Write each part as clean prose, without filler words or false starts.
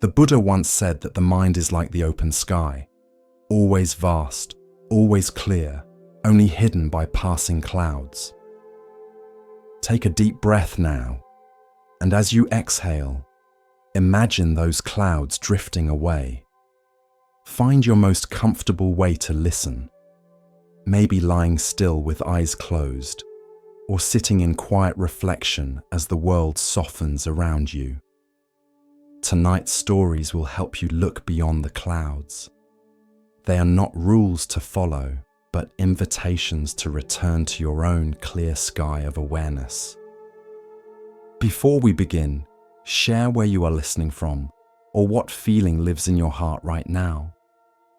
The Buddha once said that the mind is like the open sky, always vast, always clear, only hidden by passing clouds. Take a deep breath now, and as you exhale, imagine those clouds drifting away. Find your most comfortable way to listen, maybe lying still with eyes closed, or sitting in quiet reflection as the world softens around you. Tonight's stories will help you look beyond the clouds. They are not rules to follow, but invitations to return to your own clear sky of awareness. Before we begin, share where you are listening from, or what feeling lives in your heart right now.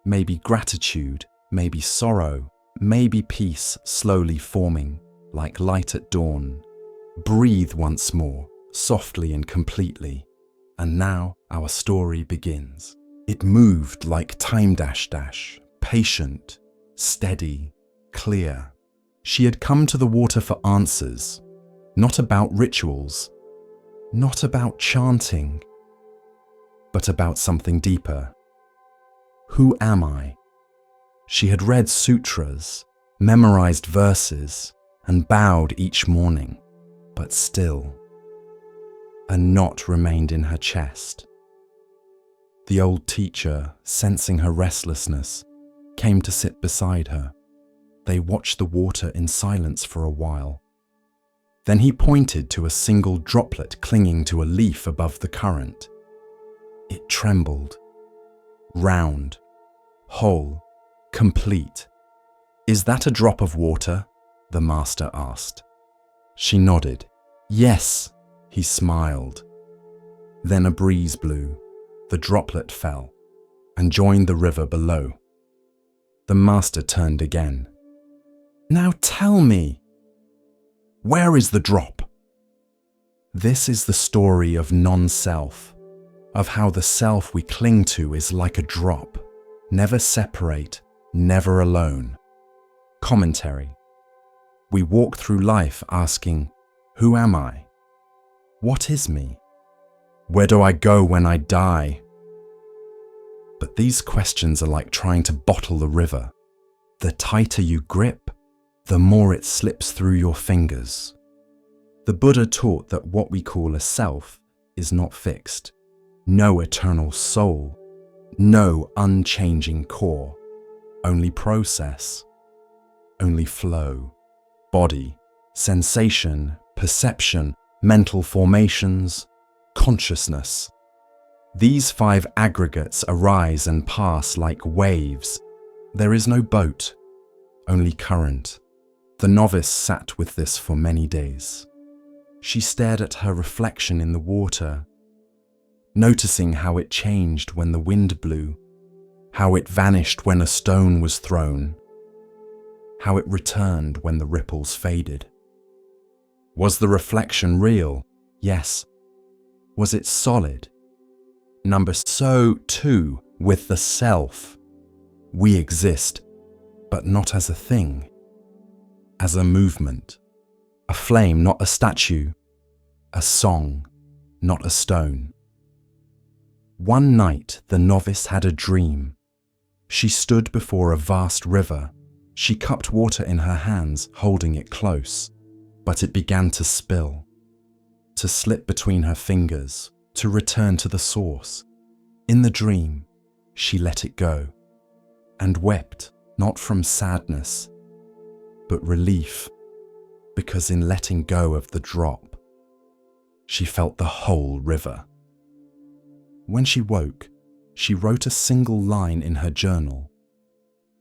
Maybe gratitude, maybe sorrow, maybe peace slowly forming, like light at dawn. Breathe once more, softly and completely. And now our story begins. It moved like time dash, patient, steady, clear. She had come to the water for answers, not about rituals, not about chanting, but about something deeper. Who am I? She had read sutras, memorized verses, and bowed each morning, but still, a knot remained in her chest. The old teacher, sensing her restlessness, came to sit beside her. They watched the water in silence for a while. Then he pointed to a single droplet clinging to a leaf above the current. It trembled. Round, whole, complete. "Is that a drop of water?" the master asked. She nodded. "Yes," he smiled. Then a breeze blew. The droplet fell and joined the river below. The master turned again. "Now tell me, where is the drop?" This is the story of non-self, of how the self we cling to is like a drop, never separate, never alone. Commentary. We walk through life asking, who am I? What is me? Where do I go when I die? But these questions are like trying to bottle the river. The tighter you grip, the more it slips through your fingers. The Buddha taught that what we call a self is not fixed. No eternal soul, no unchanging core, only process, only flow, body, sensation, perception, mental formations, consciousness. These 5 aggregates arise and pass like waves. There is no boat, only current. The novice sat with this for many days. She stared at her reflection in the water, noticing how it changed when the wind blew, how it vanished when a stone was thrown, how it returned when the ripples faded. Was the reflection real? Yes. Was it solid? So too with the self. We exist, but not as a thing, as a movement, a flame, not a statue, a song, not a stone. One night, the novice had a dream. She stood before a vast river. She cupped water in her hands, holding it close, but it began to spill, to slip between her fingers, to return to the source. In the dream, she let it go and wept, not from sadness, but relief, because in letting go of the drop, she felt the whole river. When she woke, she wrote a single line in her journal.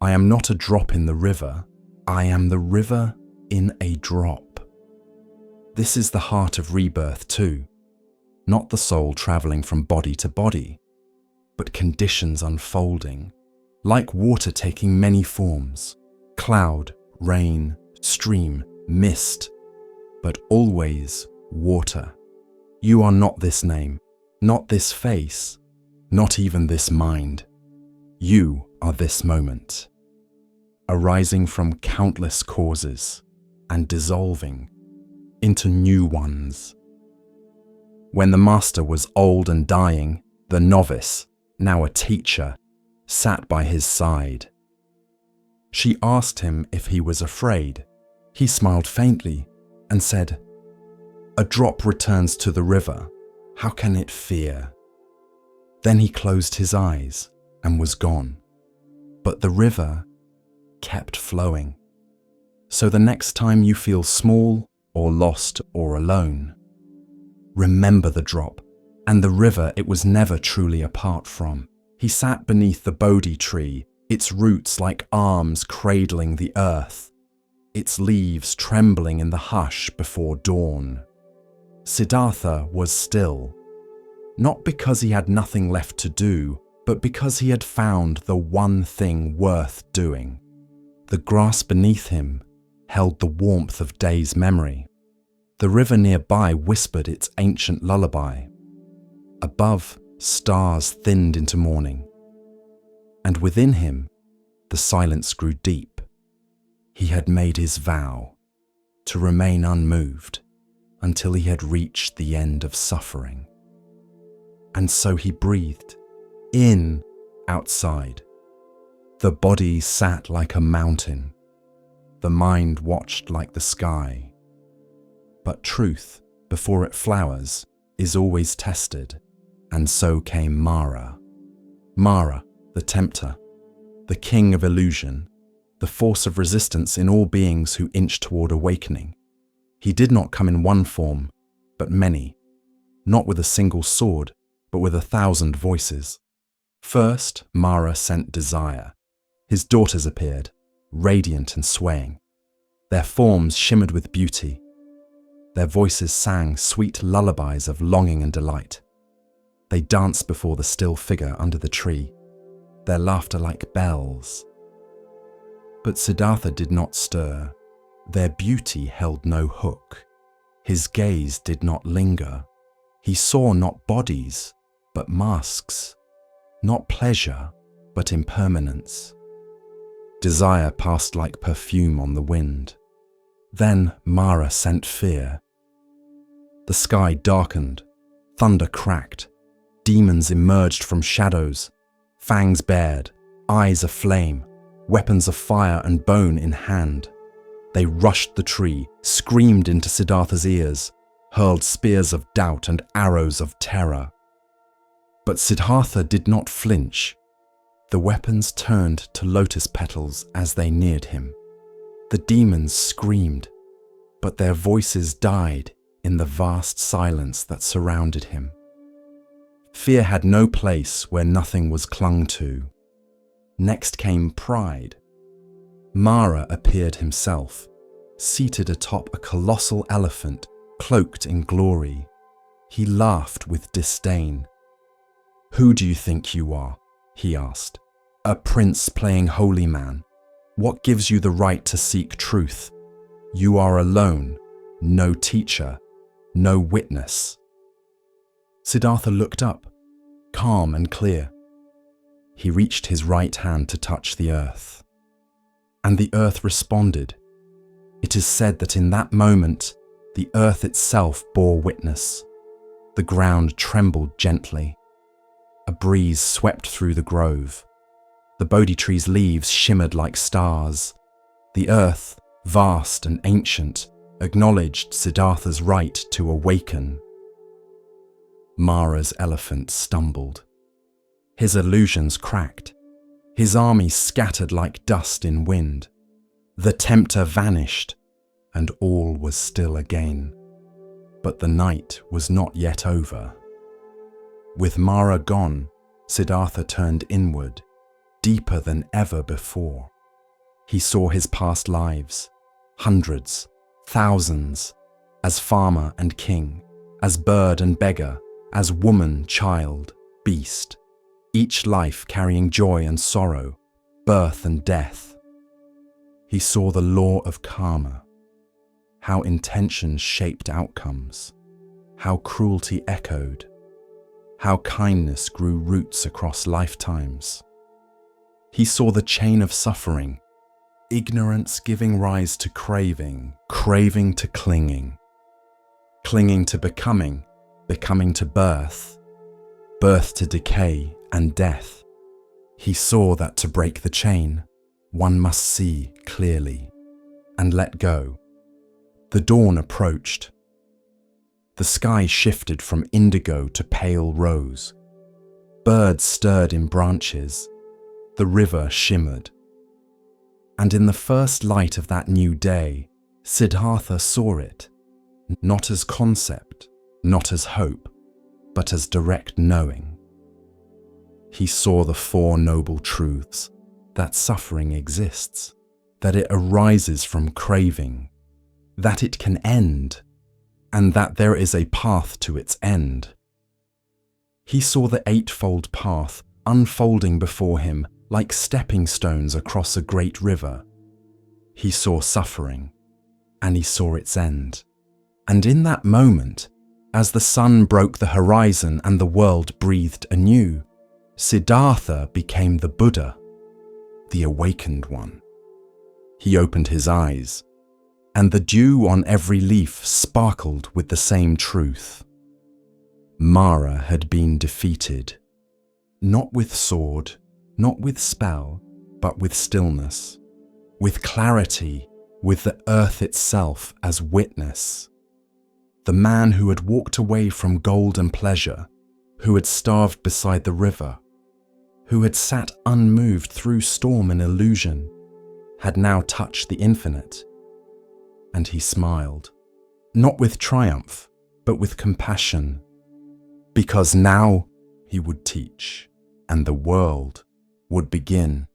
"I am not a drop in the river, I am the river in a drop." This is the heart of rebirth too, not the soul traveling from body to body, but conditions unfolding, like water taking many forms, cloud, rain, stream, mist, but always water. You are not this name, not this face, not even this mind. You are this moment, arising from countless causes and dissolving into new ones. When the master was old and dying, The novice, now a teacher, sat by his side. She asked him if he was afraid. He smiled faintly and said, "A drop returns to the river. How can it fear?" Then he closed his eyes and was gone. But the river kept flowing. So the next time you feel small or lost or alone, remember the drop and the river it was never truly apart from. He sat beneath the Bodhi tree, its roots like arms cradling the earth, its leaves trembling in the hush before dawn. Siddhartha was still, not because he had nothing left to do, but because he had found the one thing worth doing. The grass beneath him held the warmth of day's memory. The river nearby whispered its ancient lullaby. Above, stars thinned into morning. And within him, the silence grew deep. He had made his vow to remain unmoved until he had reached the end of suffering. And so he breathed in, outside. The body sat like a mountain. The mind watched like the sky. But truth, before it flowers, is always tested, and so came Mara. Mara, the tempter, the king of illusion, the force of resistance in all beings who inch toward awakening. He did not come in one form, but many, not with a single sword, but with 1,000 voices. First, Mara sent desire. His daughters appeared, radiant and swaying. Their forms shimmered with beauty. Their voices sang sweet lullabies of longing and delight. They danced before the still figure under the tree, their laughter like bells. But Siddhartha did not stir. Their beauty held no hook. His gaze did not linger. He saw not bodies, but masks, not pleasure, but impermanence. Desire passed like perfume on the wind. Then Mara sent fear. The sky darkened, thunder cracked, demons emerged from shadows, fangs bared, eyes aflame, weapons of fire and bone in hand. They rushed the tree, screamed into Siddhartha's ears, hurled spears of doubt and arrows of terror. But Siddhartha did not flinch. The weapons turned to lotus petals as they neared him. The demons screamed, but their voices died in the vast silence that surrounded him. Fear had no place where nothing was clung to. Next came pride. Mara appeared himself, seated atop a colossal elephant, cloaked in glory. He laughed with disdain. "Who do you think you are?" he asked. "A prince playing holy man. What gives you the right to seek truth? You are alone, no teacher, no witness." Siddhartha looked up, calm and clear. He reached his right hand to touch the earth. And the earth responded. It is said that in that moment, the earth itself bore witness. The ground trembled gently. A breeze swept through the grove. The Bodhi tree's leaves shimmered like stars. The earth, vast and ancient, acknowledged Siddhartha's right to awaken. Mara's elephant stumbled. His illusions cracked. His army scattered like dust in wind. The tempter vanished, and all was still again. But the night was not yet over. With Mara gone, Siddhartha turned inward, deeper than ever before. He saw his past lives, hundreds, thousands, as farmer and king, as bird and beggar, as woman, child, beast, each life carrying joy and sorrow, birth and death. He saw the law of karma, how intentions shaped outcomes, how cruelty echoed, how kindness grew roots across lifetimes. He saw the chain of suffering, ignorance giving rise to craving, craving to clinging, clinging to becoming, becoming to birth, birth to decay and death. He saw that to break the chain, one must see clearly and let go. The dawn approached. The sky shifted from indigo to pale rose. Birds stirred in branches. The river shimmered. And in the first light of that new day, Siddhartha saw it, not as concept, not as hope, but as direct knowing. He saw the four noble truths: that suffering exists, that it arises from craving, that it can end, and that there is a path to its end. He saw the eightfold path unfolding before him like stepping stones across a great river. He saw suffering, and he saw its end. And in that moment, as the sun broke the horizon and the world breathed anew, Siddhartha became the Buddha, the awakened one. He opened his eyes, and the dew on every leaf sparkled with the same truth. Mara had been defeated, not with sword, not with spell, but with stillness, with clarity, with the earth itself as witness. The man who had walked away from gold and pleasure, who had starved beside the river, who had sat unmoved through storm and illusion, had now touched the infinite. And he smiled, not with triumph, but with compassion, because now he would teach, and the world would begin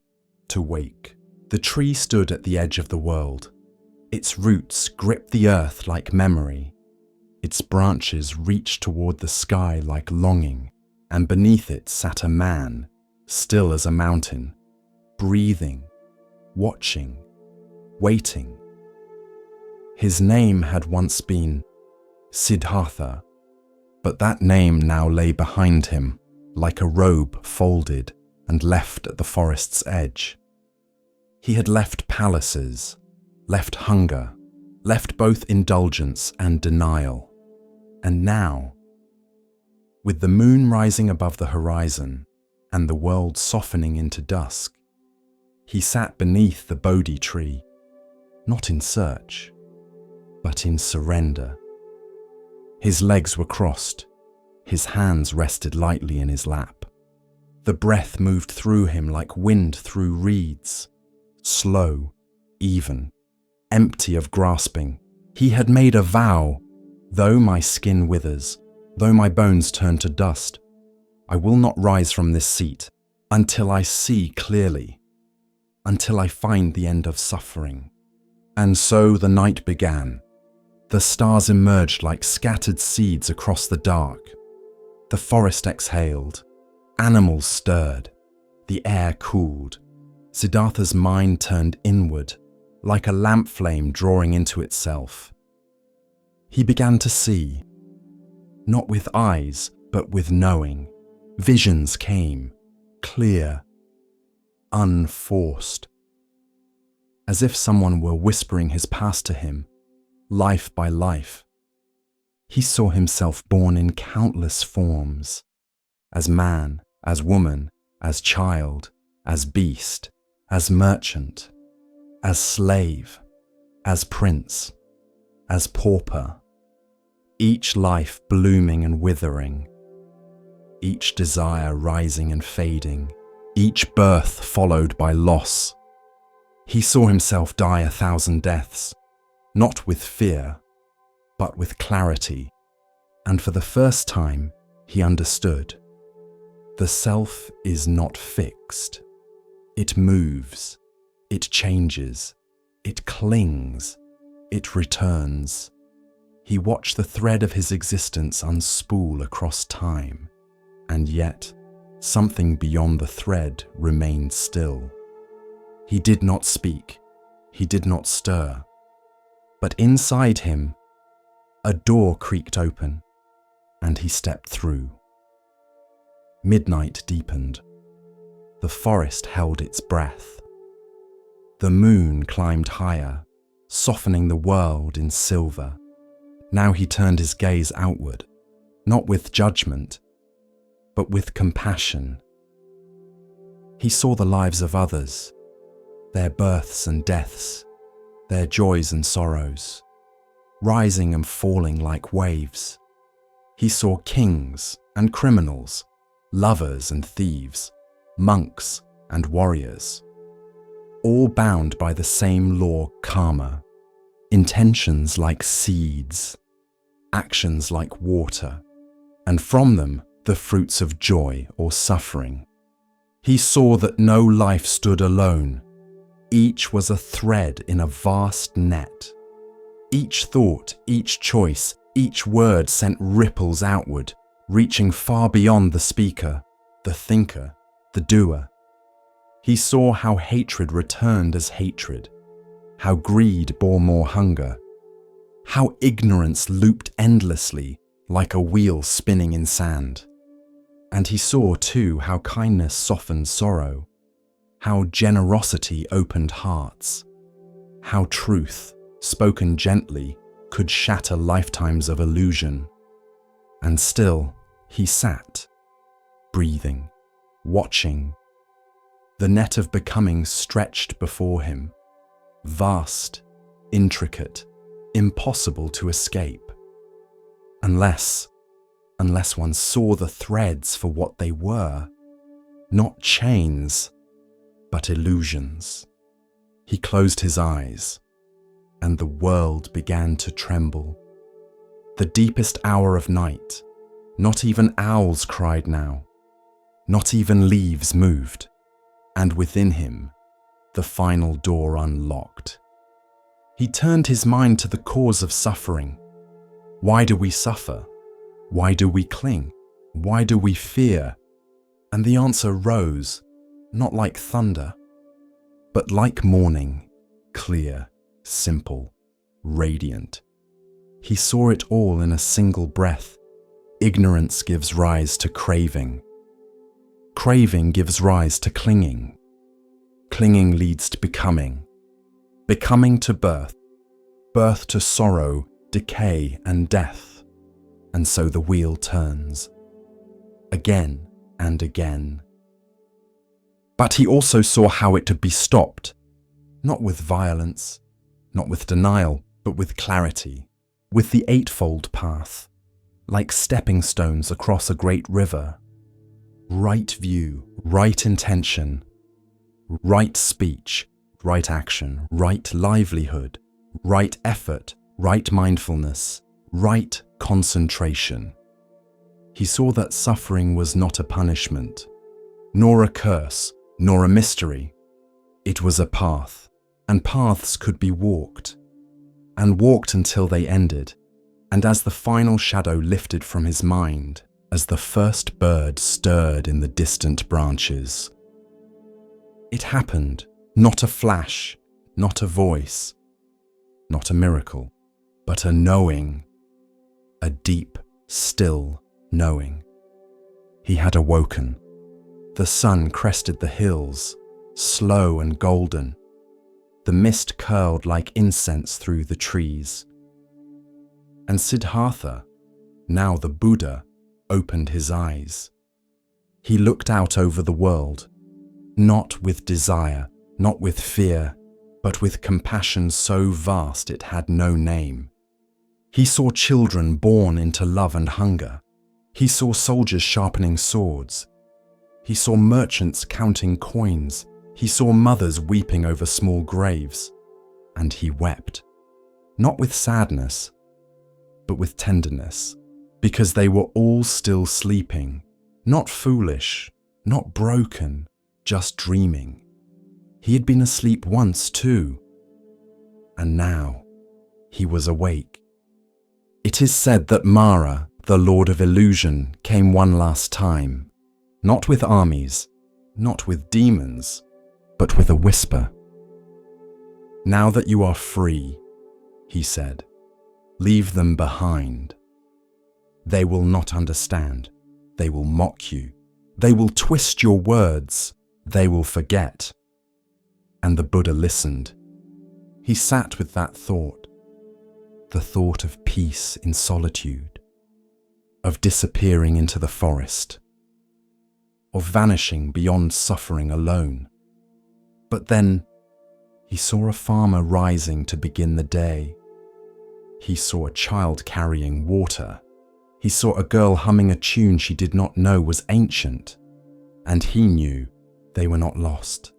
to wake. The tree stood at the edge of the world. Its roots gripped the earth like memory. Its branches reached toward the sky like longing, and beneath it sat a man, still as a mountain, breathing, watching, waiting. His name had once been Siddhartha, but that name now lay behind him like a robe folded and left at the forest's edge. He had left palaces, left hunger, left both indulgence and denial. And now, with the moon rising above the horizon and the world softening into dusk, he sat beneath the Bodhi tree, not in search, but in surrender. His legs were crossed, his hands rested lightly in his lap. The breath moved through him like wind through reeds, slow, even, empty of grasping. He had made a vow: though my skin withers, though my bones turn to dust, I will not rise from this seat until I see clearly, until I find the end of suffering. And so the night began. The stars emerged like scattered seeds across the dark. The forest exhaled. Animals stirred. The air cooled. Siddhartha's mind turned inward, like a lamp flame drawing into itself. He began to see, not with eyes, but with knowing. Visions came, clear, unforced, as if someone were whispering his past to him, life by life. He saw himself born in countless forms, as man, as woman, as child, as beast, as merchant, as slave, as prince, as pauper, each life blooming and withering, each desire rising and fading, each birth followed by loss. He saw himself die 1,000 deaths, not with fear, but with clarity, and for the first time he understood. The self is not fixed. It moves, it changes, it clings, it returns. He watched the thread of his existence unspool across time, and yet something beyond the thread remained still. He did not speak, he did not stir, but inside him, a door creaked open, and he stepped through. Midnight deepened. The forest held its breath. The moon climbed higher, softening the world in silver. Now he turned his gaze outward, not with judgment, but with compassion. He saw the lives of others, their births and deaths, their joys and sorrows, rising and falling like waves. He saw kings and criminals, lovers and thieves, monks and warriors, all bound by the same law, karma, intentions like seeds, actions like water, and from them the fruits of joy or suffering. He saw that no life stood alone. Each was a thread in a vast net. Each thought, each choice, each word sent ripples outward, reaching far beyond the speaker, the thinker, the doer. He saw how hatred returned as hatred, how greed bore more hunger, how ignorance looped endlessly like a wheel spinning in sand. And he saw too how kindness softened sorrow, how generosity opened hearts, how truth, spoken gently, could shatter lifetimes of illusion. And still he sat, breathing, watching. The net of becoming stretched before him, vast, intricate, impossible to escape. Unless one saw the threads for what they were, not chains, but illusions. He closed his eyes, and the world began to tremble. The deepest hour of night, not even owls cried now, not even leaves moved, and within him, the final door unlocked. He turned his mind to the cause of suffering. Why do we suffer? Why do we cling? Why do we fear? And the answer rose, not like thunder, but like morning, clear, simple, radiant. He saw it all in a single breath. Ignorance gives rise to craving. Craving gives rise to clinging. Clinging leads to becoming. Becoming to birth. Birth to sorrow, decay, and death. And so the wheel turns. Again and again. But he also saw how it could be stopped. Not with violence, not with denial, but with clarity. With the eightfold path. Like stepping stones across a great river. Right view, right intention, right speech, right action, right livelihood, right effort, right mindfulness, right concentration. He saw that suffering was not a punishment, nor a curse, nor a mystery. It was a path, and paths could be walked, and walked until they ended, and as the final shadow lifted from his mind, as the first bird stirred in the distant branches. It happened, not a flash, not a voice, not a miracle, but a knowing, a deep, still knowing. He had awoken. The sun crested the hills, slow and golden. The mist curled like incense through the trees. And Siddhartha, now the Buddha, opened his eyes. He looked out over the world, not with desire, not with fear, but with compassion so vast it had no name. He saw children born into love and hunger. He saw soldiers sharpening swords. He saw merchants counting coins. He saw mothers weeping over small graves. And he wept, not with sadness, but with tenderness, because they were all still sleeping, not foolish, not broken, just dreaming. He had been asleep once too, and now he was awake. It is said that Mara, the Lord of Illusion, came one last time, not with armies, not with demons, but with a whisper. Now that you are free, he said, leave them behind. They will not understand. They will mock you. They will twist your words. They will forget. And the Buddha listened. He sat with that thought, the thought of peace in solitude, of disappearing into the forest, of vanishing beyond suffering alone. But then he saw a farmer rising to begin the day. He saw a child carrying water. He saw a girl humming a tune she did not know was ancient. And he knew they were not lost.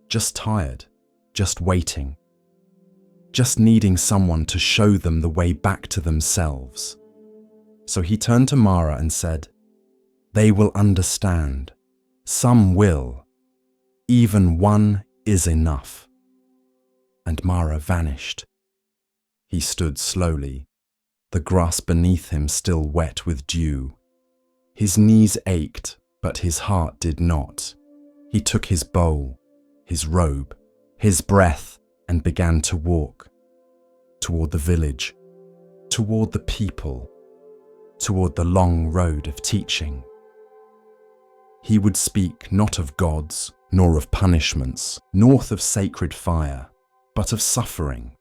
Just tired, just waiting. Just needing someone to show them the way back to themselves. So he turned to Mara and said, "They will understand. Some will. Even one is enough." And Mara vanished. He stood slowly, the grass beneath him still wet with dew. His knees ached, but his heart did not. He took his bowl, his robe, his breath, and began to walk. Toward the village, toward the people, toward the long road of teaching. He would speak not of gods, nor of punishments, nor of sacred fire, but of suffering,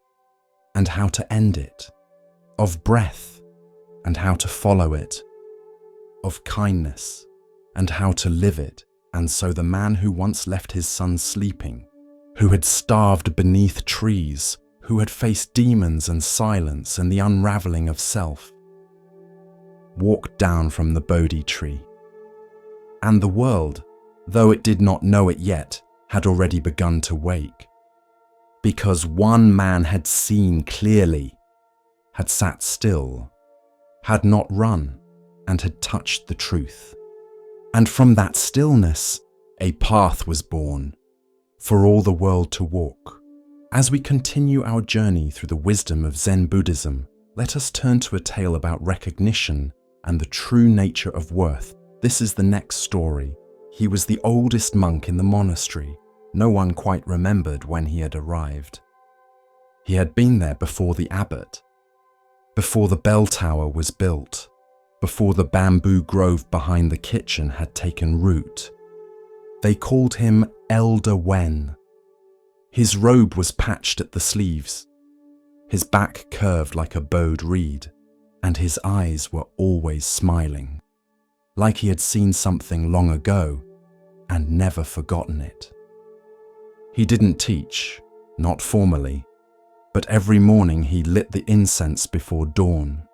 and how to end it, of breath, and how to follow it, of kindness, and how to live it. And so the man who once left his son sleeping, who had starved beneath trees, who had faced demons and silence and the unraveling of self, walked down from the Bodhi tree. And the world, though it did not know it yet, had already begun to wake. Because one man had seen clearly, had sat still, had not run, and had touched the truth. And from that stillness, a path was born for all the world to walk. As we continue our journey through the wisdom of Zen Buddhism, let us turn to a tale about recognition and the true nature of worth. This is the next story. He was the oldest monk in the monastery. No one quite remembered when he had arrived. He had been there before the abbot, before the bell tower was built, before the bamboo grove behind the kitchen had taken root. They called him Elder Wen. His robe was patched at the sleeves, his back curved like a bowed reed, and his eyes were always smiling, like he had seen something long ago and never forgotten it. He didn't teach, not formally, but every morning he lit the incense before dawn.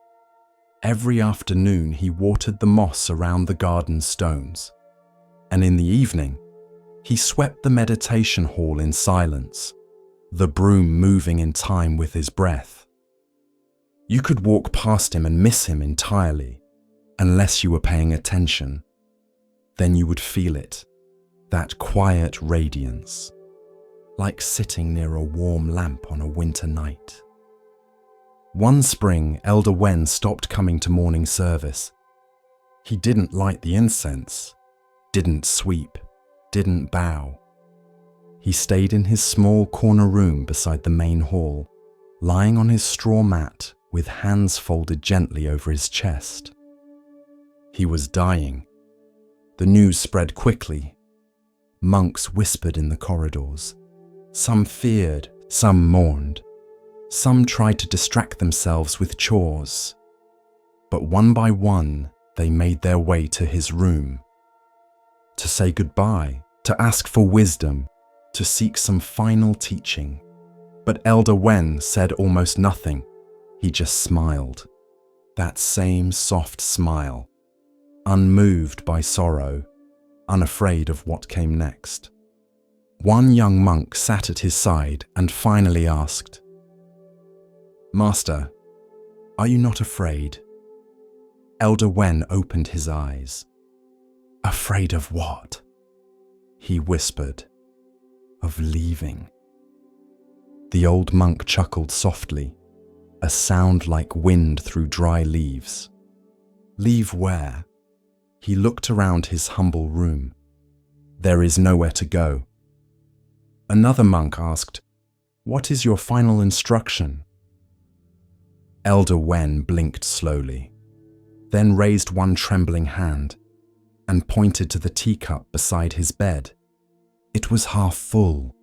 Every afternoon he watered the moss around the garden stones, and in the evening he swept the meditation hall in silence, the broom moving in time with his breath. You could walk past him and miss him entirely, unless you were paying attention. Then you would feel it, that quiet radiance, like sitting near a warm lamp on a winter night. One spring, Elder Wen stopped coming to morning service. He didn't light the incense, didn't sweep, didn't bow. He stayed in his small corner room beside the main hall, lying on his straw mat with hands folded gently over his chest. He was dying. The news spread quickly. Monks whispered in the corridors. Some feared, some mourned. Some tried to distract themselves with chores. But one by one, they made their way to his room. To say goodbye, to ask for wisdom, to seek some final teaching. But Elder Wen said almost nothing. He just smiled. That same soft smile, unmoved by sorrow, unafraid of what came next. One young monk sat at his side and finally asked, "Master, are you not afraid?" Elder Wen opened his eyes. "Afraid of what?" he whispered. "Of leaving." The old monk chuckled softly, a sound like wind through dry leaves. "Leave where?" He looked around his humble room. "There is nowhere to go." Another monk asked, "What is your final instruction?" Elder Wen blinked slowly, then raised one trembling hand and pointed to the teacup beside his bed. It was half full.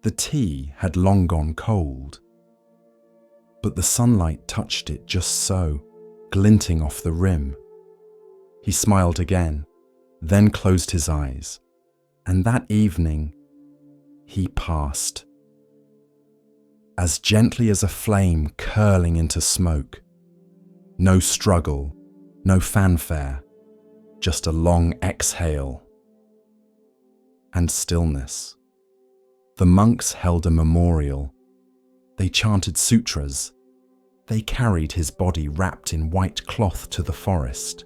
The tea had long gone cold, but the sunlight touched it just so, glinting off the rim. He smiled again. then closed his eyes, and that evening he passed. As gently as a flame curling into smoke. No struggle, no fanfare, just a long exhale. And stillness. The monks held a memorial. They chanted sutras. They carried his body wrapped in white cloth to the forest.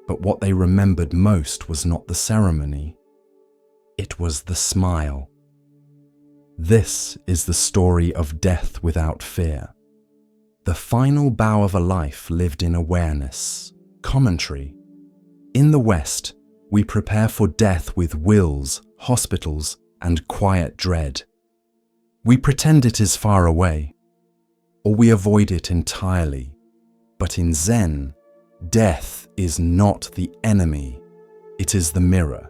But what they remembered most was not the ceremony. It was the smile. This is the story of death without fear. The final bow of a life lived in awareness. Commentary. In the West, we prepare for death with wills, hospitals, and quiet dread. We pretend it is far away, or we avoid it entirely. But in Zen, death is not the enemy. It is the mirror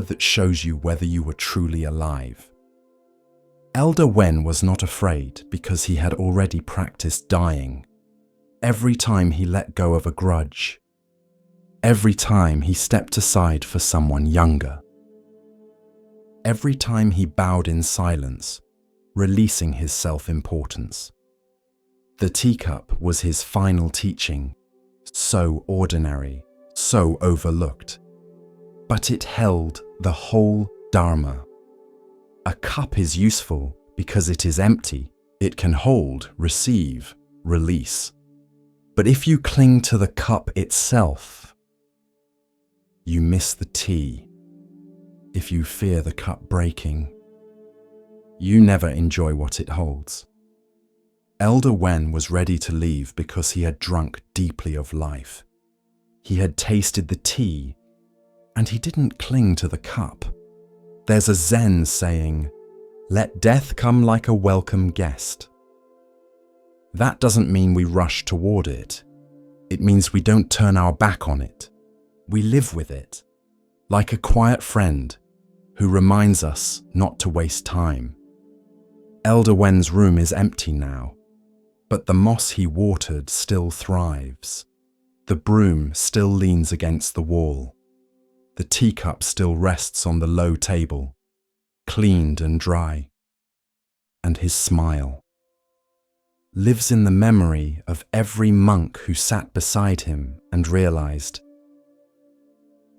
that shows you whether you were truly alive. Elder Wen was not afraid because he had already practiced dying. Every time he let go of a grudge, every time he stepped aside for someone younger, every time he bowed in silence, releasing his self-importance. The teacup was his final teaching, so ordinary, so overlooked, but it held the whole Dharma. A cup is useful because it is empty. It can hold, receive, release. But if you cling to the cup itself, you miss the tea. If you fear the cup breaking, you never enjoy what it holds. Elder Wen was ready to leave because he had drunk deeply of life. He had tasted the tea, and he didn't cling to the cup. There's a Zen saying, "Let death come like a welcome guest." That doesn't mean we rush toward it. It means we don't turn our back on it. We live with it, like a quiet friend who reminds us not to waste time. Elder Wen's room is empty now, but the moss he watered still thrives. The broom still leans against the wall. The teacup still rests on the low table, cleaned and dry. And his smile lives in the memory of every monk who sat beside him and realized,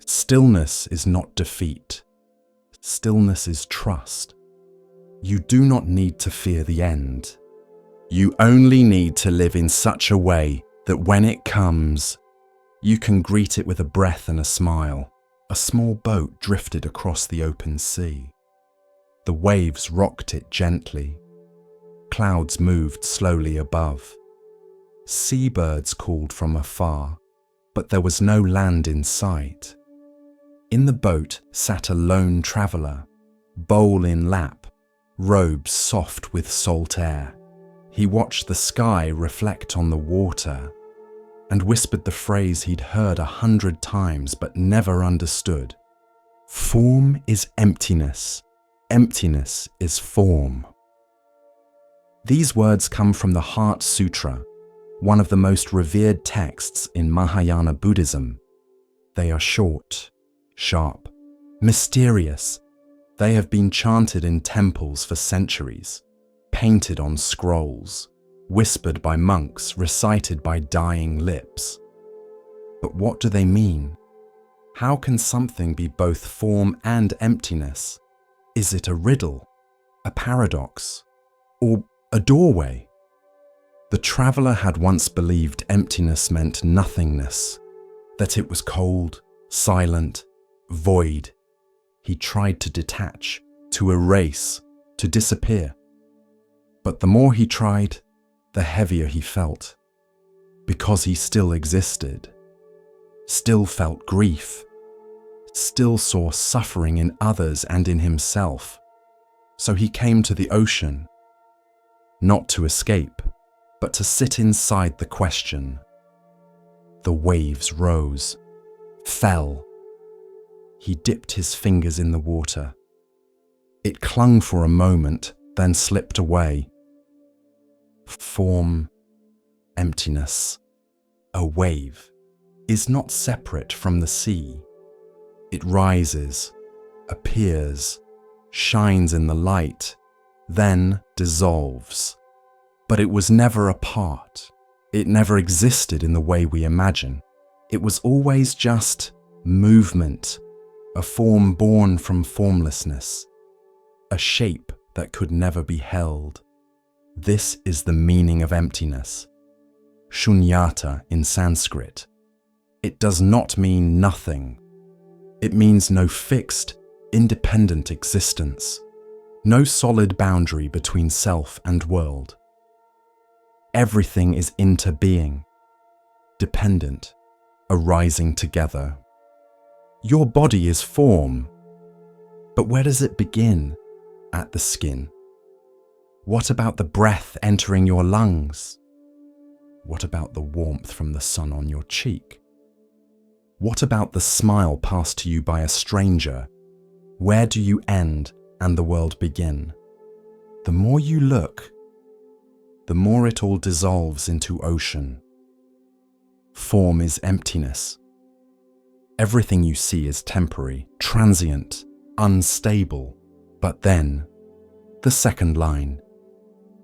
stillness is not defeat. Stillness is trust. You do not need to fear the end. You only need to live in such a way that when it comes, you can greet it with a breath and a smile. A small boat drifted across the open sea. The waves rocked it gently. Clouds moved slowly above. Seabirds called from afar, but there was no land in sight. In the boat sat a lone traveller, bowl in lap, robes soft with salt air. He watched the sky reflect on the water and whispered the phrase he'd heard 100 times but never understood. Form is emptiness. Emptiness is form. These words come from the Heart Sutra, one of the most revered texts in Mahayana Buddhism. They are short, sharp, mysterious. They have been chanted in temples for centuries, painted on scrolls, whispered by monks, recited by dying lips. But what do they mean? How can something be both form and emptiness? Is it a riddle, a paradox, or a doorway? The traveller had once believed emptiness meant nothingness, that it was cold, silent, void. He tried to detach, to erase, to disappear. But the more he tried, the heavier he felt, because he still existed, still felt grief, still saw suffering in others and in himself. So he came to the ocean, not to escape, but to sit inside the question. The waves rose, fell. He dipped his fingers in the water. It clung for a moment, then slipped away. Form, emptiness, a wave. is not separate from the sea. It rises, appears, shines in the light, then dissolves. But it was never apart. It never existed in the way we imagine. It was always just movement, a form born from formlessness, a shape that could never be held. This is the meaning of emptiness. Shunyata in Sanskrit. It does not mean nothing. It means no fixed, independent existence, no solid boundary between self and world. Everything is interbeing, dependent, arising together. Your body is form, but where does it begin? At the skin. What about the breath entering your lungs? What about the warmth from the sun on your cheek? What about the smile passed to you by a stranger? Where do you end and the world begin? The more you look, the more it all dissolves into ocean. Form is emptiness. Everything you see is temporary, transient, unstable. But then, the second line,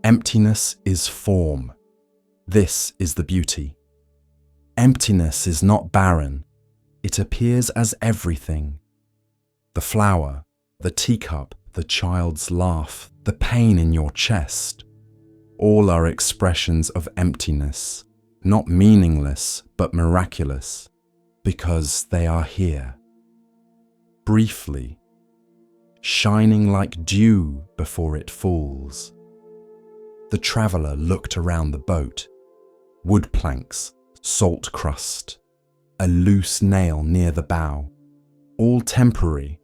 emptiness is form. This is the beauty. Emptiness is not barren. It appears as everything. The flower, the teacup, the child's laugh, the pain in your chest, all are expressions of emptiness, not meaningless but miraculous, because they are here. Briefly, shining like dew before it falls. The traveller looked around the boat. Wood planks, salt crust, a loose nail near the bow, all temporary,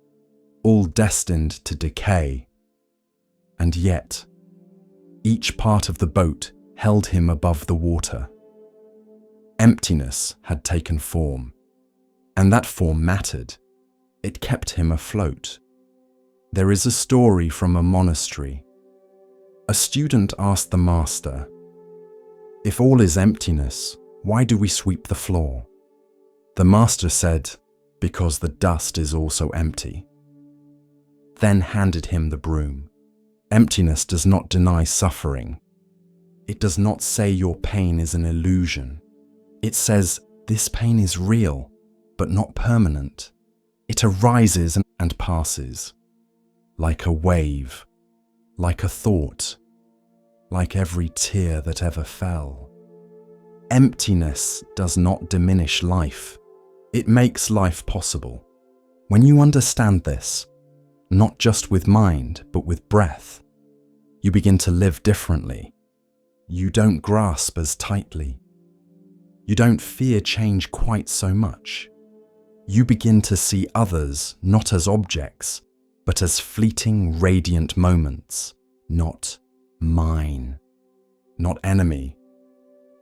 all destined to decay. And yet, each part of the boat held him above the water. Emptiness had taken form, and that form mattered. It kept him afloat. There is a story from a monastery. A student asked the master, "If all is emptiness, why do we sweep the floor?" The master said, "Because the dust is also empty." Then handed him the broom. Emptiness does not deny suffering. It does not say your pain is an illusion. It says this pain is real, but not permanent. It arises and passes, like a wave, like a thought, like every tear that ever fell. Emptiness does not diminish life. It makes life possible. When you understand this, not just with mind, but with breath, you begin to live differently. You don't grasp as tightly. You don't fear change quite so much. You begin to see others not as objects, but as fleeting, radiant moments, not mine, not enemy,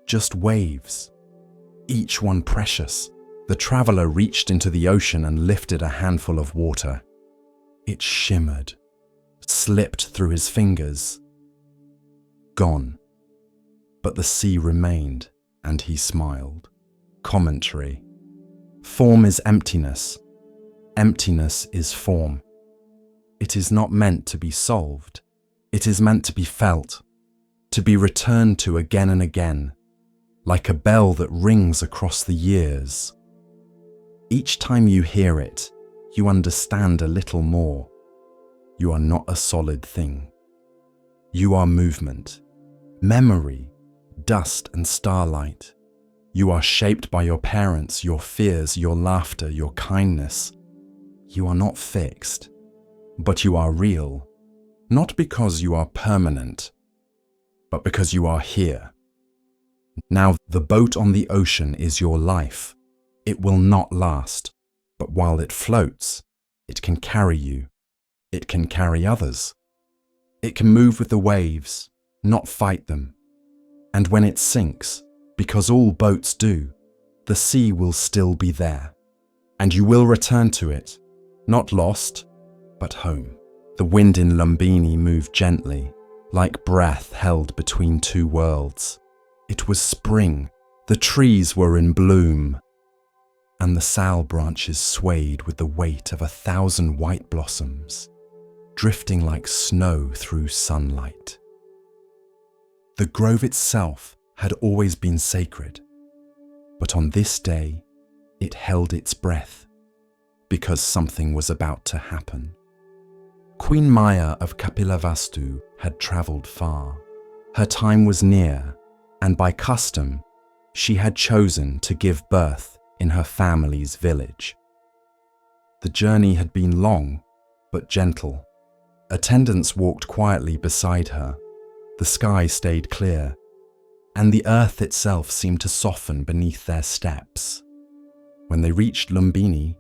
just waves, each one precious. The traveller reached into the ocean and lifted a handful of water. It shimmered, slipped through his fingers, gone. But the sea remained, and he smiled. Commentary. Form is emptiness. Emptiness is form. It is not meant to be solved. It is meant to be felt, to be returned to again and again, like a bell that rings across the years. Each time you hear it, you understand a little more. You are not a solid thing. You are movement, memory, dust and starlight. You are shaped by your parents, your fears, your laughter, your kindness. You are not fixed, but you are real, not because you are permanent, but because you are here. Now, the boat on the ocean is your life. It will not last, but while it floats, it can carry you. It can carry others. It can move with the waves, not fight them. And when it sinks, because all boats do, the sea will still be there. And you will return to it, not lost, but home. The wind in Lumbini moved gently, like breath held between two worlds. It was spring. The trees were in bloom. and the sal branches swayed with the weight of 1,000 white blossoms, drifting like snow through sunlight. The grove itself had always been sacred, but on this day it held its breath, because something was about to happen. Queen Maya of Kapilavastu had travelled far. Her time was near, and by custom, she had chosen to give birth in her family's village. The journey had been long, but gentle. Attendants walked quietly beside her. The sky stayed clear, and the earth itself seemed to soften beneath their steps. When they reached Lumbini,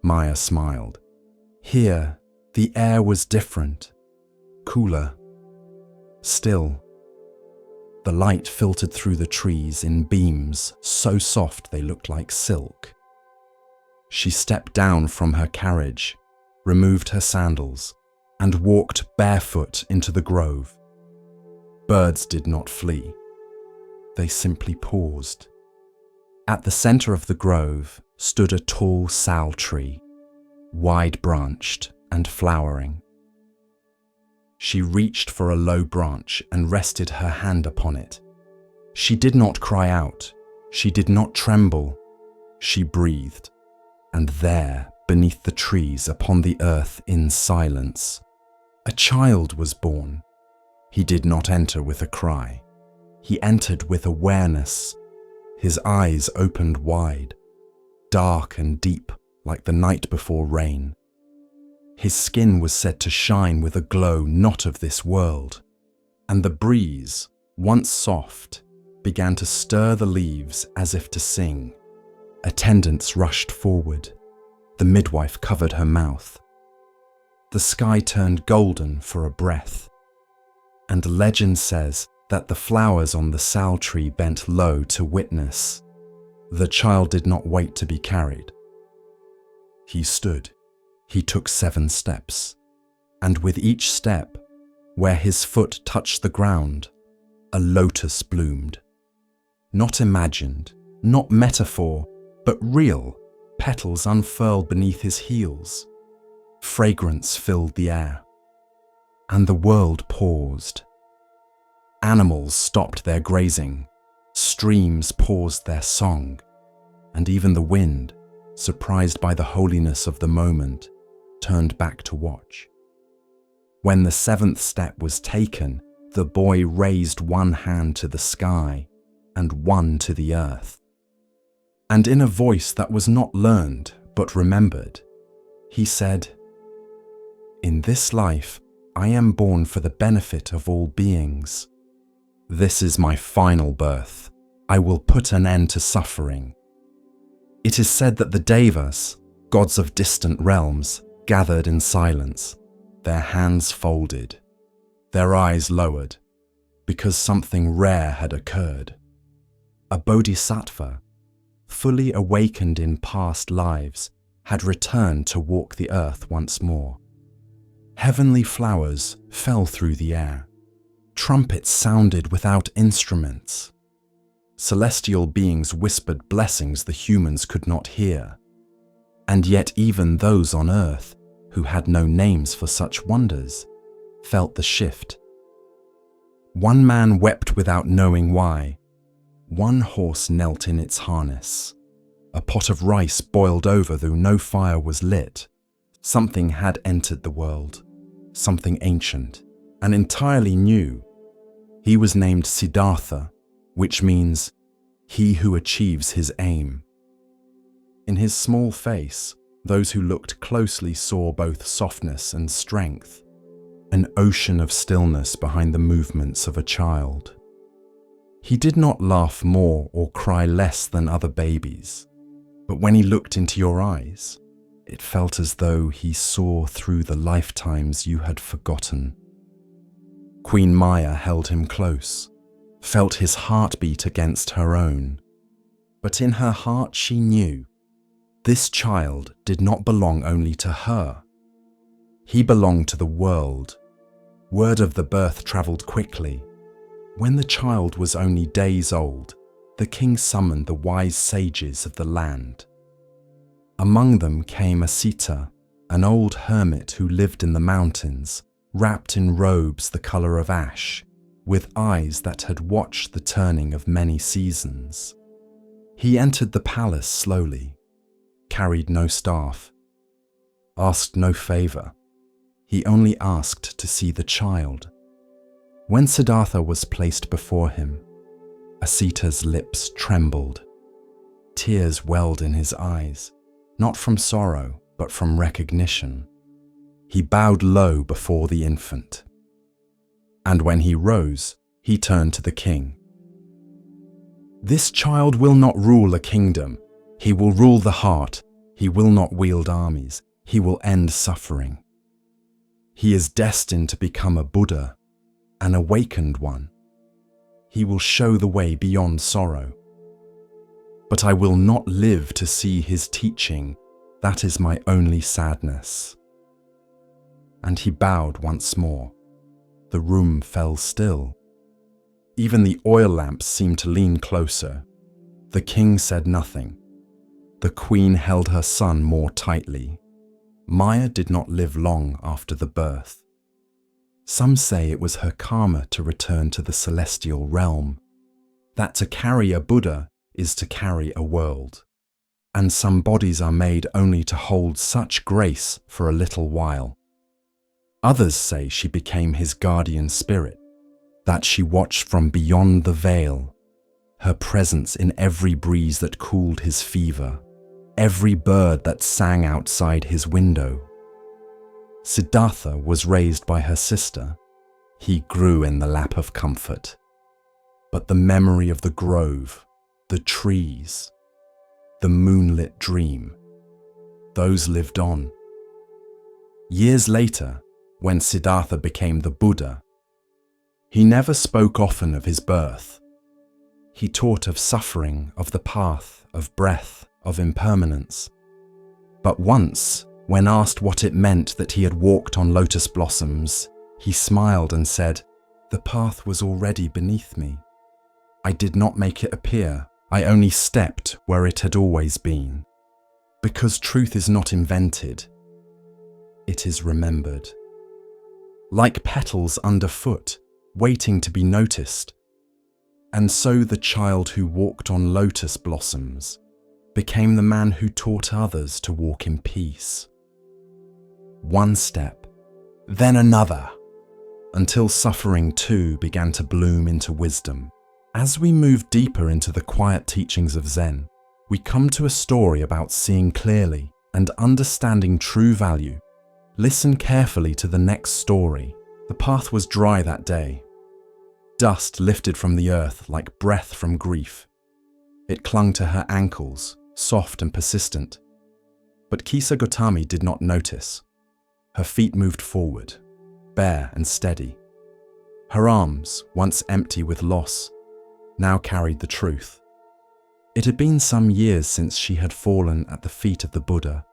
Maya smiled. Here, the air was different, cooler, still. The light filtered through the trees in beams so soft they looked like silk. She stepped down from her carriage, removed her sandals, and walked barefoot into the grove. Birds did not flee. They simply paused. At the center of the grove stood a tall sal tree, wide-branched and flowering. She reached for a low branch and rested her hand upon it. She did not cry out. She did not tremble. She breathed. And there, beneath the trees upon the earth in silence, a child was born. He did not enter with a cry. He entered with awareness. His eyes opened wide, dark and deep like the night before rain. His skin was said to shine with a glow not of this world, and the breeze, once soft, began to stir the leaves as if to sing. Attendants rushed forward. The midwife covered her mouth. The sky turned golden for a breath, and legend says that the flowers on the sal tree bent low to witness. The child did not wait to be carried. He stood. He took 7 steps, and with each step, where his foot touched the ground, a lotus bloomed. Not imagined, not metaphor, but real, petals unfurled beneath his heels. Fragrance filled the air, and the world paused. Animals stopped their grazing, streams paused their song, and even the wind, surprised by the holiness of the moment, turned back to watch. When the 7th step was taken, the boy raised one hand to the sky and one to the earth. And in a voice that was not learned but remembered, he said, "In this life, I am born for the benefit of all beings. This is my final birth. I will put an end to suffering." It is said that the Devas, gods of distant realms, gathered in silence, their hands folded, their eyes lowered, because something rare had occurred. A bodhisattva, fully awakened in past lives, had returned to walk the earth once more. Heavenly flowers fell through the air. Trumpets sounded without instruments. Celestial beings whispered blessings the humans could not hear. And yet even those on earth, who had no names for such wonders, felt the shift. One man wept without knowing why. One horse knelt in its harness. A pot of rice boiled over though no fire was lit. Something had entered the world, something ancient, and entirely new. He was named Siddhartha, which means he who achieves his aim. In his small face, those who looked closely saw both softness and strength, an ocean of stillness behind the movements of a child. He did not laugh more or cry less than other babies, but when he looked into your eyes, it felt as though he saw through the lifetimes you had forgotten. Queen Maya held him close, felt his heartbeat against her own, but in her heart she knew this child did not belong only to her. He belonged to the world. Word of the birth travelled quickly. When the child was only days old, the king summoned the wise sages of the land. Among them came a Sita, an old hermit who lived in the mountains, wrapped in robes the color of ash, with eyes that had watched the turning of many seasons. He entered the palace slowly, carried no staff, asked no favor. He only asked to see the child. When Siddhartha was placed before him, Asita's lips trembled. Tears welled in his eyes, not from sorrow, but from recognition. He bowed low before the infant. And when he rose, he turned to the king. "This child will not rule a kingdom. He will rule the heart. He will not wield armies. He will end suffering. He is destined to become a Buddha, an awakened one. He will show the way beyond sorrow. But I will not live to see his teaching. That is my only sadness." And he bowed once more. The room fell still. Even the oil lamps seemed to lean closer. The king said nothing. The queen held her son more tightly. Maya did not live long after the birth. Some say it was her karma to return to the celestial realm, that to carry a Buddha is to carry a world, and some bodies are made only to hold such grace for a little while. Others say she became his guardian spirit, that she watched from beyond the veil, her presence in every breeze that cooled his fever, every bird that sang outside his window. Siddhartha was raised by her sister. He grew in the lap of comfort. But the memory of the grove, the trees, the moonlit dream, those lived on. Years later, when Siddhartha became the Buddha, he never spoke often of his birth. He taught of suffering, of the path, of breath, of impermanence. But once, when asked what it meant that he had walked on lotus blossoms, he smiled and said, "The path was already beneath me. I did not make it appear. I only stepped where it had always been. Because truth is not invented, it is remembered." Like petals underfoot, waiting to be noticed. And so the child who walked on lotus blossoms became the man who taught others to walk in peace. One step, then another, until suffering too began to bloom into wisdom. As we move deeper into the quiet teachings of Zen, we come to a story about seeing clearly and understanding true value. Listen carefully to the next story. The path was dry that day. Dust lifted from the earth like breath from grief. It clung to her ankles, soft and persistent. But Kisa Gotami did not notice. Her feet moved forward, bare and steady. Her arms, once empty with loss, now carried the truth. It had been some years since she had fallen at the feet of the Buddha,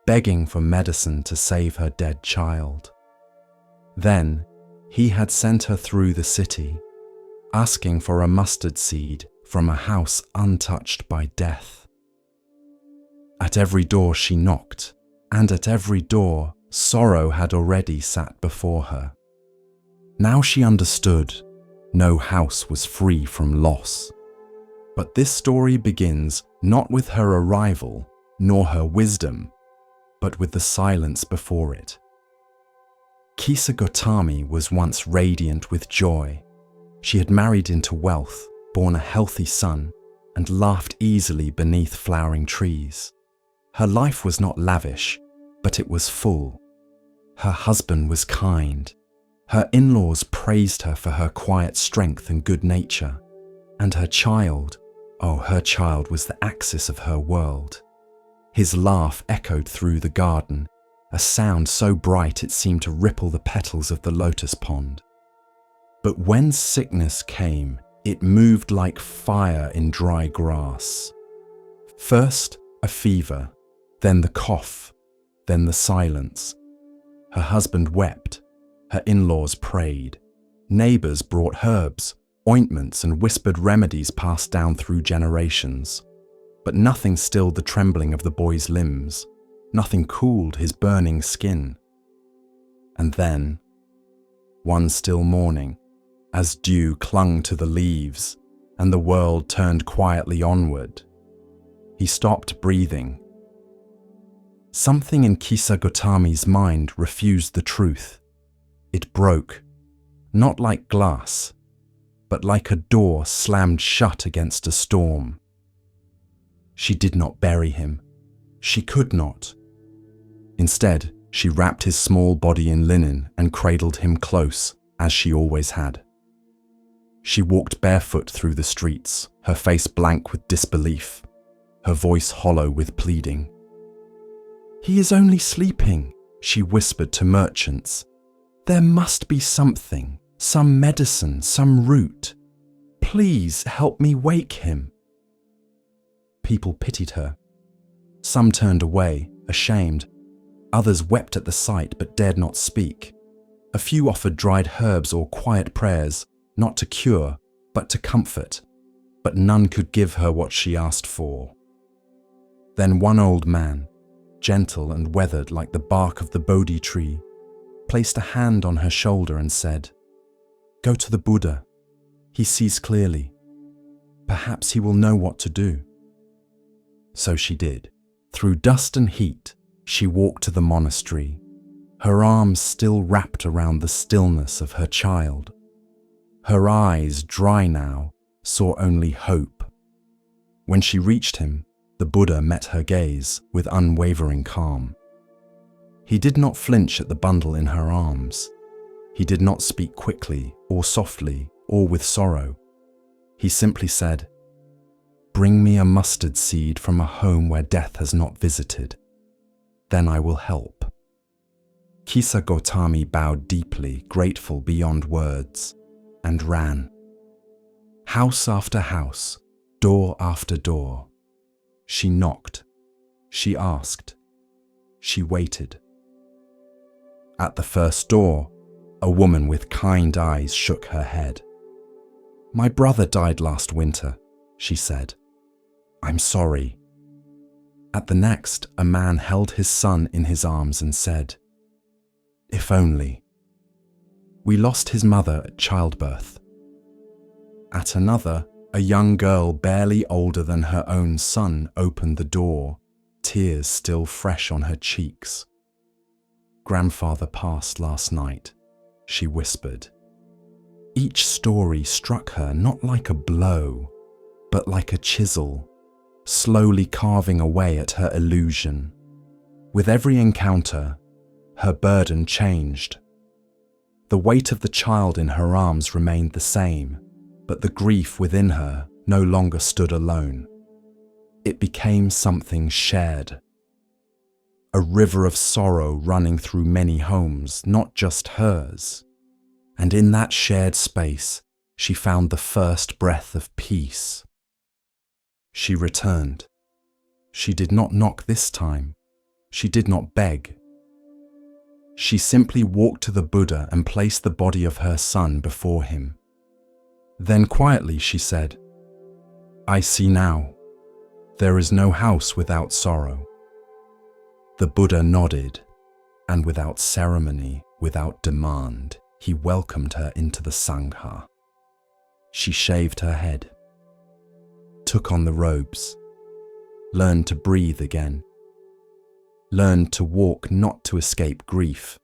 begging for medicine to save her dead child. Then, he had sent her through the city, asking for a mustard seed from a house untouched by death. At every door she knocked, and at every door sorrow had already sat before her. Now she understood, no house was free from loss. But this story begins not with her arrival, nor her wisdom, but with the silence before it. Kisa Gotami was once radiant with joy. She had married into wealth, borne a healthy son, and laughed easily beneath flowering trees. Her life was not lavish, but it was full. Her husband was kind. Her in-laws praised her for her quiet strength and good nature. And her child, her child was the axis of her world. His laugh echoed through the garden, a sound so bright it seemed to ripple the petals of the lotus pond. But when sickness came, it moved like fire in dry grass. First, a fever, then the cough, then the silence. Her husband wept, her in-laws prayed. Neighbors brought herbs, ointments, and whispered remedies passed down through generations. but nothing stilled the trembling of the boy's limbs. Nothing cooled his burning skin. And then, one still morning, as dew clung to the leaves and the world turned quietly onward, he stopped breathing. Something in Kisa Gotami's mind refused the truth. It broke, not like glass, but like a door slammed shut against a storm. She did not bury him. She could not. Instead, she wrapped his small body in linen and cradled him close, as she always had. She walked barefoot through the streets, her face blank with disbelief, her voice hollow with pleading. "He is only sleeping," she whispered to merchants. "There must be something, some medicine, some root. Please help me wake him." People pitied her. Some turned away, ashamed. Others wept at the sight but dared not speak. A few offered dried herbs or quiet prayers, not to cure, but to comfort. But none could give her what she asked for. Then one old man, gentle and weathered like the bark of the Bodhi tree, placed a hand on her shoulder and said, "Go to the Buddha. He sees clearly. Perhaps he will know what to do." So she did. Through dust and heat, she walked to the monastery, her arms still wrapped around the stillness of her child. Her eyes, dry now, saw only hope. When she reached him, the Buddha met her gaze with unwavering calm. He did not flinch at the bundle in her arms. He did not speak quickly or softly or with sorrow. He simply said, "Bring me a mustard seed from a home where death has not visited. Then I will help." Kisa Gotami bowed deeply, grateful beyond words, and ran. House after house, door after door. She knocked. She asked. She waited. At the first door, a woman with kind eyes shook her head. "My brother died last winter," she said. "I'm sorry." At the next, a man held his son in his arms and said, "If only. We lost his mother at childbirth." At another, a young girl barely older than her own son opened the door, tears still fresh on her cheeks. "Grandfather passed last night," she whispered. Each story struck her not like a blow, but like a chisel, slowly carving away at her illusion. With every encounter, her burden changed. The weight of the child in her arms remained the same, but the grief within her no longer stood alone. It became something shared. A river of sorrow running through many homes, not just hers. And in that shared space, she found the first breath of peace. She returned. She did not knock this time. She did not beg. She simply walked to the Buddha and placed the body of her son before him. Then quietly she said, "I see now. There is no house without sorrow." The Buddha nodded, and without ceremony, without demand, he welcomed her into the Sangha. She shaved her head, took on the robes, learned to breathe again, learned to walk not to escape grief,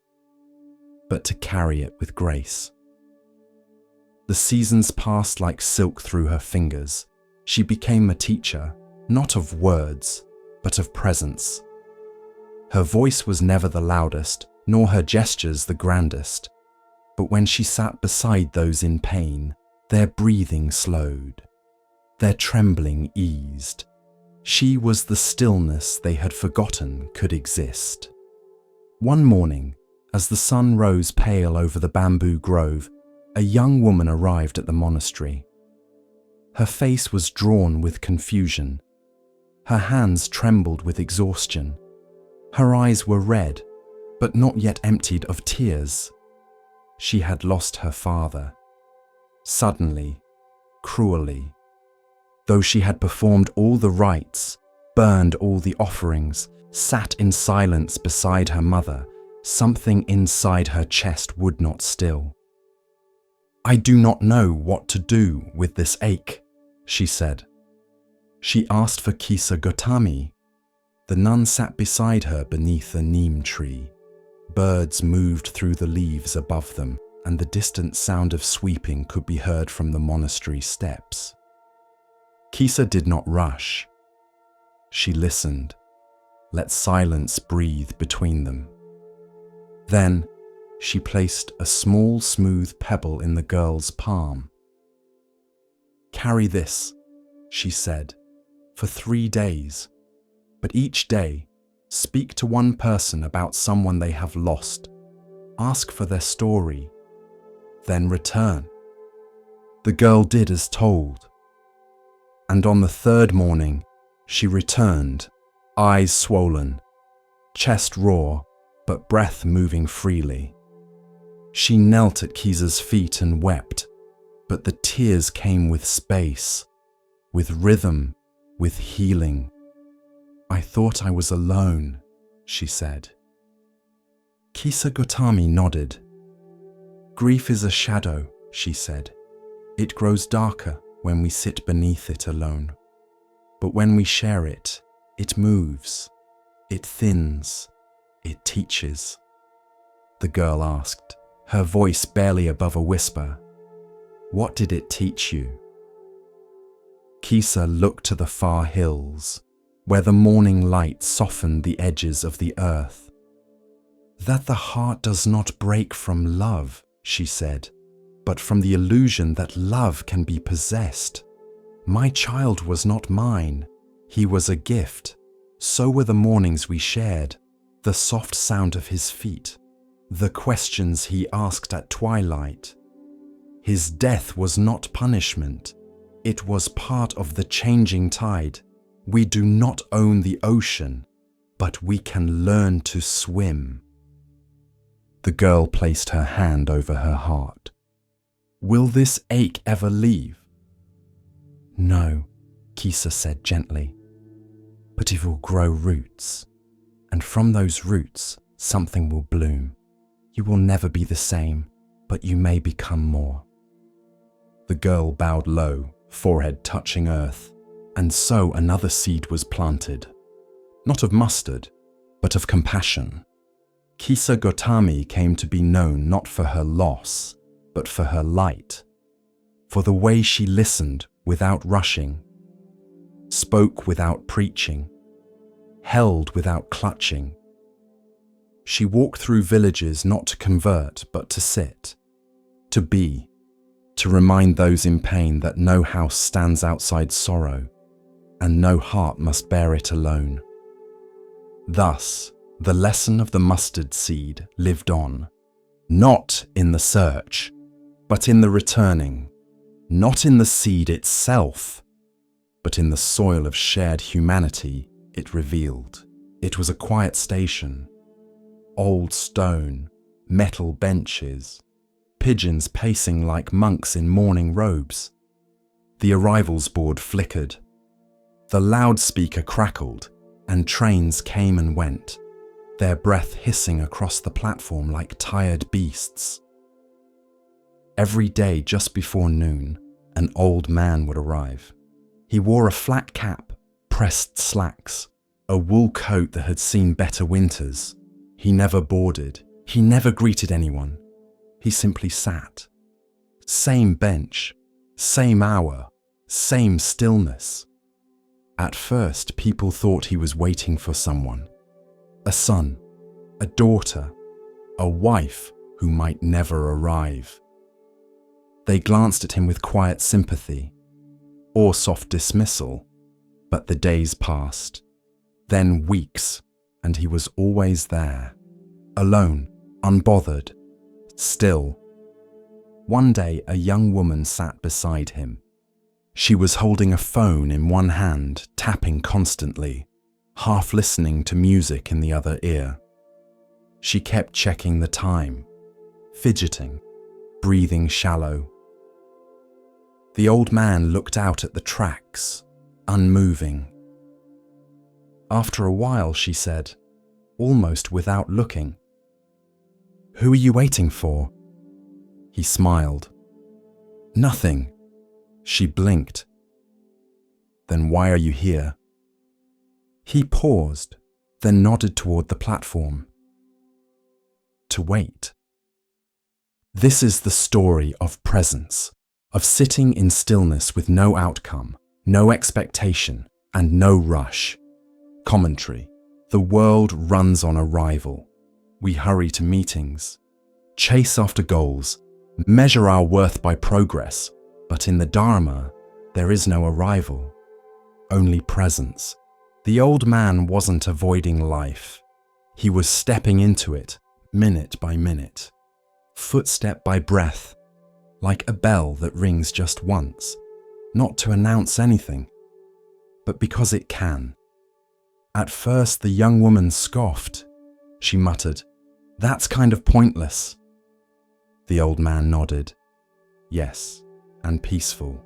but to carry it with grace. The seasons passed like silk through her fingers. She became a teacher, not of words, but of presence. Her voice was never the loudest, nor her gestures the grandest. But when she sat beside those in pain, their breathing slowed, their trembling eased. She was the stillness they had forgotten could exist. One morning, as the sun rose pale over the bamboo grove, a young woman arrived at the monastery. Her face was drawn with confusion. Her hands trembled with exhaustion. Her eyes were red, but not yet emptied of tears. She had lost her father. Suddenly, cruelly. Though she had performed all the rites, burned all the offerings, sat in silence beside her mother, something inside her chest would not still. "I do not know what to do with this ache," she said. She asked for Kisa Gotami. The nun sat beside her beneath a neem tree. Birds moved through the leaves above them, and the distant sound of sweeping could be heard from the monastery steps. Kisa did not rush. She listened, let silence breathe between them. Then she placed a small, smooth pebble in the girl's palm. "Carry this," she said, "for 3 days, but each day speak to one person about someone they have lost. Ask for their story, then return." The girl did as told. And on the 3rd morning, she returned, eyes swollen, chest raw, but breath moving freely. She knelt at Kisa's feet and wept, but the tears came with space, with rhythm, with healing. "I thought I was alone," she said. Kisa Gotami nodded. "Grief is a shadow," she said. "It grows darker when we sit beneath it alone. But when we share it, it moves, it thins, it teaches." The girl asked, her voice barely above a whisper, "What did it teach you?" Kisa looked to the far hills, where the morning light softened the edges of the earth. "That the heart does not break from love," she said, "but from the illusion that love can be possessed. My child was not mine. He was a gift. So were the mornings we shared, the soft sound of his feet, the questions he asked at twilight. His death was not punishment. It was part of the changing tide. We do not own the ocean, but we can learn to swim." The girl placed her hand over her heart. "Will this ache ever leave?" "No," Kisa said gently, "but it will grow roots, and from those roots something will bloom. You will never be the same, but you may become more." The girl bowed low, forehead touching earth, and so another seed was planted, not of mustard, but of compassion. Kisa Gotami came to be known not for her loss, but for her light, for the way she listened without rushing, spoke without preaching, held without clutching. She walked through villages not to convert, but to sit, to be, to remind those in pain that no house stands outside sorrow, and no heart must bear it alone. Thus, the lesson of the mustard seed lived on, not in the search, but in the returning, not in the seed itself, but in the soil of shared humanity it revealed. It was a quiet station, old stone, metal benches, pigeons pacing like monks in mourning robes. The arrivals board flickered. The loudspeaker crackled, and trains came and went, their breath hissing across the platform like tired beasts. Every day just before noon, an old man would arrive. He wore a flat cap, pressed slacks, a wool coat that had seen better winters. He never boarded. He never greeted anyone. He simply sat. Same bench, same hour, same stillness. At first, people thought he was waiting for someone. A son, a daughter, a wife who might never arrive. They glanced at him with quiet sympathy or soft dismissal, but the days passed, then weeks, and he was always there, alone, unbothered, still. One day, a young woman sat beside him. She was holding a phone in one hand, tapping constantly, half listening to music in the other ear. She kept checking the time, fidgeting, breathing shallow. The old man looked out at the tracks, unmoving. After a while, she said, almost without looking, "Who are you waiting for?" He smiled. "Nothing." She blinked. "Then why are you here?" He paused, then nodded toward the platform. To wait. This is the story of presence, of sitting in stillness with no outcome, no expectation, and no rush. Commentary. The world runs on arrival. We hurry to meetings, chase after goals, measure our worth by progress, but in the Dharma, there is no arrival, only presence. The old man wasn't avoiding life. He was stepping into it, minute by minute, footstep by breath, like a bell that rings just once, not to announce anything, but because it can. At first, the young woman scoffed. She muttered, "That's kind of pointless." The old man nodded. Yes, and peaceful.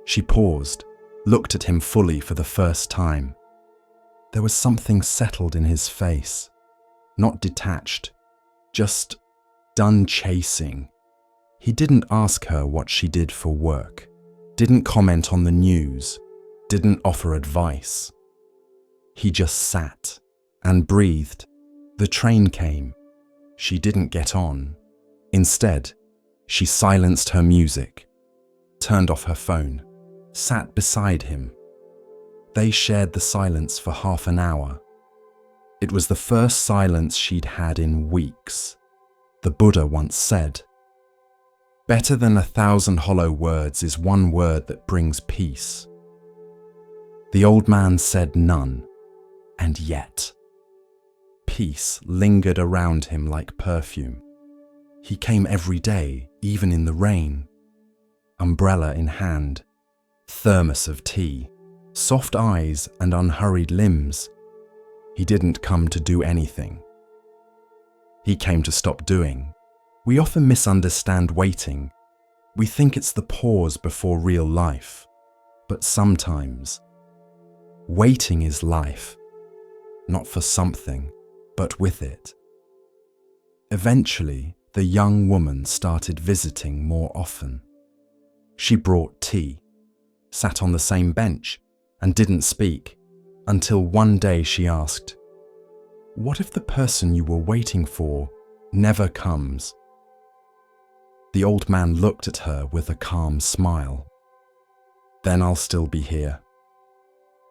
She paused, looked at him fully for the first time. There was something settled in his face, not detached, just done chasing. He didn't ask her what she did for work, didn't comment on the news, didn't offer advice. He just sat and breathed. The train came. She didn't get on. Instead, she silenced her music, turned off her phone, sat beside him. They shared the silence for half an hour. It was the first silence she'd had in weeks. The Buddha once said, "Better than 1,000 hollow words is one word that brings peace." The old man said none, and yet peace lingered around him like perfume. He came every day, even in the rain, umbrella in hand, thermos of tea, soft eyes and unhurried limbs. He didn't come to do anything. He came to stop doing. We often misunderstand waiting. We think it's the pause before real life. But sometimes, waiting is life, not for something, but with it. Eventually, the young woman started visiting more often. She brought tea, sat on the same bench, and didn't speak, until one day she asked, "What if the person you were waiting for never comes?" The old man looked at her with a calm smile. "Then I'll still be here."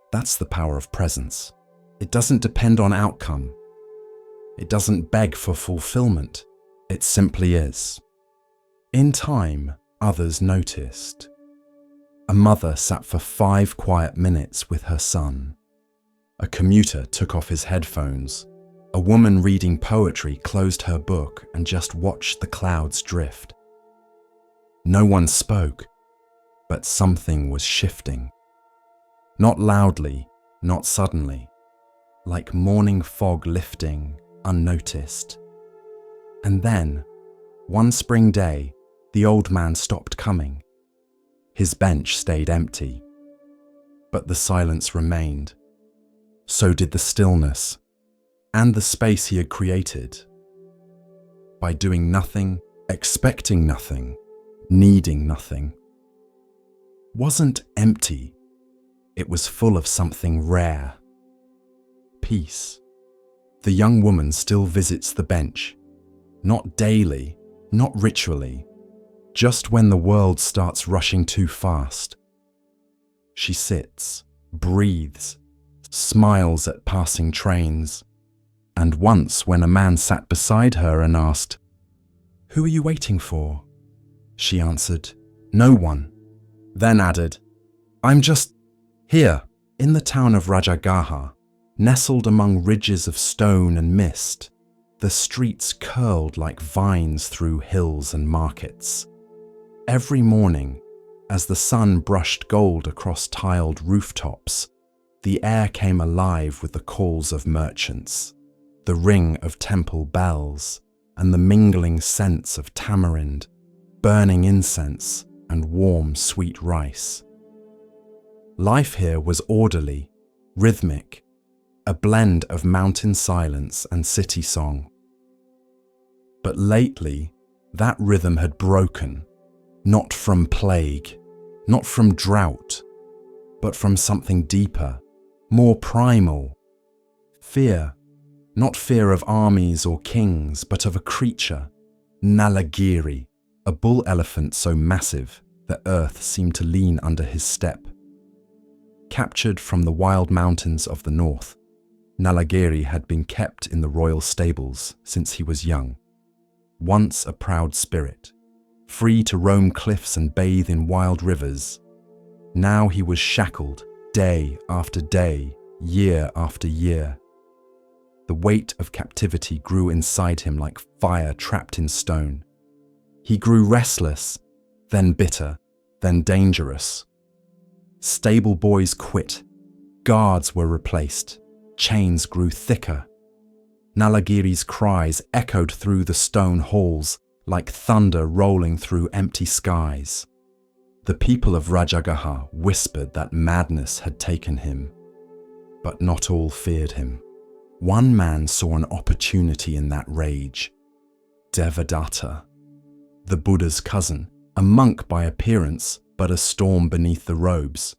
That's the power of presence. It doesn't depend on outcome. It doesn't beg for fulfillment. It simply is. In time, others noticed. A mother sat for 5 quiet minutes with her son. A commuter took off his headphones. A woman reading poetry closed her book and just watched the clouds drift. No one spoke, but something was shifting. Not loudly, not suddenly, like morning fog lifting, unnoticed. And then, one spring day, the old man stopped coming. His bench stayed empty. But the silence remained. So did the stillness, and the space he had created. By doing nothing, expecting nothing, needing nothing. Wasn't empty. It was full of something rare. Peace. The young woman still visits the bench. Not daily, not ritually, just when the world starts rushing too fast. She sits, breathes, smiles at passing trains, and once when a man sat beside her and asked, "Who are you waiting for?" she answered, "No one." Then added, "I'm just here, in the town of Rajagaha, nestled among ridges of stone and mist. The streets curled like vines through hills and markets. Every morning, as the sun brushed gold across tiled rooftops, the air came alive with the calls of merchants, the ring of temple bells, and the mingling scents of tamarind, burning incense, and warm, sweet rice. Life here was orderly, rhythmic, a blend of mountain silence and city song. But lately, that rhythm had broken, not from plague, not from drought, but from something deeper, more primal. Fear, not fear of armies or kings, but of a creature, Nalagiri, a bull elephant so massive that earth seemed to lean under his step. Captured from the wild mountains of the north, Nalagiri had been kept in the royal stables since he was young. Once a proud spirit, free to roam cliffs and bathe in wild rivers, now he was shackled day after day, year after year. The weight of captivity grew inside him like fire trapped in stone. He grew restless, then bitter, then dangerous. Stable boys quit, guards were replaced, chains grew thicker. Nalagiri's cries echoed through the stone halls like thunder rolling through empty skies. The people of Rajagaha whispered that madness had taken him, but not all feared him. One man saw an opportunity in that rage. Devadatta, the Buddha's cousin, a monk by appearance, but a storm beneath the robes,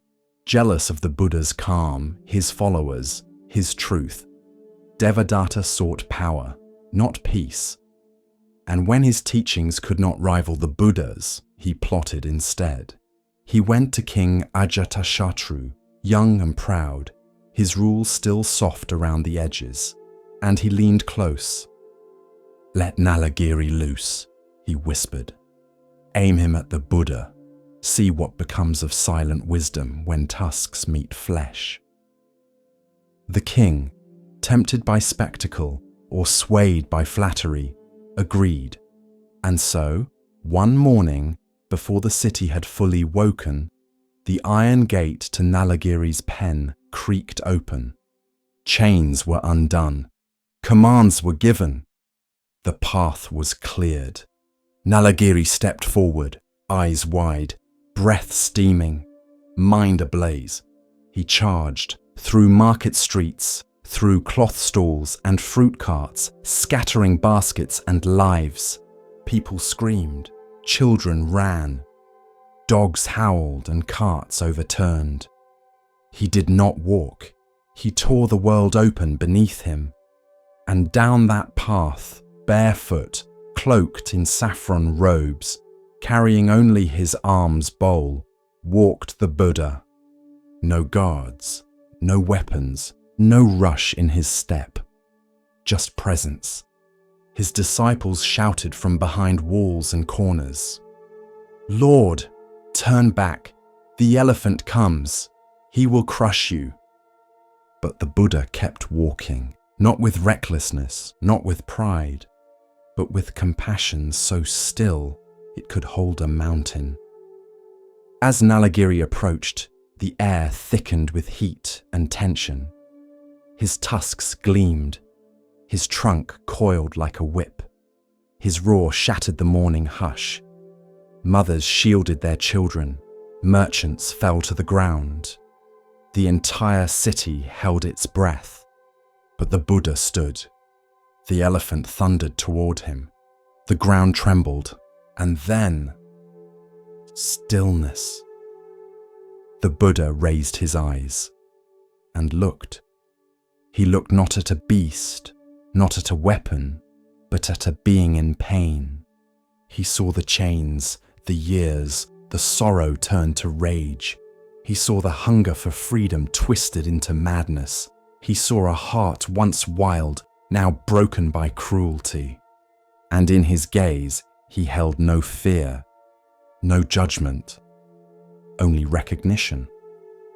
jealous of the Buddha's calm, his followers, his truth. Devadatta sought power, not peace. And when his teachings could not rival the Buddha's, he plotted instead. He went to King Ajatashatru, young and proud, his rule still soft around the edges, and he leaned close. "Let Nalagiri loose," he whispered. "Aim him at the Buddha. See what becomes of silent wisdom when tusks meet flesh." The king, tempted by spectacle or swayed by flattery, agreed. And so, one morning, before the city had fully woken, the iron gate to Nalagiri's pen creaked open. Chains were undone. Commands were given. The path was cleared. Nalagiri stepped forward, eyes wide, breath steaming, mind ablaze. He charged through market streets, through cloth stalls and fruit carts, scattering baskets and lives. People screamed, children ran, dogs howled and carts overturned. He did not walk. He tore the world open beneath him. And down that path, barefoot, cloaked in saffron robes, carrying only his arm's bowl, walked the Buddha. No guards, no weapons, no rush in his step, just presence. His disciples shouted from behind walls and corners, "Lord, turn back, the elephant comes. He will crush you." But the Buddha kept walking, not with recklessness, not with pride, but with compassion so still it could hold a mountain. As Nalagiri approached, the air thickened with heat and tension. His tusks gleamed, his trunk coiled like a whip. His roar shattered the morning hush. Mothers shielded their children, merchants fell to the ground. The entire city held its breath, but the Buddha stood. The elephant thundered toward him. The ground trembled, and then stillness. The Buddha raised his eyes and looked. He looked not at a beast, not at a weapon, but at a being in pain. He saw the chains, the years, the sorrow turned to rage. He saw the hunger for freedom twisted into madness. He saw a heart once wild, now broken by cruelty. And in his gaze, he held no fear, no judgment, only recognition.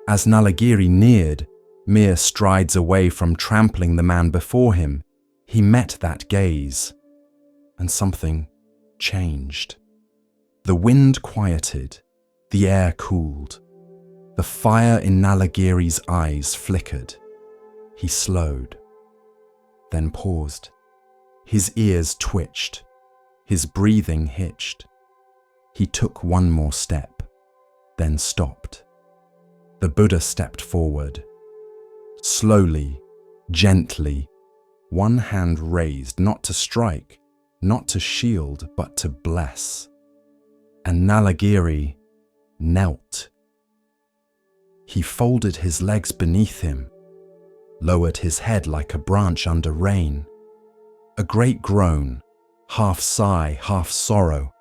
As Nalagiri neared, mere strides away from trampling the man before him, he met that gaze, and something changed. The wind quieted, the air cooled. The fire in Nalagiri's eyes flickered. He slowed, then paused. His ears twitched, his breathing hitched. He took one more step, then stopped. The Buddha stepped forward. Slowly, gently, one hand raised, not to strike, not to shield, but to bless. And Nalagiri knelt. He folded his legs beneath him, lowered his head like a branch under rain. A great groan, half sigh, half sorrow,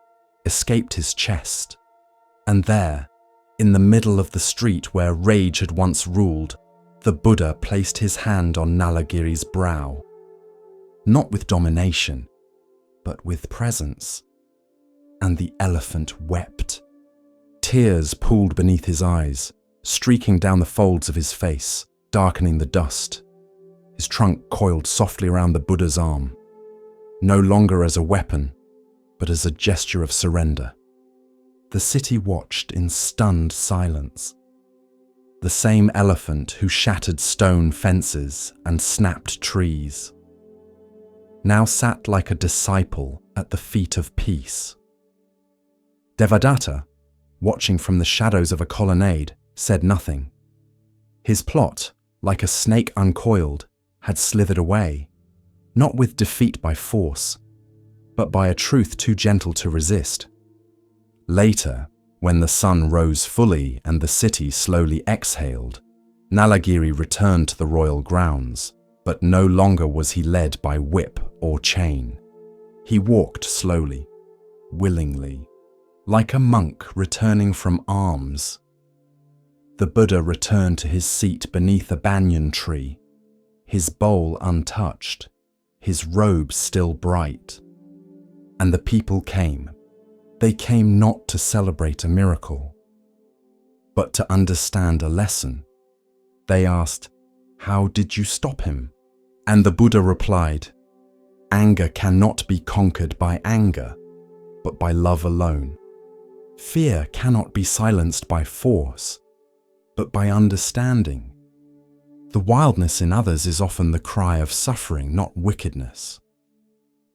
escaped his chest. And there, in the middle of the street where rage had once ruled, the Buddha placed his hand on Nalagiri's brow. Not with domination, but with presence. And the elephant wept. Tears pooled beneath his eyes, streaking down the folds of his face, darkening the dust. His trunk coiled softly around the Buddha's arm, no longer as a weapon, but as a gesture of surrender. The city watched in stunned silence. The same elephant who shattered stone fences and snapped trees now sat like a disciple at the feet of peace. Devadatta, watching from the shadows of a colonnade, said nothing. His plot, like a snake uncoiled, had slithered away, not with defeat by force, but by a truth too gentle to resist. Later, when the sun rose fully and the city slowly exhaled, Nalagiri returned to the royal grounds, but no longer was he led by whip or chain. He walked slowly, willingly, like a monk returning from alms. The Buddha returned to his seat beneath a banyan tree, his bowl untouched, his robe still bright. And the people came. They came not to celebrate a miracle, but to understand a lesson. They asked, "How did you stop him?" And the Buddha replied, "Anger cannot be conquered by anger, but by love alone. Fear cannot be silenced by force, but by understanding. The wildness in others is often the cry of suffering, not wickedness."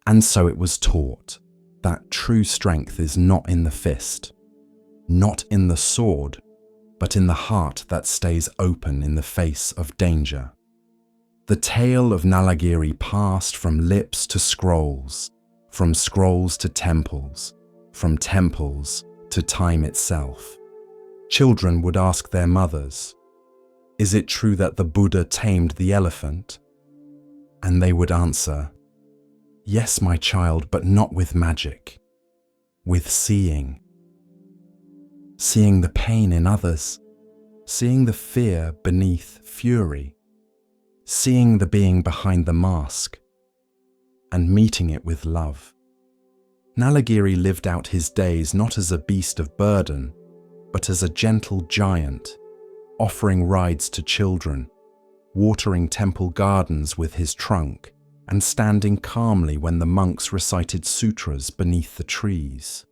And so it was taught that true strength is not in the fist, not in the sword, but in the heart that stays open in the face of danger. The tale of Nalagiri passed from lips to scrolls, from scrolls to temples, from temples to time itself. Children would ask their mothers, "Is it true that the Buddha tamed the elephant?" And they would answer, "Yes, my child, but not with magic, with seeing. Seeing the pain in others, seeing the fear beneath fury, seeing the being behind the mask, and meeting it with love." Nalagiri lived out his days not as a beast of burden, but as a gentle giant, offering rides to children, watering temple gardens with his trunk, and standing calmly when the monks recited sutras beneath the trees.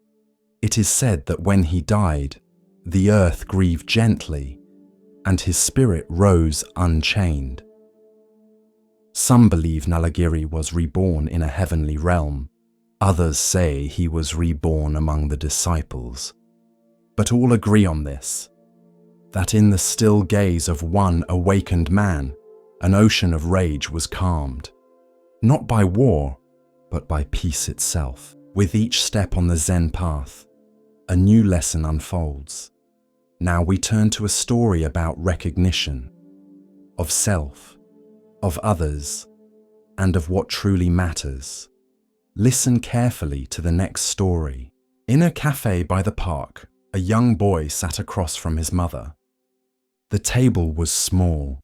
It is said that when he died, the earth grieved gently, and his spirit rose unchained. Some believe Nalagiri was reborn in a heavenly realm. Others say he was reborn among the disciples. But all agree on this, that in the still gaze of one awakened man, an ocean of rage was calmed. Not by war, but by peace itself. With each step on the Zen path, a new lesson unfolds. Now we turn to a story about recognition, of self, of others, and of what truly matters. Listen carefully to the next story. In a cafe by the park, a young boy sat across from his mother. The table was small,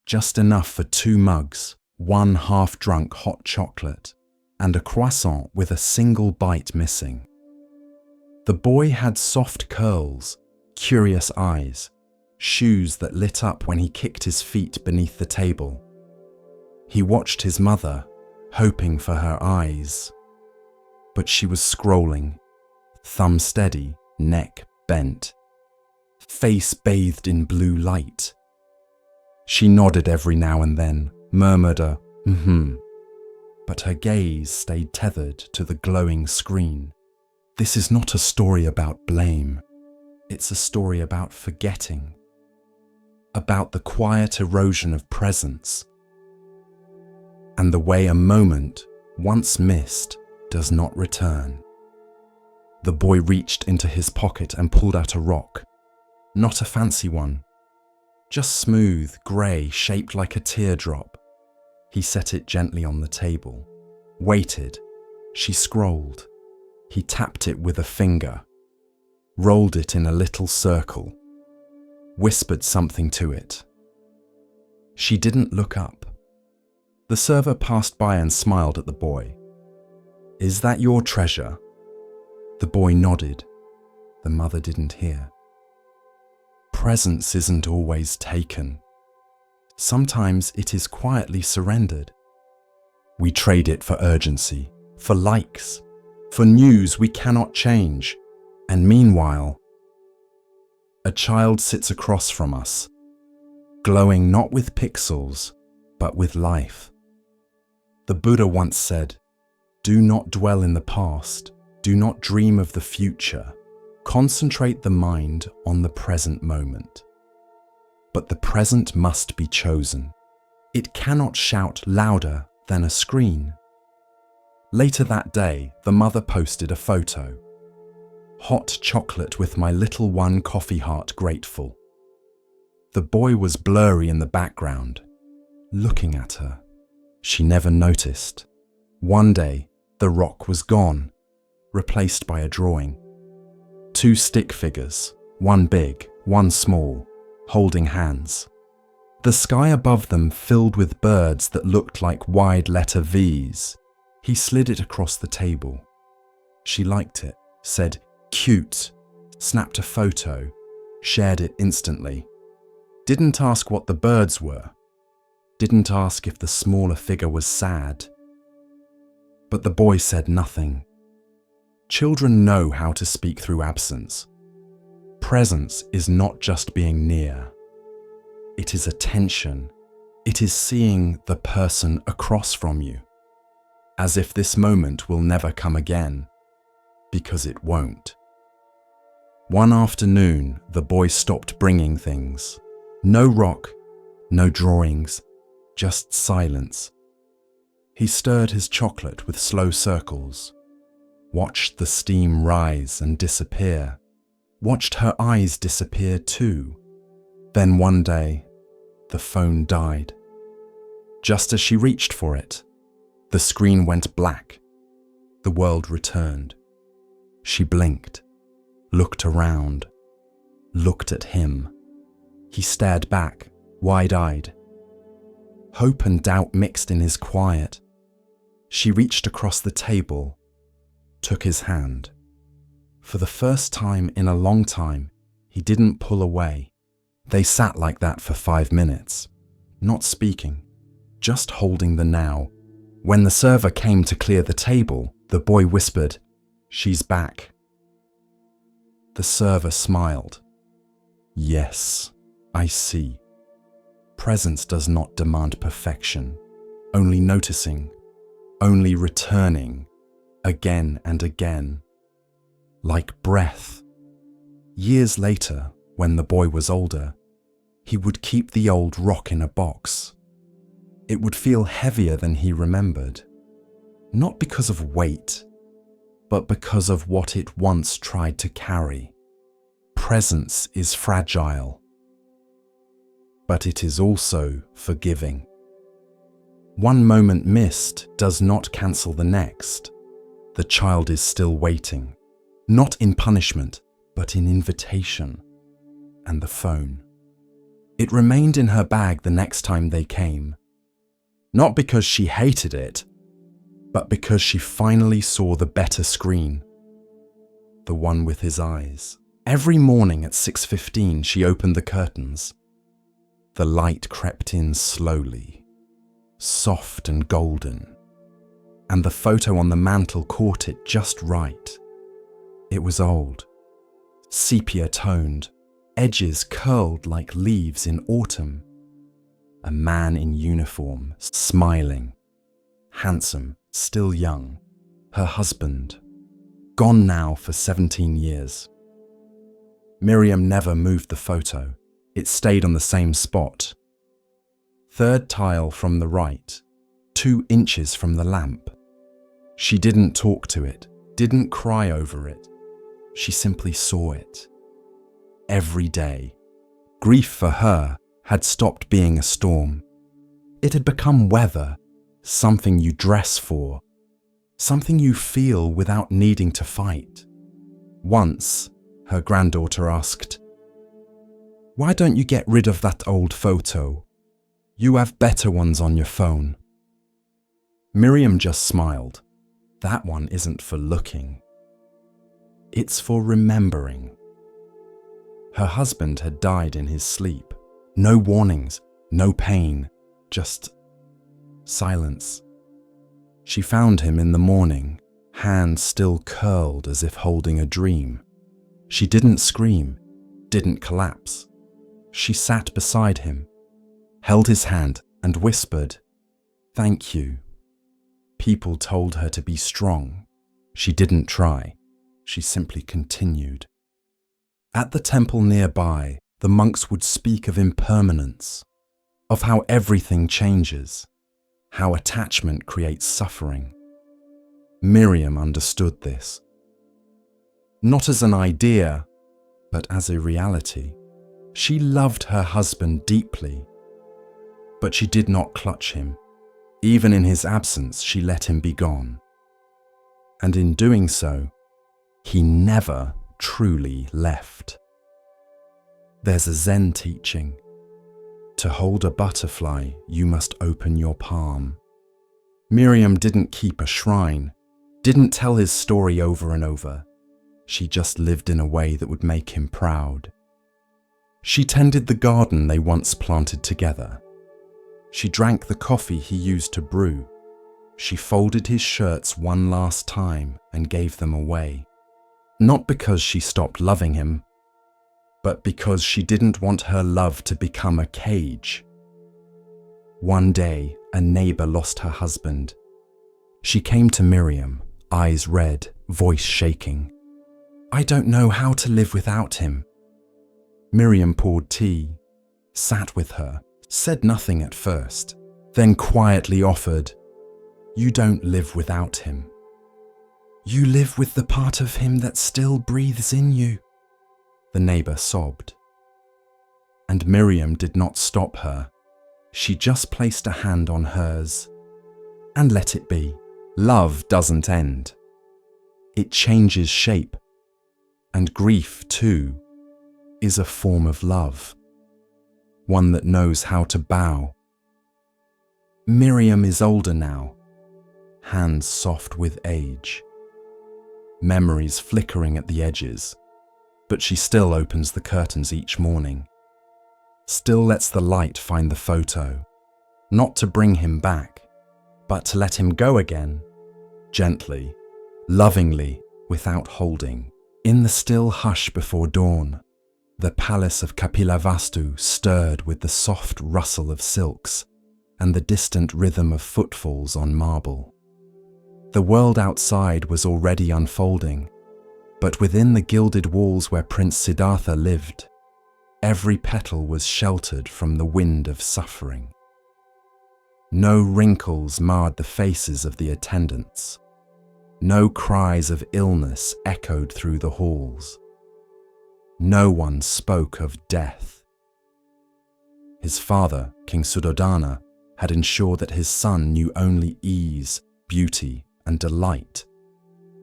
just enough for 2 mugs, 1 half-drunk hot chocolate, and a croissant with a single bite missing. The boy had soft curls, curious eyes, shoes that lit up when he kicked his feet beneath the table. He watched his mother, hoping for her eyes. But she was scrolling, thumb steady, neck bent, face bathed in blue light. She nodded every now and then, murmured a but her gaze stayed tethered to the glowing screen. This is not a story about blame. It's a story about forgetting, about the quiet erosion of presence, and the way a moment, once missed, does not return. The boy reached into his pocket and pulled out a rock, not a fancy one, just smooth, grey, shaped like a teardrop. He set it gently on the table, waited. She scrolled. He tapped it with a finger, rolled it in a little circle, whispered something to it. She didn't look up. The server passed by and smiled at the boy. "Is that your treasure?" The boy nodded. The mother didn't hear. Presence isn't always taken. Sometimes it is quietly surrendered. We trade it for urgency, for likes, for news we cannot change. And meanwhile, a child sits across from us, glowing not with pixels, but with life. The Buddha once said, "Do not dwell in the past, do not dream of the future. Concentrate the mind on the present moment." But the present must be chosen. It cannot shout louder than a screen. Later that day, the mother posted a photo. "Hot chocolate with my little one, coffee heart grateful." The boy was blurry in the background, looking at her. She never noticed. One day, the rock was gone, replaced by a drawing. 2 stick figures, one big, one small, holding hands. The sky above them filled with birds that looked like wide letter V's. He slid it across the table. She liked it, said, "Cute," snapped a photo, shared it instantly. Didn't ask what the birds were. Didn't ask if the smaller figure was sad. But the boy said nothing. Children know how to speak through absence. Presence is not just being near. It is attention. It is seeing the person across from you, as if this moment will never come again, because it won't. One afternoon, the boy stopped bringing things. No rock, no drawings, just silence. He stirred his chocolate with slow circles, watched the steam rise and disappear, watched her eyes disappear too. Then one day, the phone died. Just as she reached for it, the screen went black. The world returned. She blinked, looked around, looked at him. He stared back, wide-eyed. Hope and doubt mixed in his quiet. She reached across the table, took his hand. For the first time in a long time, he didn't pull away. They sat like that for 5 minutes, not speaking, just holding the now. When the server came to clear the table, the boy whispered, "She's back." The server smiled. "Yes, I see." Presence does not demand perfection, only noticing, only returning, again and again. Like breath. Years later, when the boy was older, he would keep the old rock in a box. It would feel heavier than he remembered, not because of weight, but because of what it once tried to carry. Presence is fragile, but it is also forgiving. One moment missed does not cancel the next. The child is still waiting, not in punishment, but in invitation. And the phone. It remained in her bag the next time they came. Not because she hated it, but because she finally saw the better screen. The one with his eyes. Every morning at 6:15 she opened the curtains. The light crept in slowly, soft and golden, and the photo on the mantel caught it just right. It was old, sepia-toned, edges curled like leaves in autumn. A man in uniform, smiling, handsome, still young, her husband. gone now for 17 years. Miriam never moved the photo. It stayed on the same spot. Third tile from the right, 2 inches from the lamp. She didn't talk to it, didn't cry over it. She simply saw it. Every day. Grief for her had stopped being a storm. It had become weather, something you dress for, something you feel without needing to fight. Once, her granddaughter asked, "Why don't you get rid of that old photo? You have better ones on your phone." Miriam just smiled. That one isn't for looking. It's for remembering. Her husband had died in his sleep. No warnings, no pain, just silence. She found him in the morning, hands still curled as if holding a dream. She didn't scream, didn't collapse. She sat beside him, held his hand and whispered, "Thank you." People told her to be strong. She didn't try. She simply continued. At the temple nearby, the monks would speak of impermanence, of how everything changes, how attachment creates suffering. Miriam understood this. Not as an idea, but as a reality. She loved her husband deeply, but she did not clutch him. Even in his absence, she let him be gone. And in doing so, he never truly left. There's a Zen teaching. To hold a butterfly, you must open your palm. Miriam didn't keep a shrine, didn't tell his story over and over. She just lived in a way that would make him proud. She tended the garden they once planted together. She drank the coffee he used to brew. She folded his shirts one last time and gave them away. Not because she stopped loving him, but because she didn't want her love to become a cage. One day, a neighbor lost her husband. She came to Miriam, eyes red, voice shaking. "I don't know how to live without him." Miriam poured tea, sat with her, said nothing at first, then quietly offered, "You don't live without him. You live with the part of him that still breathes in you." The neighbor sobbed. And Miriam did not stop her. She just placed a hand on hers and let it be. Love doesn't end. It changes shape. And grief, too, is a form of love. One that knows how to bow. Miriam is older now, hands soft with age. Memories flickering at the edges, but she still opens the curtains each morning. Still lets the light find the photo, not to bring him back, but to let him go again, gently, lovingly, without holding. In the still hush before dawn, the palace of Kapilavastu stirred with the soft rustle of silks and the distant rhythm of footfalls on marble. The world outside was already unfolding, but within the gilded walls where Prince Siddhartha lived, every petal was sheltered from the wind of suffering. No wrinkles marred the faces of the attendants. No cries of illness echoed through the halls. No one spoke of death. His father, King Suddhodana, had ensured that his son knew only ease, beauty, and delight.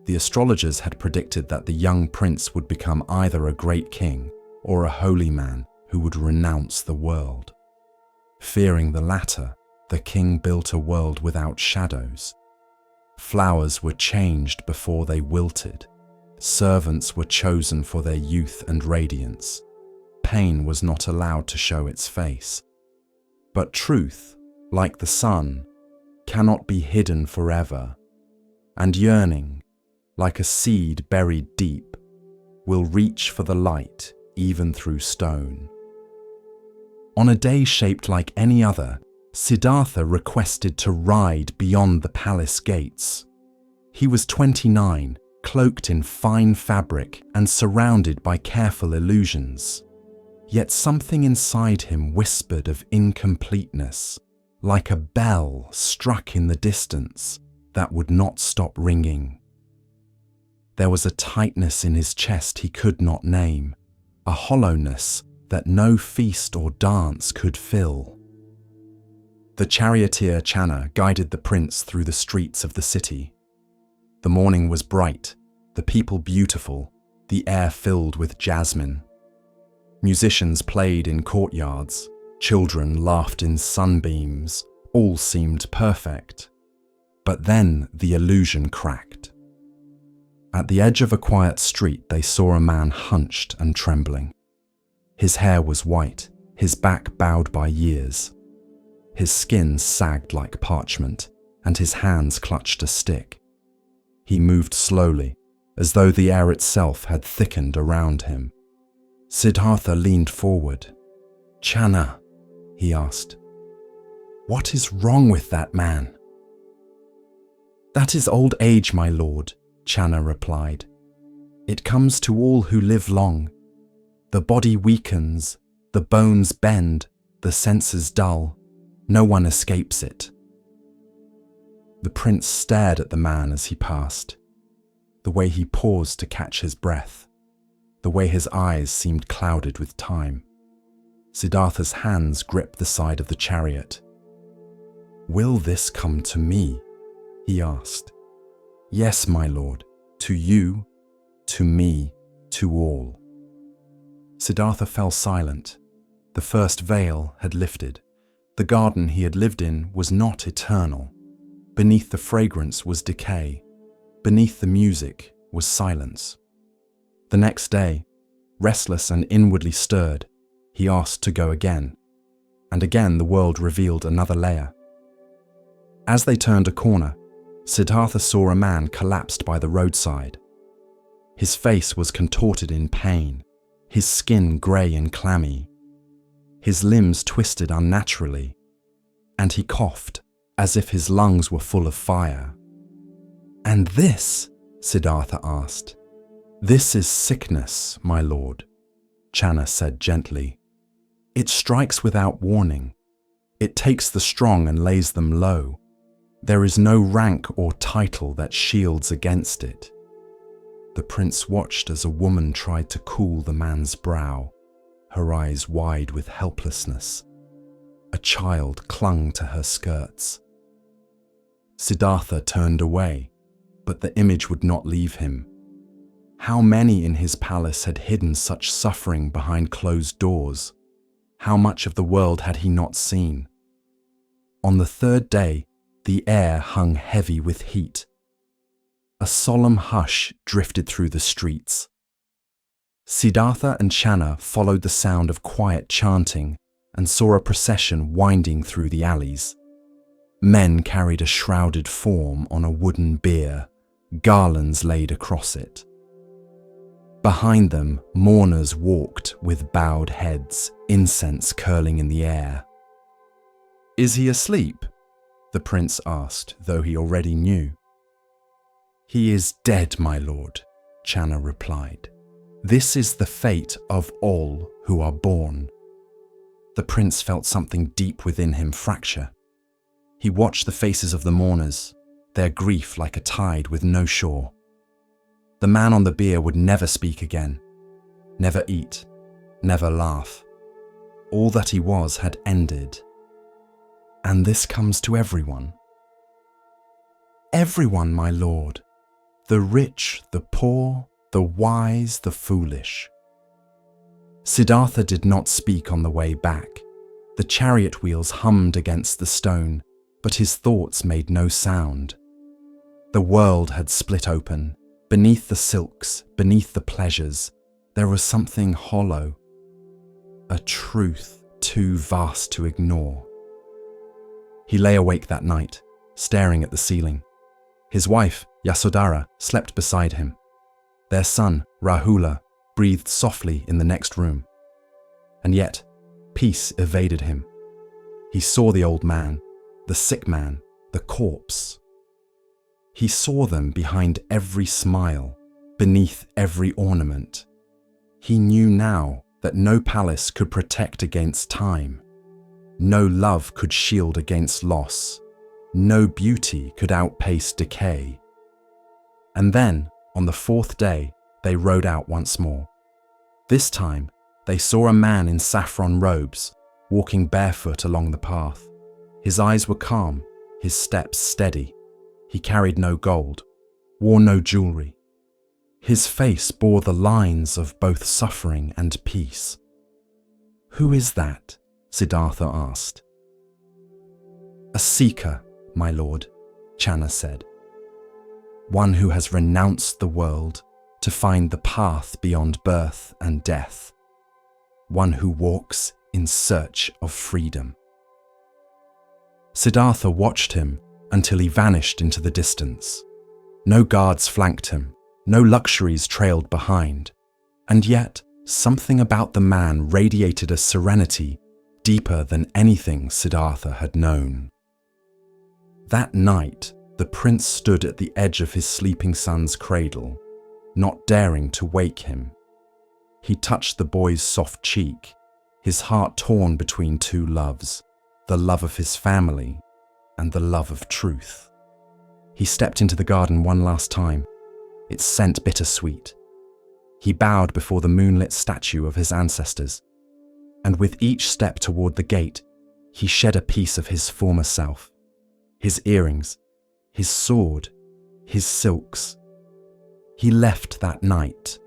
The astrologers had predicted that the young prince would become either a great king or a holy man who would renounce the world. Fearing the latter, the king built a world without shadows. Flowers were changed before they wilted. Servants were chosen for their youth and radiance. Pain was not allowed to show its face. But truth, like the sun, cannot be hidden forever. And yearning, like a seed buried deep, will reach for the light even through stone. On a day shaped like any other, Siddhartha requested to ride beyond the palace gates. He was 29, cloaked in fine fabric and surrounded by careful illusions. Yet something inside him whispered of incompleteness, like a bell struck in the distance that would not stop ringing. There was a tightness in his chest he could not name, a hollowness that no feast or dance could fill. The charioteer Channa guided the prince through the streets of the city. The morning was bright, the people beautiful, the air filled with jasmine. Musicians played in courtyards, children laughed in sunbeams, all seemed perfect. But then the illusion cracked. At the edge of a quiet street, they saw a man hunched and trembling. His hair was white, his back bowed by years. His skin sagged like parchment, and his hands clutched a stick. He moved slowly, as though the air itself had thickened around him. Siddhartha leaned forward. "Channa," he asked, "what is wrong with that man?" "That is old age, my lord," Channa replied. "It comes to all who live long. The body weakens, the bones bend, the senses dull. No one escapes it." The prince stared at the man as he passed, the way he paused to catch his breath, the way his eyes seemed clouded with time. Siddhartha's hands gripped the side of the chariot. "Will this come to me?" he asked. "Yes, my lord, to you, to me, to all." Siddhartha fell silent. The first veil had lifted. The garden he had lived in was not eternal. Beneath the fragrance was decay. Beneath the music was silence. The next day, restless and inwardly stirred, he asked to go again. And again the world revealed another layer. As they turned a corner, Siddhartha saw a man collapsed by the roadside. His face was contorted in pain, his skin grey and clammy. His limbs twisted unnaturally, and he coughed as if his lungs were full of fire. "And this?" Siddhartha asked. "This is sickness, my lord," Channa said gently. "It strikes without warning. It takes the strong and lays them low. There is no rank or title that shields against it." The prince watched as a woman tried to cool the man's brow, her eyes wide with helplessness. A child clung to her skirts. Siddhartha turned away, but the image would not leave him. How many in his palace had hidden such suffering behind closed doors? How much of the world had he not seen? On the third day, the air hung heavy with heat. A solemn hush drifted through the streets. Siddhartha and Channa followed the sound of quiet chanting and saw a procession winding through the alleys. Men carried a shrouded form on a wooden bier, garlands laid across it. Behind them, mourners walked with bowed heads, incense curling in the air. "Is he asleep?" the prince asked, though he already knew. "He is dead, my lord," Channa replied. "This is the fate of all who are born." The prince felt something deep within him fracture. He watched the faces of the mourners, their grief like a tide with no shore. The man on the bier would never speak again, never eat, never laugh. All that he was had ended. And this comes to everyone. "Everyone, my lord. The rich, the poor, the wise, the foolish." Siddhartha did not speak on the way back. The chariot wheels hummed against the stone, but his thoughts made no sound. The world had split open. Beneath the silks, beneath the pleasures, there was something hollow, a truth too vast to ignore. He lay awake that night, staring at the ceiling. His wife, Yasodhara, slept beside him. Their son, Rahula, breathed softly in the next room. And yet, peace evaded him. He saw the old man, the sick man, the corpse. He saw them behind every smile, beneath every ornament. He knew now that no palace could protect against time. No love could shield against loss. No beauty could outpace decay. And then, on the fourth day, they rode out once more. This time, they saw a man in saffron robes, walking barefoot along the path. His eyes were calm, his steps steady. He carried no gold, wore no jewelry. His face bore the lines of both suffering and peace. "Who is that?" Siddhartha asked. "A seeker, my lord," Channa said. "One who has renounced the world to find the path beyond birth and death. One who walks in search of freedom." Siddhartha watched him until he vanished into the distance. No guards flanked him, no luxuries trailed behind, and yet something about the man radiated a serenity deeper than anything Siddhartha had known. That night, the prince stood at the edge of his sleeping son's cradle, not daring to wake him. He touched the boy's soft cheek, his heart torn between two loves, the love of his family and the love of truth. He stepped into the garden one last time, its scent bittersweet. He bowed before the moonlit statue of his ancestors, and with each step toward the gate, he shed a piece of his former self. His earrings, his sword, his silks. He left that night,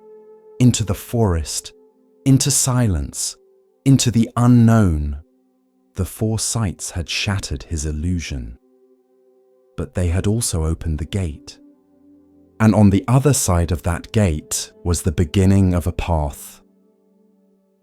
into the forest, into silence, into the unknown. The four sights had shattered his illusion, but they had also opened the gate. And on the other side of that gate was the beginning of a path.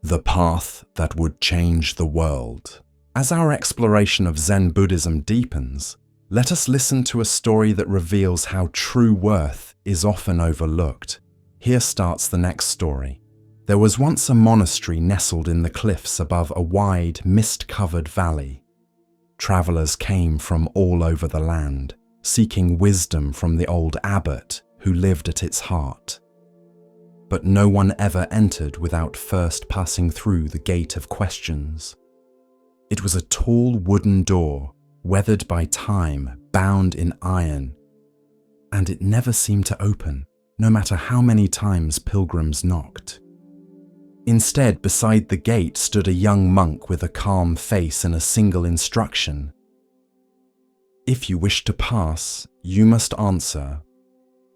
The path that would change the world. As our exploration of Zen Buddhism deepens, let us listen to a story that reveals how true worth is often overlooked. Here starts the next story. There was once a monastery nestled in the cliffs above a wide, mist-covered valley. Travelers came from all over the land, seeking wisdom from the old abbot who lived at its heart. But no one ever entered without first passing through the gate of questions. It was a tall wooden door, weathered by time, bound in iron, and it never seemed to open, no matter how many times pilgrims knocked. Instead, beside the gate stood a young monk with a calm face and a single instruction. "If you wish to pass, you must answer,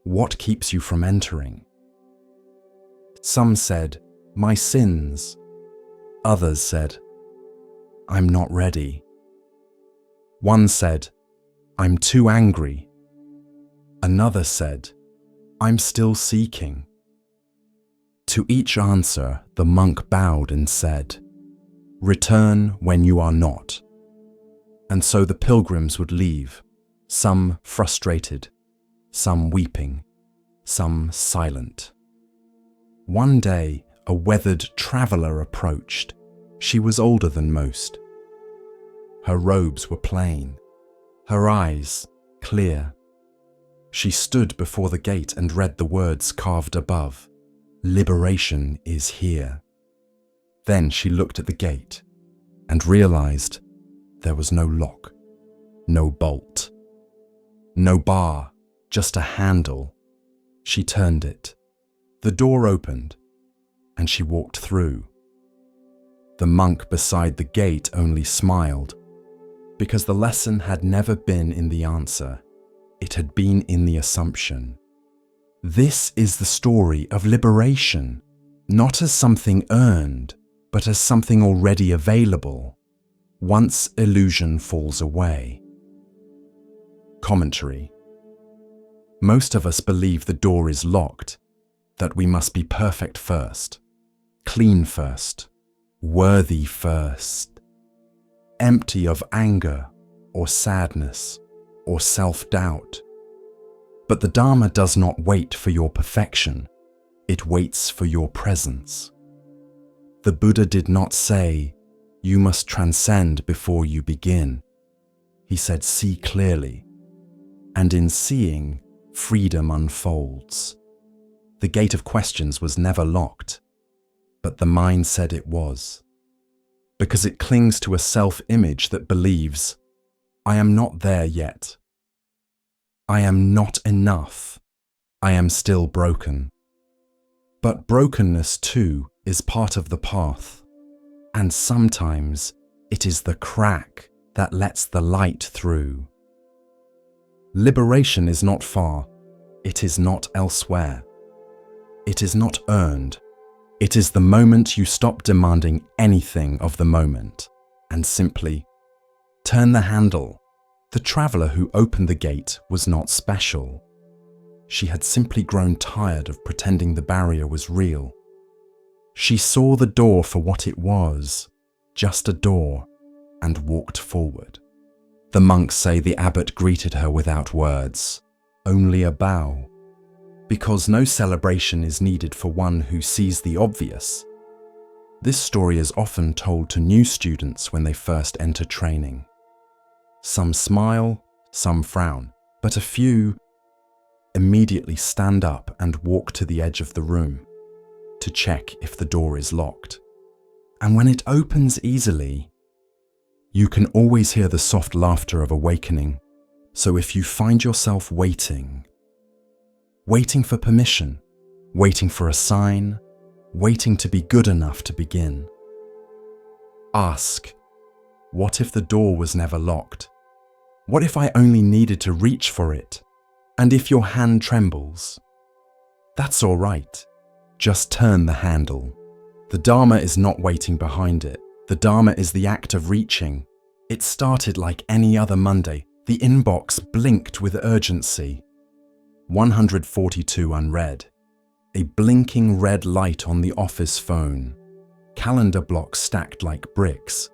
'What keeps you from entering?'" Some said, "My sins." Others said, "I'm not ready." One said, "I'm too angry." Another said, "I'm still seeking." To each answer, the monk bowed and said, "Return when you are not." And so the pilgrims would leave, some frustrated, some weeping, some silent. One day, a weathered traveler approached. She was older than most. Her robes were plain, her eyes clear. She stood before the gate and read the words carved above. "Liberation is here." Then she looked at the gate and realized there was no lock, no bolt, no bar, just a handle. She turned it. The door opened and she walked through. The monk beside the gate only smiled, because the lesson had never been in the answer. It had been in the assumption. This is the story of liberation, not as something earned, but as something already available, once illusion falls away. Commentary. Most of us believe the door is locked, that we must be perfect first, clean first, worthy first, empty of anger or sadness or self-doubt. But the Dharma does not wait for your perfection, it waits for your presence. The Buddha did not say, "You must transcend before you begin." He said, "See clearly." And in seeing, freedom unfolds. The gate of questions was never locked, but the mind said it was. Because it clings to a self-image that believes, I am not there yet. I am not enough. I am still broken. But brokenness too is part of the path. And sometimes it is the crack that lets the light through. Liberation is not far. It is not elsewhere. It is not earned. It is the moment you stop demanding anything of the moment and simply turn the handle. The traveler who opened the gate was not special. She had simply grown tired of pretending the barrier was real. She saw the door for what it was, just a door, and walked forward. The monks say the abbot greeted her without words, only a bow, because no celebration is needed for one who sees the obvious. This story is often told to new students when they first enter training. Some smile, some frown, but a few immediately stand up and walk to the edge of the room to check if the door is locked. And when it opens easily, you can always hear the soft laughter of awakening. So if you find yourself waiting for permission, waiting for a sign, waiting to be good enough to begin, ask, what if the door was never locked? What if I only needed to reach for it? And if your hand trembles, that's all right. Just turn the handle. The Dharma is not waiting behind it. The Dharma is the act of reaching. It started like any other Monday. The inbox blinked with urgency. 142 unread. A blinking red light on the office phone. Calendar blocks stacked like bricks.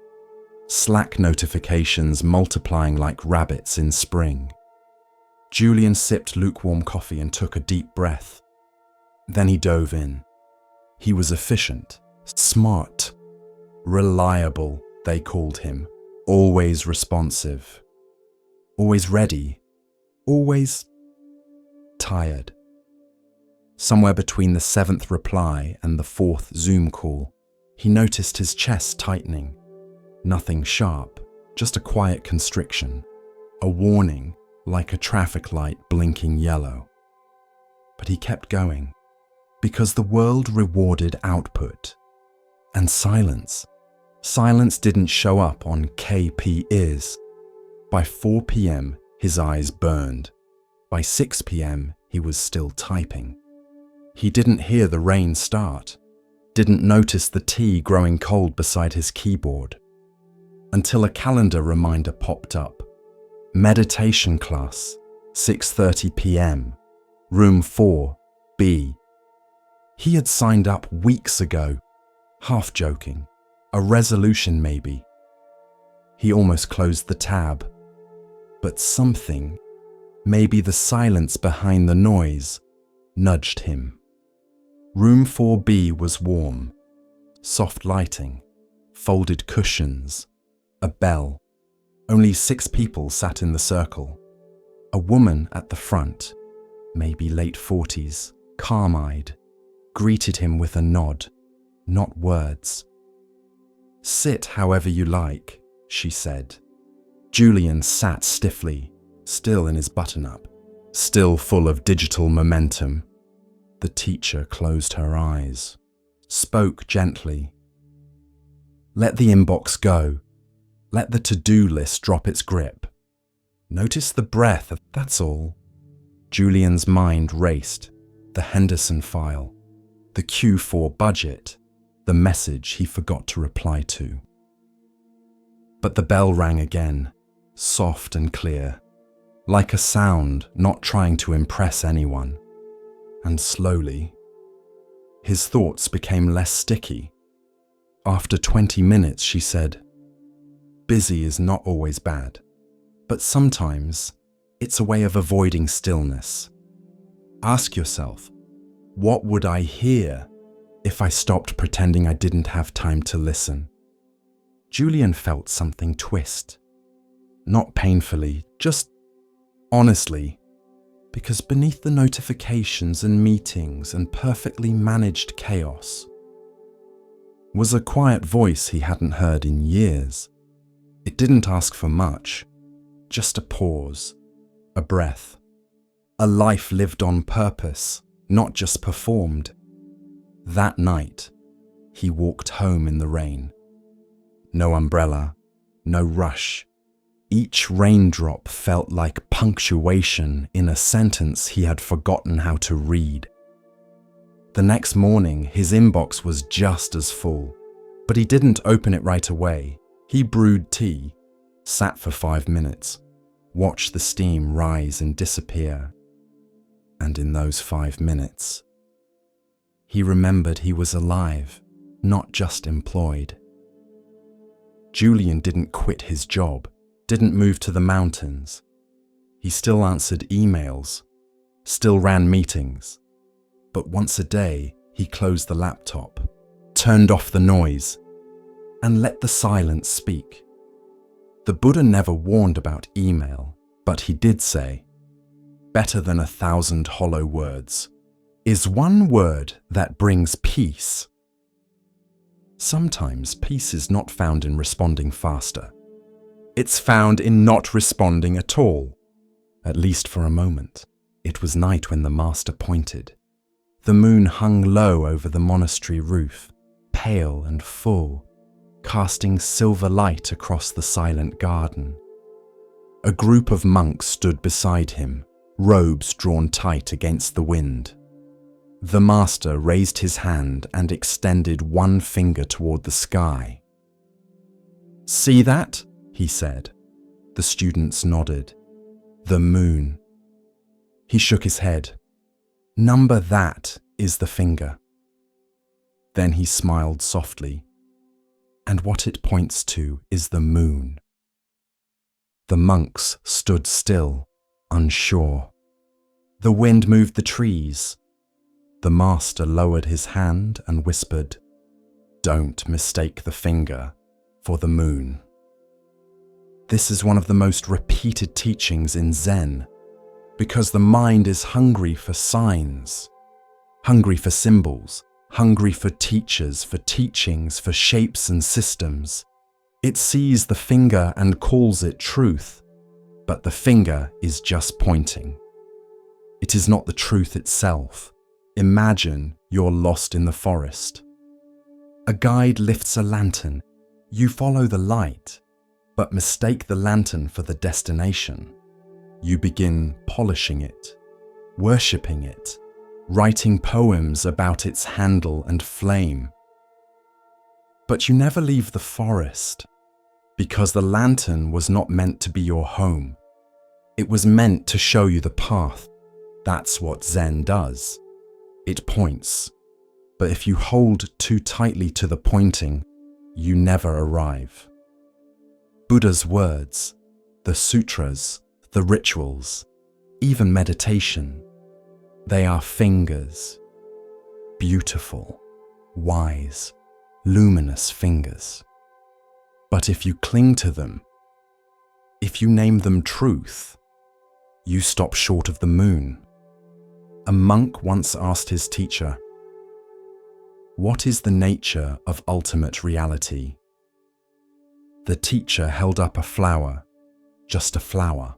Slack notifications multiplying like rabbits in spring. Julian sipped lukewarm coffee and took a deep breath. Then he dove in. He was efficient, smart, reliable, they called him, always responsive, always ready, always tired. Somewhere between the 7th reply and the 4th Zoom call, he noticed his chest tightening. Nothing sharp, just a quiet constriction, a warning like a traffic light blinking yellow. But he kept going, because the world rewarded output. And silence. Silence didn't show up on KP Is. By 4 p.m., his eyes burned. By 6 p.m., he was still typing. He didn't hear the rain start, didn't notice the tea growing cold beside his keyboard, until a calendar reminder popped up. Meditation class, 6:30 p.m., room 4B. He had signed up weeks ago, half joking, a resolution maybe. He almost closed the tab, but something, maybe the silence behind the noise, nudged him. Room 4B was warm, soft lighting, folded cushions, a bell. Only 6 people sat in the circle. A woman at the front, maybe late 40s, calm-eyed, greeted him with a nod, not words. "Sit however you like," she said. Julian sat stiffly, still in his button-up, still full of digital momentum. The teacher closed her eyes, spoke gently. "Let the inbox go. Let the to-do list drop its grip. Notice the breath, that's all." Julian's mind raced. The Henderson file, the Q4 budget, the message he forgot to reply to. But the bell rang again, soft and clear, like a sound not trying to impress anyone. And slowly, his thoughts became less sticky. After 20 minutes, she said, "Busy is not always bad, but sometimes it's a way of avoiding stillness. Ask yourself, what would I hear if I stopped pretending I didn't have time to listen?" Julian felt something twist. Not painfully, just Honestly, because beneath the notifications and meetings and perfectly managed chaos was a quiet voice he hadn't heard in years. It didn't ask for much, just a pause, a breath, a life lived on purpose, not just performed. That night, he walked home in the rain. No umbrella, no rush. Each raindrop felt like punctuation in a sentence he had forgotten how to read. The next morning, his inbox was just as full, but he didn't open it right away. He brewed tea, sat for 5 minutes, watched the steam rise and disappear. And in those 5 minutes, he remembered he was alive, not just employed. Julian didn't quit his job, didn't move to the mountains. He still answered emails, still ran meetings. But once a day, he closed the laptop, turned off the noise, and let the silence speak. The Buddha never warned about email, but he did say, "Better than 1,000 hollow words is one word that brings peace." Sometimes peace is not found in responding faster. It's found in not responding at all, at least for a moment. It was night when the master pointed. The moon hung low over the monastery roof, pale and full, casting silver light across the silent garden. A group of monks stood beside him, robes drawn tight against the wind. The master raised his hand and extended one finger toward the sky. "See that?" he said. The students nodded. "The moon." He shook his head. "Number that is the finger." Then he smiled softly. "And what it points to is the moon." The monks stood still, unsure. The wind moved the trees. The master lowered his hand and whispered, "Don't mistake the finger for the moon." This is one of the most repeated teachings in Zen, because the mind is hungry for signs, hungry for symbols, hungry for teachers, for teachings, for shapes and systems. It sees the finger and calls it truth, but the finger is just pointing. It is not the truth itself. Imagine you're lost in the forest. A guide lifts a lantern. You follow the light, but mistake the lantern for the destination. You begin polishing it, worshipping it, writing poems about its handle and flame. But you never leave the forest, because the lantern was not meant to be your home. It was meant to show you the path. That's what Zen does. It points, but if you hold too tightly to the pointing, you never arrive. Buddha's words, the sutras, the rituals, even meditation, they are fingers. Beautiful, wise, luminous fingers. But if you cling to them, if you name them truth, you stop short of the moon. A monk once asked his teacher, "What is the nature of ultimate reality?" The teacher held up a flower, just a flower.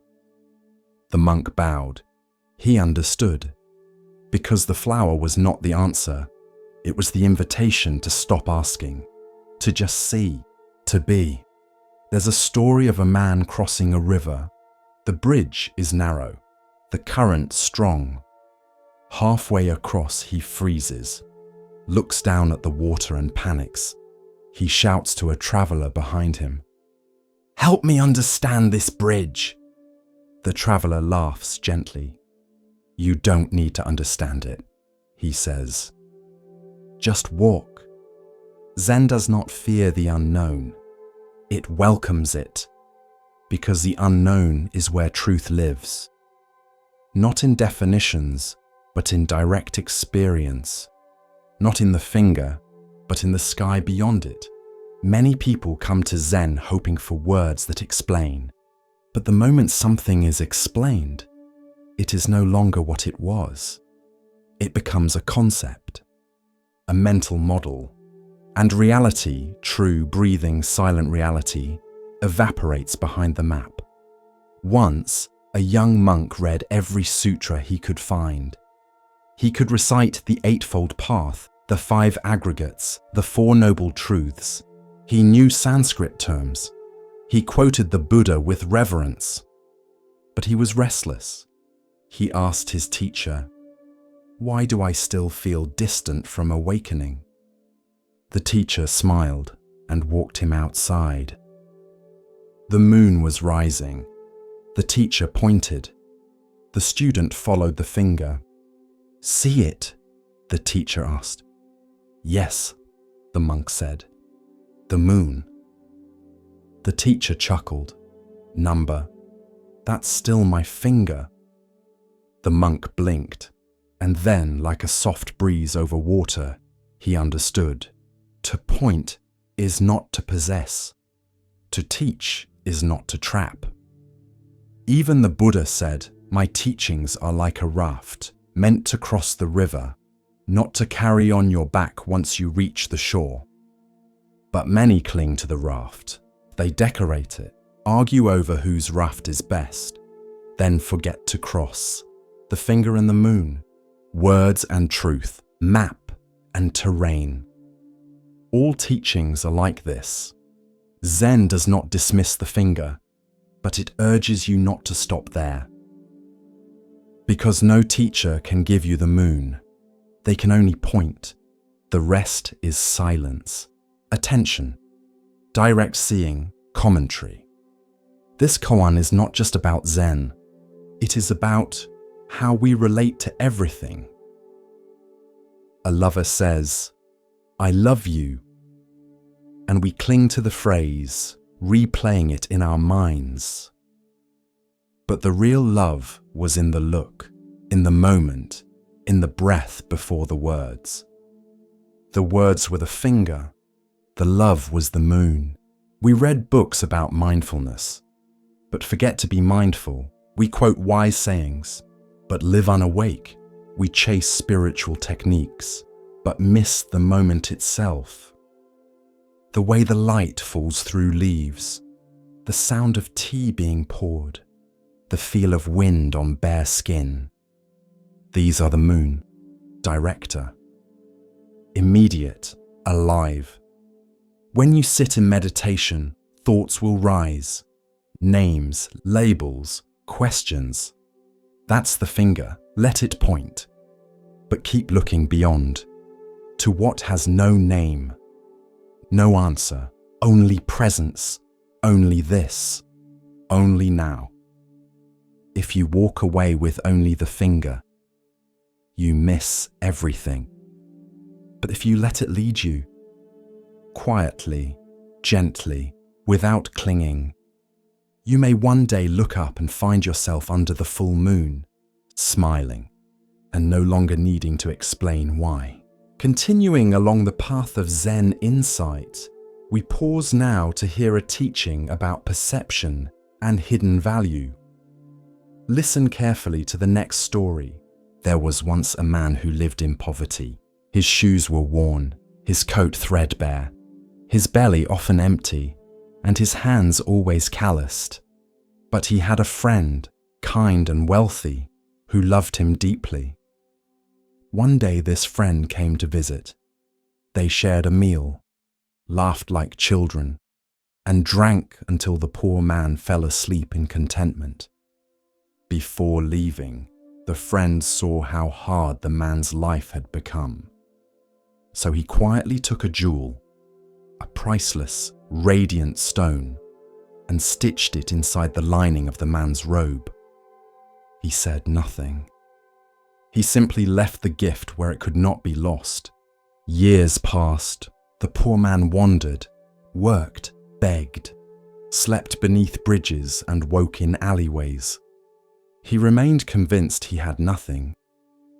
The monk bowed. He understood, because the flower was not the answer. It was the invitation to stop asking, to just see, to be. There's a story of a man crossing a river. The bridge is narrow, the current strong. Halfway across, he freezes, looks down at the water and panics. He shouts to a traveler behind him, "Help me understand this bridge." The traveler laughs gently. "You don't need to understand it," he says. "Just walk." Zen does not fear the unknown. It welcomes it, because the unknown is where truth lives. Not in definitions, but in direct experience. Not in the finger, but in the sky beyond it. Many people come to Zen hoping for words that explain, But the moment something is explained, it is no longer what it was. It becomes a concept, a mental model, and reality, true, breathing, silent reality, evaporates behind the map. Once, a young monk read every sutra he could find. He could recite the Eightfold Path, the 5 aggregates, the 4 noble truths. He knew Sanskrit terms. He quoted the Buddha with reverence. But he was restless. He asked his teacher, "Why do I still feel distant from awakening?" The teacher smiled and walked him outside. The moon was rising. The teacher pointed. The student followed the finger. "See it?" the teacher asked. "Yes," the monk said. "The moon." The teacher chuckled. "Number, that's still my finger." The monk blinked, and then, like a soft breeze over water, he understood. To point is not to possess. To teach is not to trap. Even the Buddha said, "My teachings are like a raft, meant to cross the river, not to carry on your back once you reach the shore." But many cling to the raft. They decorate it, argue over whose raft is best, then forget to cross. The finger and the moon, words and truth, map and terrain. All teachings are like this. Zen does not dismiss the finger, but it urges you not to stop there. Because no teacher can give you the moon. They can only point. The rest is silence, attention, direct seeing, commentary. This koan is not just about Zen. It is about how we relate to everything. A lover says, "I love you," and we cling to the phrase, replaying it in our minds. But the real love was in the look, in the moment, in the breath before the words. The words were the finger, the love was the moon. We read books about mindfulness, but forget to be mindful. We quote wise sayings, but live unawake. We chase spiritual techniques, but miss the moment itself. The way the light falls through leaves, the sound of tea being poured, the feel of wind on bare skin. These are the moon, director. Immediate, alive. When you sit in meditation, thoughts will rise. Names, labels, questions. That's the finger, let it point. But keep looking beyond, to what has no name. No answer, only presence, only this, only now. If you walk away with only the finger, you miss everything. But if you let it lead you, quietly, gently, without clinging, you may one day look up and find yourself under the full moon, smiling, and no longer needing to explain why. Continuing along the path of Zen insight, we pause now to hear a teaching about perception and hidden value. Listen carefully to the next story. There was once a man who lived in poverty. His shoes were worn, his coat threadbare, his belly often empty, and his hands always calloused. But he had a friend, kind and wealthy, who loved him deeply. One day this friend came to visit. They shared a meal, laughed like children, and drank until the poor man fell asleep in contentment. Before leaving, the friend saw how hard the man's life had become. So he quietly took a jewel, a priceless, radiant stone, and stitched it inside the lining of the man's robe. He said nothing. He simply left the gift where it could not be lost. Years passed. The poor man wandered, worked, begged, slept beneath bridges and woke in alleyways. He remained convinced he had nothing,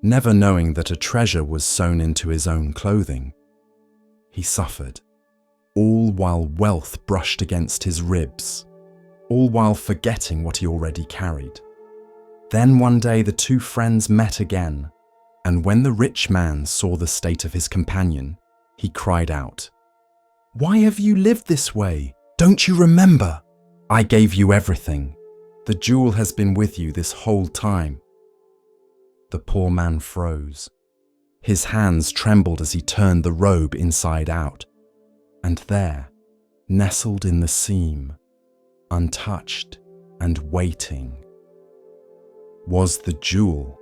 never knowing that a treasure was sewn into his own clothing. He suffered, all while wealth brushed against his ribs, all while forgetting what he already carried. Then one day the two friends met again, and when the rich man saw the state of his companion, he cried out, "Why have you lived this way? Don't you remember? I gave you everything. The jewel has been with you this whole time." The poor man froze. His hands trembled as he turned the robe inside out, and there, nestled in the seam, untouched and waiting, was the jewel.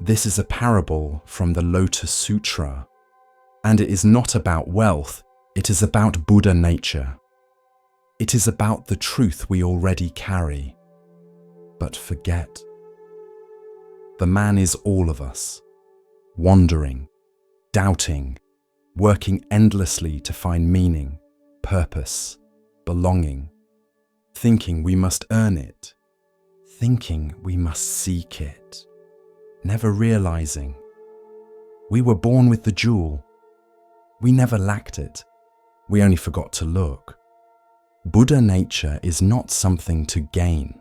This is a parable from the Lotus Sutra, and it is not about wealth, it is about Buddha nature. It is about the truth we already carry, but forget. The man is all of us, wandering, doubting, working endlessly to find meaning, purpose, belonging, thinking we must earn it, thinking we must seek it, never realizing we were born with the jewel. We never lacked it, we only forgot to look. Buddha nature is not something to gain.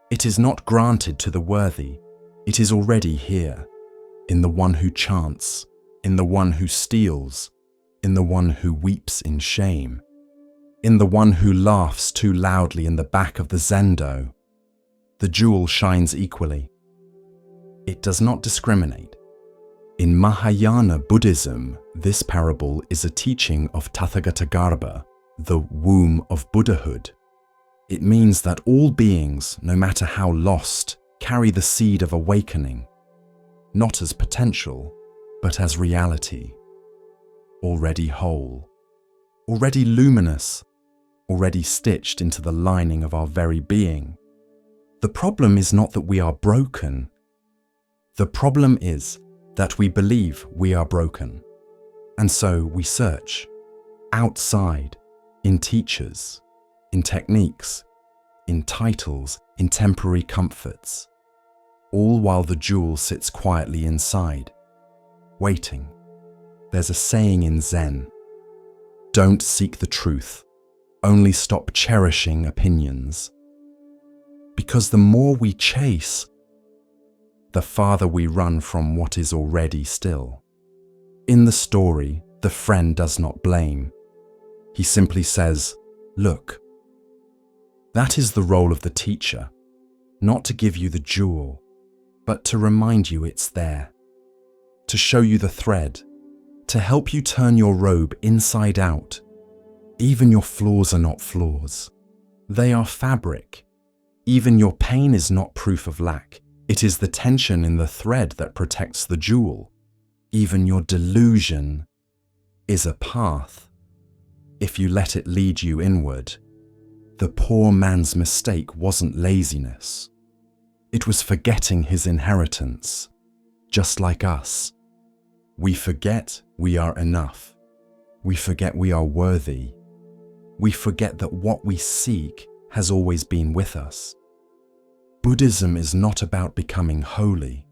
It is not granted to the worthy, it is already here, in the one who chants, in the one who steals, in the one who weeps in shame, in the one who laughs too loudly in the back of the zendo. The jewel shines equally. It does not discriminate. In Mahayana Buddhism, this parable is a teaching of Tathagatagarbha, the womb of Buddhahood. It means that all beings, no matter how lost, carry the seed of awakening, not as potential, but as reality. Already whole, already luminous, already stitched into the lining of our very being. The problem is not that we are broken. The problem is that we believe we are broken. And so we search, outside, in teachers, in techniques, in titles, in temporary comforts, all while the jewel sits quietly inside, waiting. There's a saying in Zen, don't seek the truth, only stop cherishing opinions. Because the more we chase, the farther we run from what is already still. In the story, the friend does not blame. He simply says, look. That is the role of the teacher, not to give you the jewel, but to remind you it's there, to show you the thread, to help you turn your robe inside out. Even your flaws are not flaws. They are fabric. Even your pain is not proof of lack. It is the tension in the thread that protects the jewel. Even your delusion is a path, if you let it lead you inward. The poor man's mistake wasn't laziness. It was forgetting his inheritance, just like us. We forget we are enough. We forget we are worthy. We forget that what we seek has always been with us. Buddhism is not about becoming holy.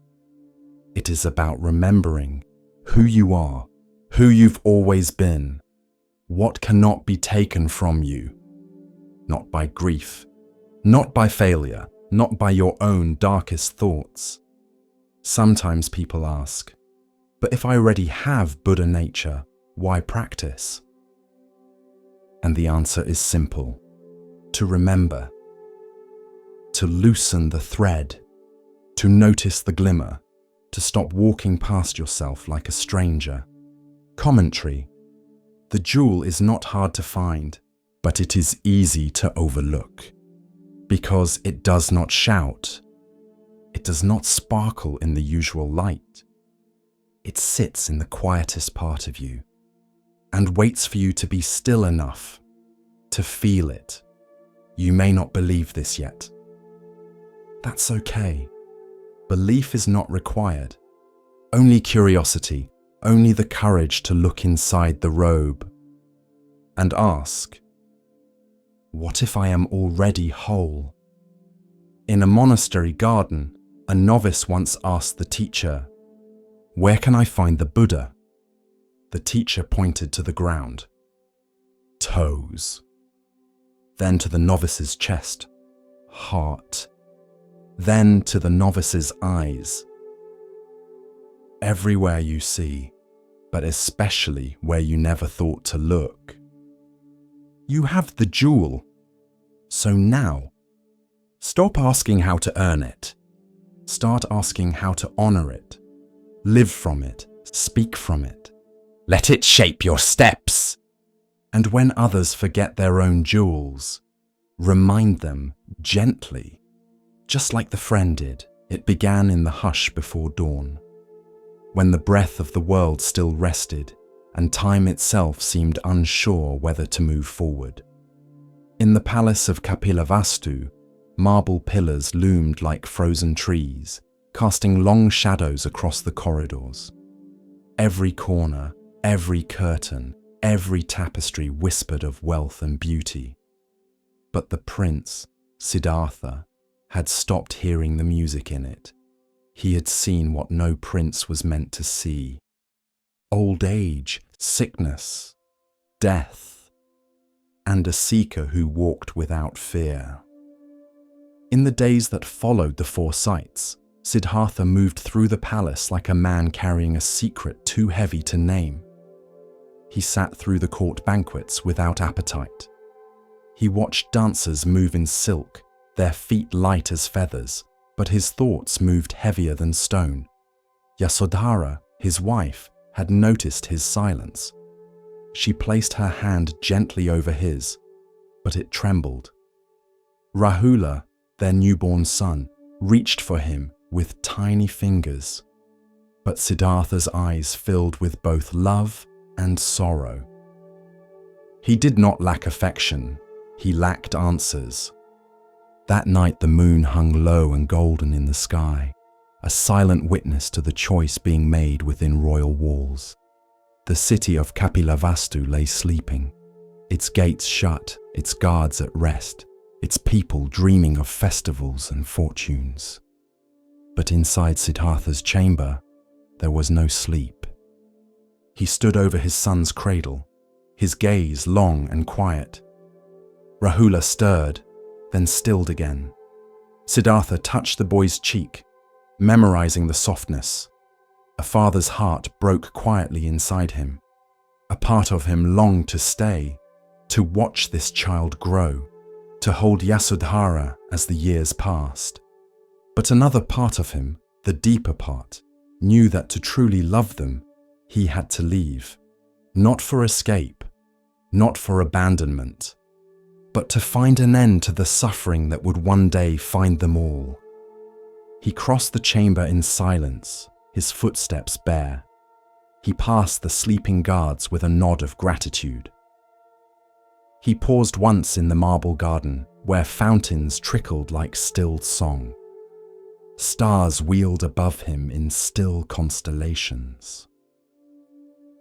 It is about remembering who you are, who you've always been, what cannot be taken from you, not by grief, not by failure, not by your own darkest thoughts. Sometimes people ask, but if I already have Buddha nature, why practice? And the answer is simple, to remember, to loosen the thread, to notice the glimmer, to stop walking past yourself like a stranger. Commentary. The jewel is not hard to find, but it is easy to overlook, because it does not shout. It does not sparkle in the usual light. It sits in the quietest part of you and waits for you to be still enough to feel it. You may not believe this yet. That's okay. Belief is not required. Only curiosity, only the courage to look inside the robe and ask, what if I am already whole? In a monastery garden, a novice once asked the teacher, where can I find the Buddha? The teacher pointed to the ground. Toes. then to the novice's chest, heart, then to the novice's eyes. Everywhere you see, but especially where you never thought to look. You have the jewel. So now, stop asking how to earn it. Start asking how to honor it. Live from it. Speak from it. Let it shape your steps. And when others forget their own jewels, remind them gently. Just like the friend did, it began in the hush before dawn, when the breath of the world still rested and time itself seemed unsure whether to move forward. In the palace of Kapilavastu, marble pillars loomed like frozen trees, casting long shadows across the corridors. Every corner, every curtain, every tapestry whispered of wealth and beauty. But the prince, Siddhartha, had stopped hearing the music in it. He had seen what no prince was meant to see: old age, sickness, death, and a seeker who walked without fear. In the days that followed the four sights, Siddhartha moved through the palace like a man carrying a secret too heavy to name. He sat through the court banquets without appetite. He watched dancers move in silk, their feet light as feathers, but his thoughts moved heavier than stone. Yasodhara, his wife, had noticed his silence. She placed her hand gently over his, but it trembled. Rahula, their newborn son, reached for him with tiny fingers, but Siddhartha's eyes filled with both love and sorrow. He did not lack affection, he lacked answers. That night the moon hung low and golden in the sky, a silent witness to the choice being made within royal walls. The city of Kapilavastu lay sleeping, its gates shut, its guards at rest, its people dreaming of festivals and fortunes. But inside Siddhartha's chamber, there was no sleep. He stood over his son's cradle, his gaze long and quiet. Rahula stirred, then stilled again. Siddhartha touched the boy's cheek, memorizing the softness. A father's heart broke quietly inside him. A part of him longed to stay, to watch this child grow, to hold Yasodhara as the years passed. But another part of him, the deeper part, knew that to truly love them, he had to leave. Not for escape, not for abandonment, but to find an end to the suffering that would one day find them all. He crossed the chamber in silence, his footsteps bare. He passed the sleeping guards with a nod of gratitude. He paused once in the marble garden, where fountains trickled like stilled song. Stars wheeled above him in still constellations.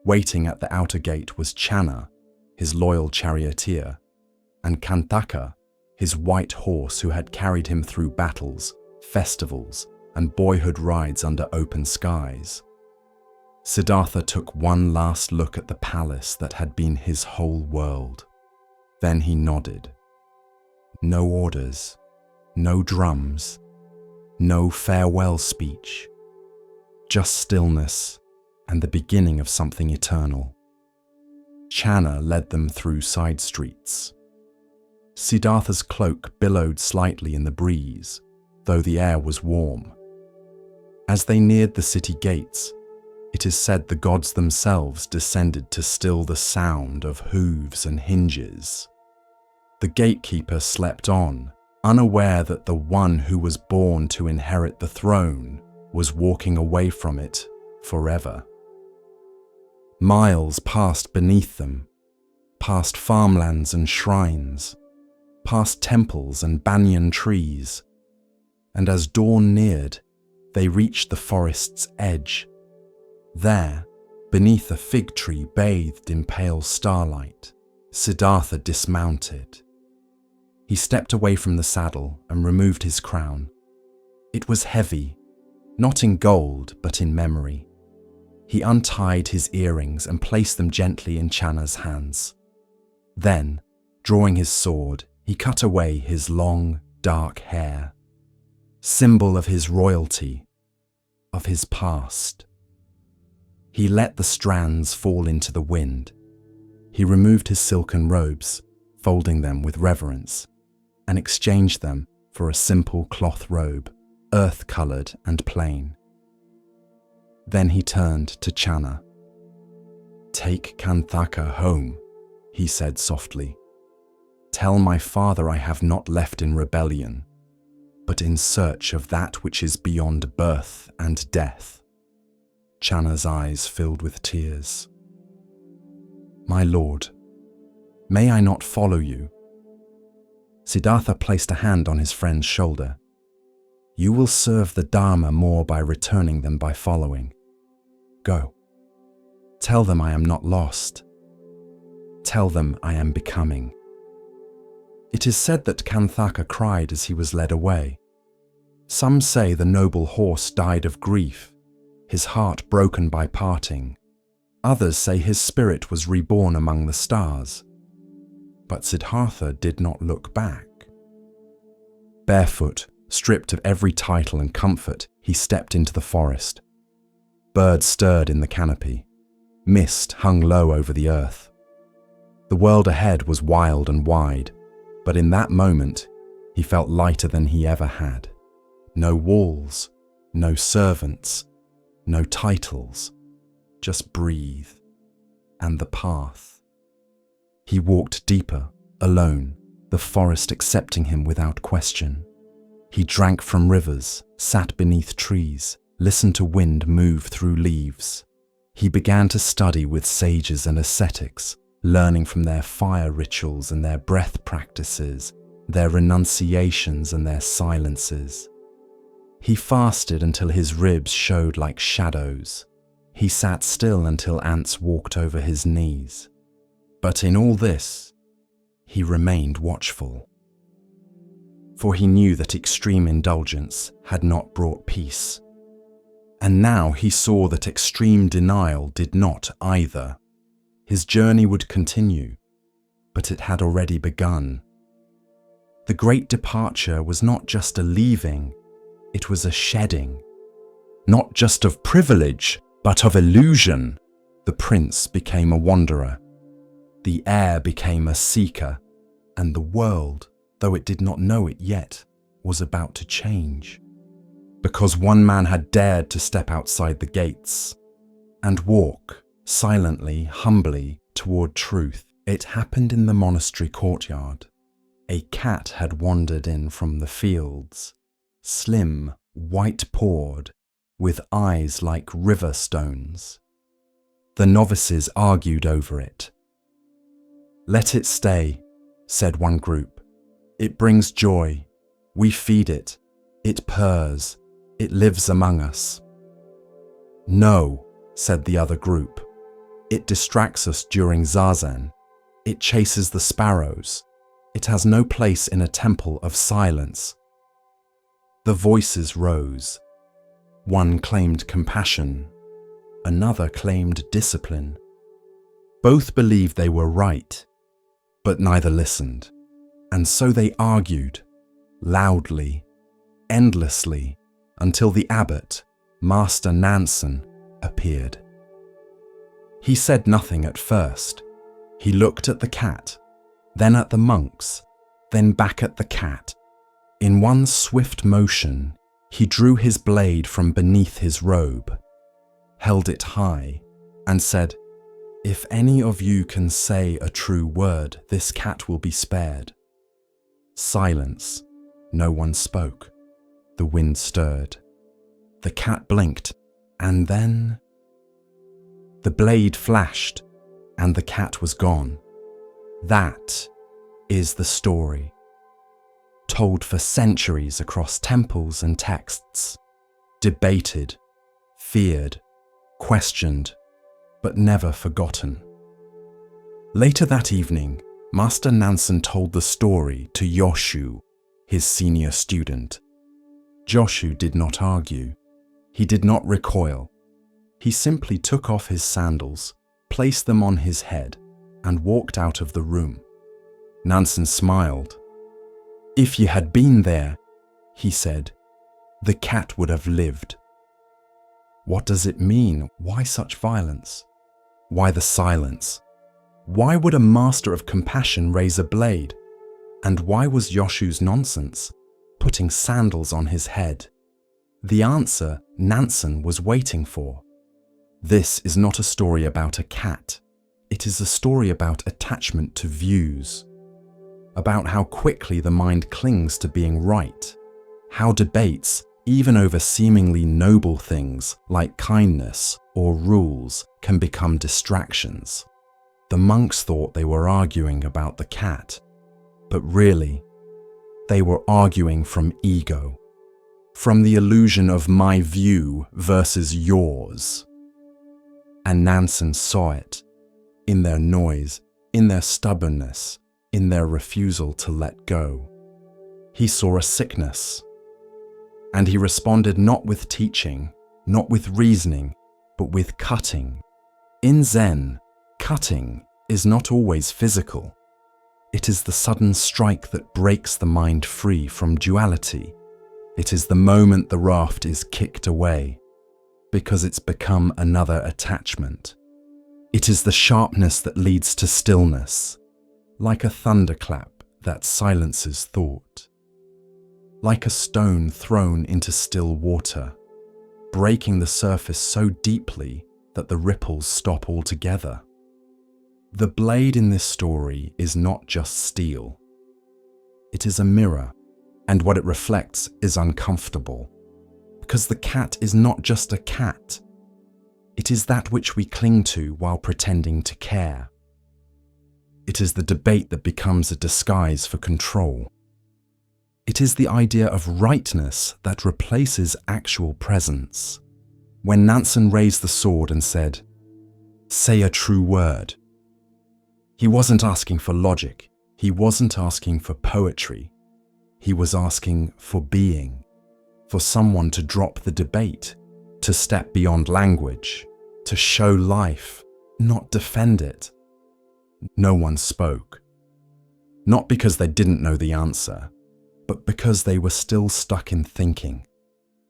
Waiting at the outer gate was Channa, his loyal charioteer, and Kantaka, his white horse who had carried him through battles, festivals, and boyhood rides under open skies. Siddhartha took one last look at the palace that had been his whole world. Then he nodded. No orders, no drums, no farewell speech, just stillness and the beginning of something eternal. Channa led them through side streets. Siddhartha's cloak billowed slightly in the breeze, though the air was warm. As they neared the city gates, it is said the gods themselves descended to still the sound of hooves and hinges. The gatekeeper slept on, unaware that the one who was born to inherit the throne was walking away from it forever. Miles passed beneath them, past farmlands and shrines, past temples and banyan trees, and as dawn neared, they reached the forest's edge. There, beneath a fig tree bathed in pale starlight, Siddhartha dismounted. He stepped away from the saddle and removed his crown. It was heavy, not in gold, but in memory. He untied his earrings and placed them gently in Channa's hands. Then, drawing his sword, he He cut away his long, dark hair, symbol of his royalty, of his past. He let the strands fall into the wind. He removed his silken robes, folding them with reverence, and exchanged them for a simple cloth robe, earth-coloured and plain. Then he turned to Channa. "Take Kanthaka home," he said softly. "Tell my father I have not left in rebellion, but in search of that which is beyond birth and death." Channa's eyes filled with tears. "My lord, may I not follow you?" Siddhartha placed a hand on his friend's shoulder. "You will serve the Dharma more by returning than by following. Go. Tell them I am not lost. Tell them I am becoming." It is said that Kanthaka cried as he was led away. Some say the noble horse died of grief, his heart broken by parting. Others say his spirit was reborn among the stars. But Siddhartha did not look back. Barefoot, stripped of every title and comfort, he stepped into the forest. Birds stirred in the canopy. Mist hung low over the earth. The world ahead was wild and wide, but in that moment, he felt lighter than he ever had. No walls, no servants, no titles, just breathe, and the path. He walked deeper, alone, the forest accepting him without question. He drank from rivers, sat beneath trees, listened to wind move through leaves. He began to study with sages and ascetics, learning from their fire rituals and their breath practices, their renunciations and their silences. He fasted until his ribs showed like shadows. He sat still until ants walked over his knees. But in all this, he remained watchful. For he knew that extreme indulgence had not brought peace. And now he saw that extreme denial did not either. His journey would continue, but it had already begun. The great departure was not just a leaving, it was a shedding. Not just of privilege, but of illusion. The prince became a wanderer. The heir became a seeker, and the world, though it did not know it yet, was about to change. Because one man had dared to step outside the gates and walk silently, humbly toward truth. It happened in the monastery courtyard. A cat had wandered in from the fields, slim, white-pawed, with eyes like river stones. The novices argued over it. "Let it stay," said one group. "It brings joy. We feed it. It purrs. It lives among us." "No," said the other group. "It distracts us during zazen. It chases the sparrows. It has no place in a temple of silence." The voices rose. One claimed compassion. Another claimed discipline. Both believed they were right, but neither listened. And so they argued, loudly, endlessly, until the abbot, Master Nansen, appeared. He said nothing at first. He looked at the cat, then at the monks, then back at the cat. In one swift motion, he drew his blade from beneath his robe, held it high, and said, "If any of you can say a true word, this cat will be spared." Silence. No one spoke. The wind stirred. The cat blinked, and then the blade flashed, and the cat was gone. That is the story, told for centuries across temples and texts, debated, feared, questioned, but never forgotten. Later that evening, Master Nansen told the story to Yoshu, his senior student. Joshu did not argue. He did not recoil. He simply took off his sandals, placed them on his head, and walked out of the room. Nansen smiled, If you had been there, he said, the cat would have lived. What does it mean? Why such violence? Why the silence? Why would a master of compassion raise a blade? And why was Yoshu's nonsense, putting sandals on his head? The answer Nansen was waiting for. This is not a story about a cat. It is a story about attachment to views, about how quickly the mind clings to being right, how debates, even over seemingly noble things like kindness or rules, can become distractions. The monks thought they were arguing about the cat, but really, they were arguing from ego, from the illusion of my view versus yours. And Nansen saw it, in their noise, in their stubbornness, in their refusal to let go. He saw a sickness, and he responded not with teaching, not with reasoning, but with cutting. In Zen, cutting is not always physical. It is the sudden strike that breaks the mind free from duality. It is the moment the raft is kicked away, because it's become another attachment. It is the sharpness that leads to stillness, like a thunderclap that silences thought, like a stone thrown into still water, breaking the surface so deeply that the ripples stop altogether. The blade in this story is not just steel. It is a mirror, and what it reflects is uncomfortable, because the cat is not just a cat. It is that which we cling to while pretending to care. It is the debate that becomes a disguise for control. It is the idea of rightness that replaces actual presence. When Nansen raised the sword and said, "Say a true word," he wasn't asking for logic. He wasn't asking for poetry. He was asking for being, for someone to drop the debate, to step beyond language, to show life, not defend it. No one spoke. Not because they didn't know the answer, but because they were still stuck in thinking,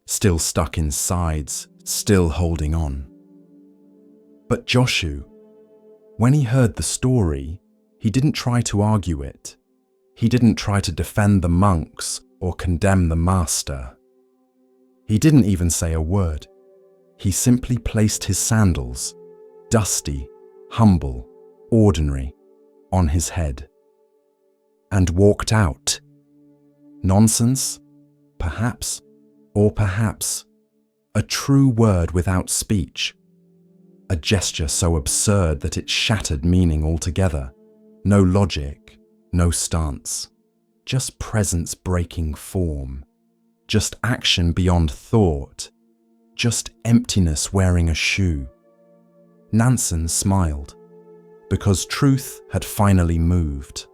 still stuck in sides, still holding on. But Joshu, when he heard the story, he didn't try to argue it. He didn't try to defend the monks or condemn the master. He didn't even say a word. He simply placed his sandals, dusty, humble, ordinary, on his head, and walked out. Nonsense? Perhaps, or perhaps, a true word without speech. A gesture so absurd that it shattered meaning altogether. No logic, no stance. Just presence breaking form. Just action beyond thought. Just emptiness wearing a shoe. Nansen smiled, because truth had finally moved.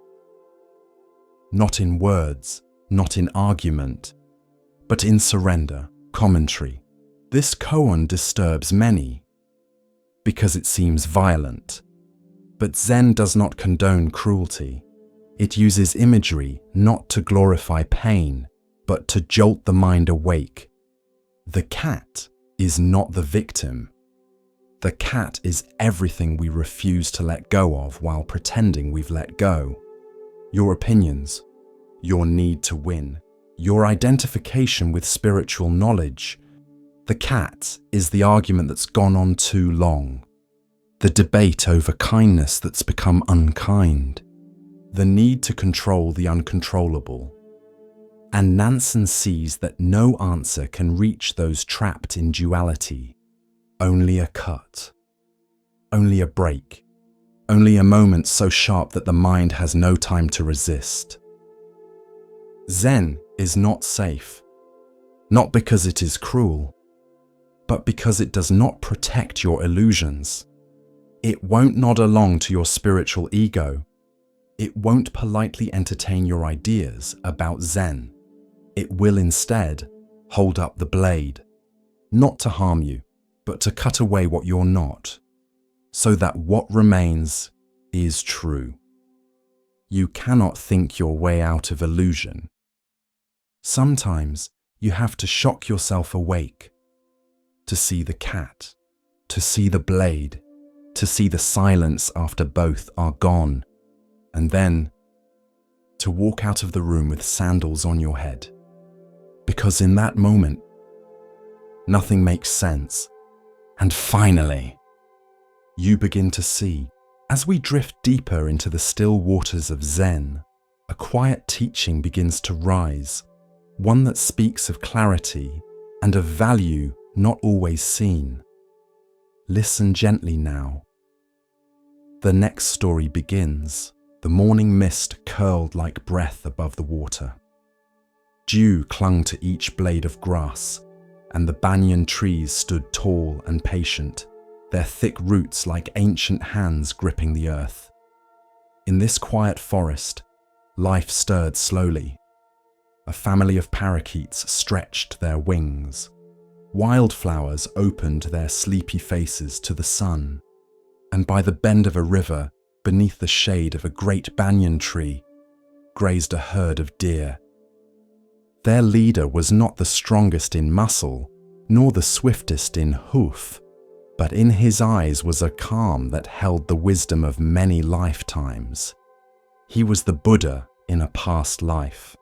Not in words, not in argument, but in surrender, commentary. This koan disturbs many, because it seems violent. But Zen does not condone cruelty. It uses imagery not to glorify pain, but to jolt the mind awake. The cat is not the victim. The cat is everything we refuse to let go of while pretending we've let go. Your opinions, your need to win, your identification with spiritual knowledge. The cat is the argument that's gone on too long. The debate over kindness that's become unkind. The need to control the uncontrollable. And Nansen sees that no answer can reach those trapped in duality. Only a cut. Only a break. Only a moment so sharp that the mind has no time to resist. Zen is not safe. Not because it is cruel, but because it does not protect your illusions. It won't nod along to your spiritual ego. It won't politely entertain your ideas about Zen. It will instead hold up the blade, not to harm you, but to cut away what you're not, so that what remains is true. You cannot think your way out of illusion. Sometimes you have to shock yourself awake to see the cat, to see the blade, to see the silence after both are gone, and then to walk out of the room with sandals on your head. Because in that moment, nothing makes sense. And finally, you begin to see, as we drift deeper into the still waters of Zen, a quiet teaching begins to rise, one that speaks of clarity and of value not always seen. Listen gently now. The next story begins. The morning mist curled like breath above the water. Dew clung to each blade of grass, and the banyan trees stood tall and patient, their thick roots like ancient hands gripping the earth. In this quiet forest, life stirred slowly. A family of parakeets stretched their wings. Wildflowers opened their sleepy faces to the sun, and by the bend of a river, beneath the shade of a great banyan tree, grazed a herd of deer. Their leader was not the strongest in muscle, nor the swiftest in hoof, but in his eyes was a calm that held the wisdom of many lifetimes. He was the Buddha in a past life.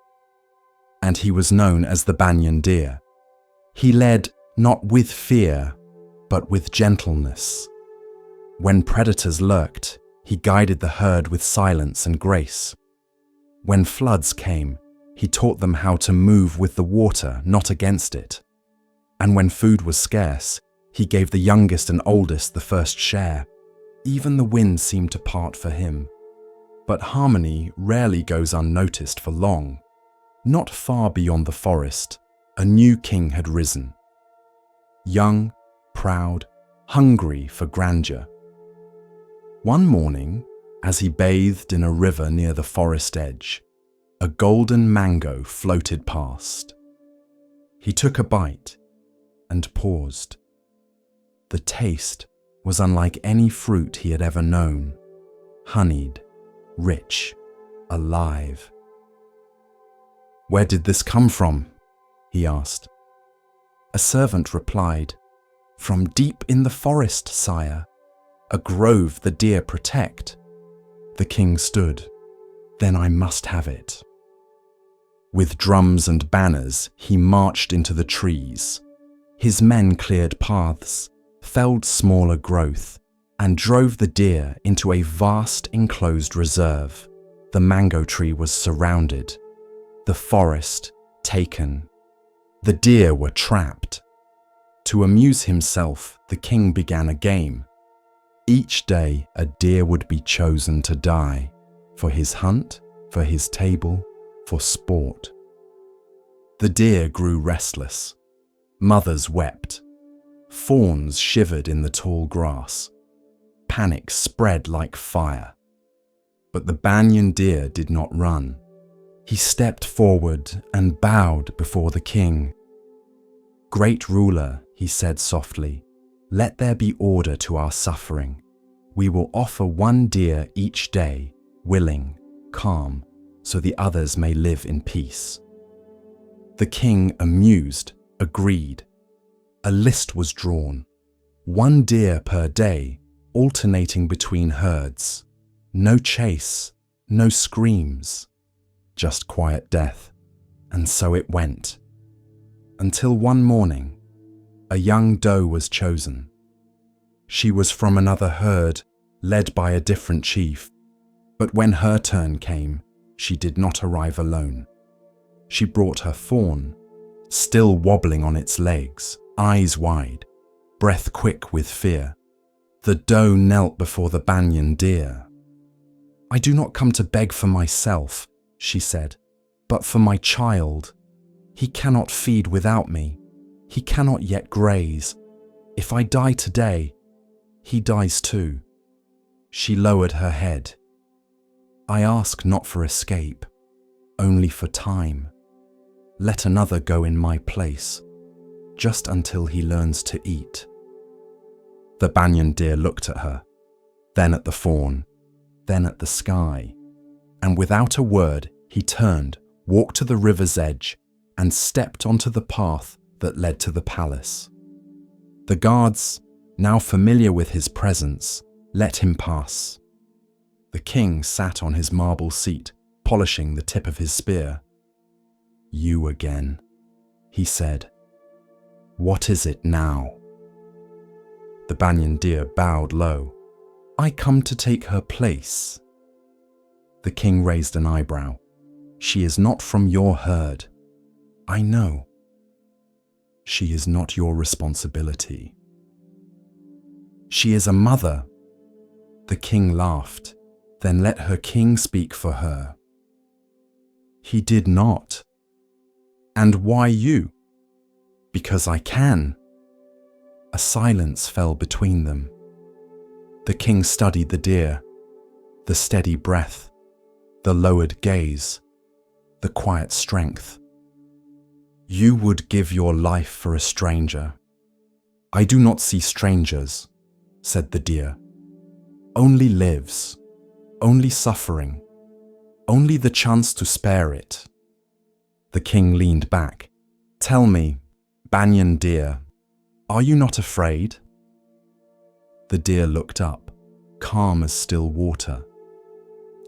And he was known as the banyan deer. He led not with fear, but with gentleness. When predators lurked, he guided the herd with silence and grace. When floods came, he taught them how to move with the water, not against it. And when food was scarce, he gave the youngest and oldest the first share. Even the wind seemed to part for him. But harmony rarely goes unnoticed for long. Not far beyond the forest, a new king had risen. Young, proud, hungry for grandeur. One morning, as he bathed in a river near the forest edge, a golden mango floated past. He took a bite and paused. The taste was unlike any fruit he had ever known, honeyed, rich, alive. "Where did this come from?" he asked. A servant replied, "From deep in the forest, sire, a grove the deer protect." The king stood. "Then I must have it." With drums and banners, he marched into the trees. His men cleared paths, felled smaller growth, and drove the deer into a vast enclosed reserve. The mango tree was surrounded, the forest taken. The deer were trapped. To amuse himself, the king began a game. Each day, a deer would be chosen to die, for his hunt, for his table, for sport. The deer grew restless. Mothers wept. Fawns shivered in the tall grass. Panic spread like fire. But the banyan deer did not run. He stepped forward and bowed before the king. "Great ruler," he said softly, "let there be order to our suffering. We will offer one deer each day, willing, calm, so the others may live in peace." The king, amused, agreed. A list was drawn. 1 deer per day, alternating between herds. No chase, no screams, just quiet death. And so it went. Until one morning, a young doe was chosen. She was from another herd, led by a different chief. But when her turn came, she did not arrive alone. She brought her fawn, still wobbling on its legs, eyes wide, breath quick with fear. The doe knelt before the banyan deer. "I do not come to beg for myself," she said, "but for my child. He cannot feed without me. He cannot yet graze. If I die today, he dies too." She lowered her head. "I ask not for escape, only for time. Let another go in my place, just until he learns to eat." The banyan deer looked at her, then at the fawn, then at the sky, and without a word, he turned, walked to the river's edge, and stepped onto the path that led to the palace. The guards, now familiar with his presence, let him pass. The king sat on his marble seat, polishing the tip of his spear. "You again," he said. "What is it now?" The banyan deer bowed low. "I come to take her place." The king raised an eyebrow. "She is not from your herd." "I know." "She is not your responsibility." "She is a mother." The king laughed. "Then let her king speak for her." "He did not." "And why you?" "Because I can." A silence fell between them. The king studied the deer, the steady breath, the lowered gaze, the quiet strength. "You would give your life for a stranger." "I do not see strangers," said the deer. "Only lives, only suffering, only the chance to spare it." The king leaned back. "Tell me, banyan deer, are you not afraid?" The deer looked up, calm as still water.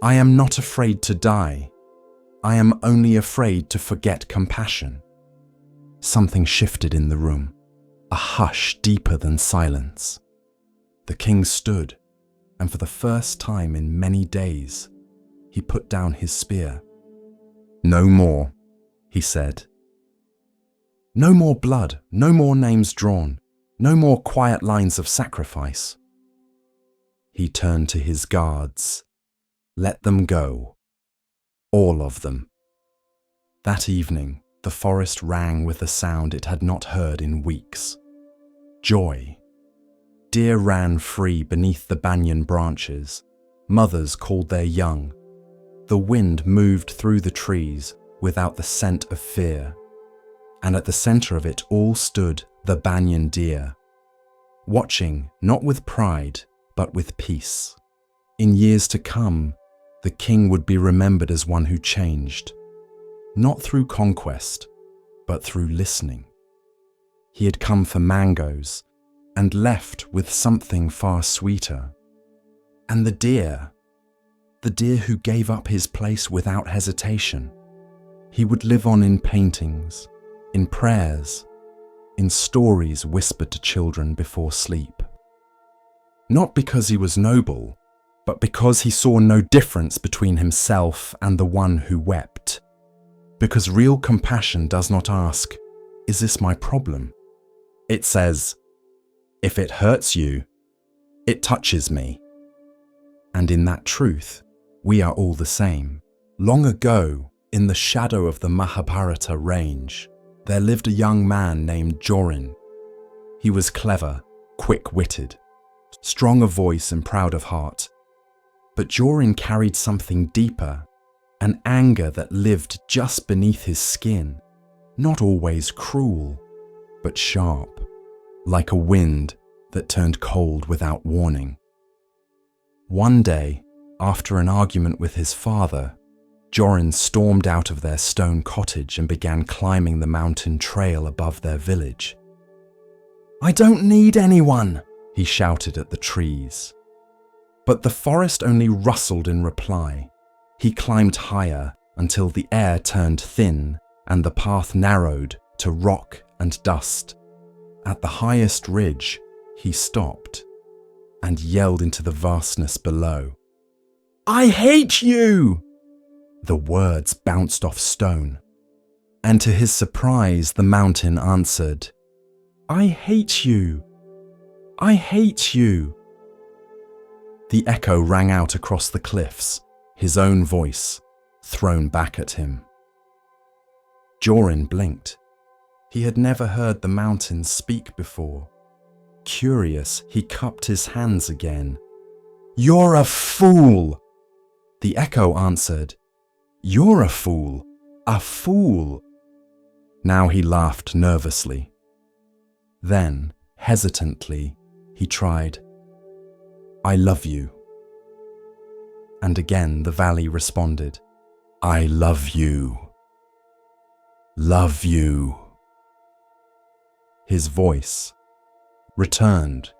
"I am not afraid to die. I am only afraid to forget compassion." Something shifted in the room, a hush deeper than silence. The king stood, and for the first time in many days, he put down his spear. "No more," he said. "No more blood, no more names drawn, no more quiet lines of sacrifice." He turned to his guards. "Let them go. All of them." That evening, the forest rang with a sound it had not heard in weeks. Joy. Deer ran free beneath the banyan branches. Mothers called their young. The wind moved through the trees without the scent of fear. And at the center of it all stood the banyan deer, watching not with pride, but with peace. In years to come, the king would be remembered as one who changed, not through conquest, but through listening. He had come for mangoes and left with something far sweeter. And the deer who gave up his place without hesitation, he would live on in paintings, in prayers, in stories whispered to children before sleep. Not because he was noble, but because he saw no difference between himself and the one who wept. Because real compassion does not ask, "Is this my problem?" It says, "If it hurts you, it touches me." And in that truth, we are all the same. Long ago, in the shadow of the Mahabharata range, there lived a young man named Jorin. He was clever, quick-witted, strong of voice and proud of heart. But Jorin carried something deeper, an anger that lived just beneath his skin, not always cruel, but sharp, like a wind that turned cold without warning. One day, after an argument with his father, Jorin stormed out of their stone cottage and began climbing the mountain trail above their village. "I don't need anyone," he shouted at the trees. But the forest only rustled in reply. He climbed higher until the air turned thin and the path narrowed to rock and dust. At the highest ridge, he stopped and yelled into the vastness below. "I hate you!" The words bounced off stone, and to his surprise, the mountain answered, "I hate you! I hate you!" The echo rang out across the cliffs, his own voice thrown back at him. Jorin blinked. He had never heard the mountain speak before. Curious, he cupped his hands again. "You're a fool!" The echo answered, "You're a fool, a fool." Now he laughed nervously. Then, hesitantly, he tried, "I love you." And again the valley responded, "I love you." love you. His voice returned,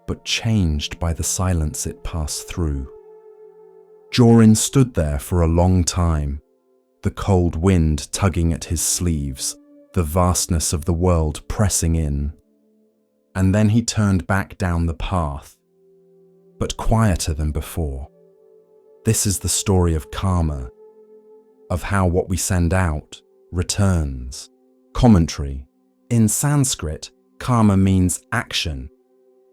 but changed by the silence it passed through. Jorin stood there for a long time, the cold wind tugging at his sleeves, the vastness of the world pressing in. And then he turned back down the path, but quieter than before. This is the story of karma, of how what we send out returns. Commentary. In Sanskrit, karma means action,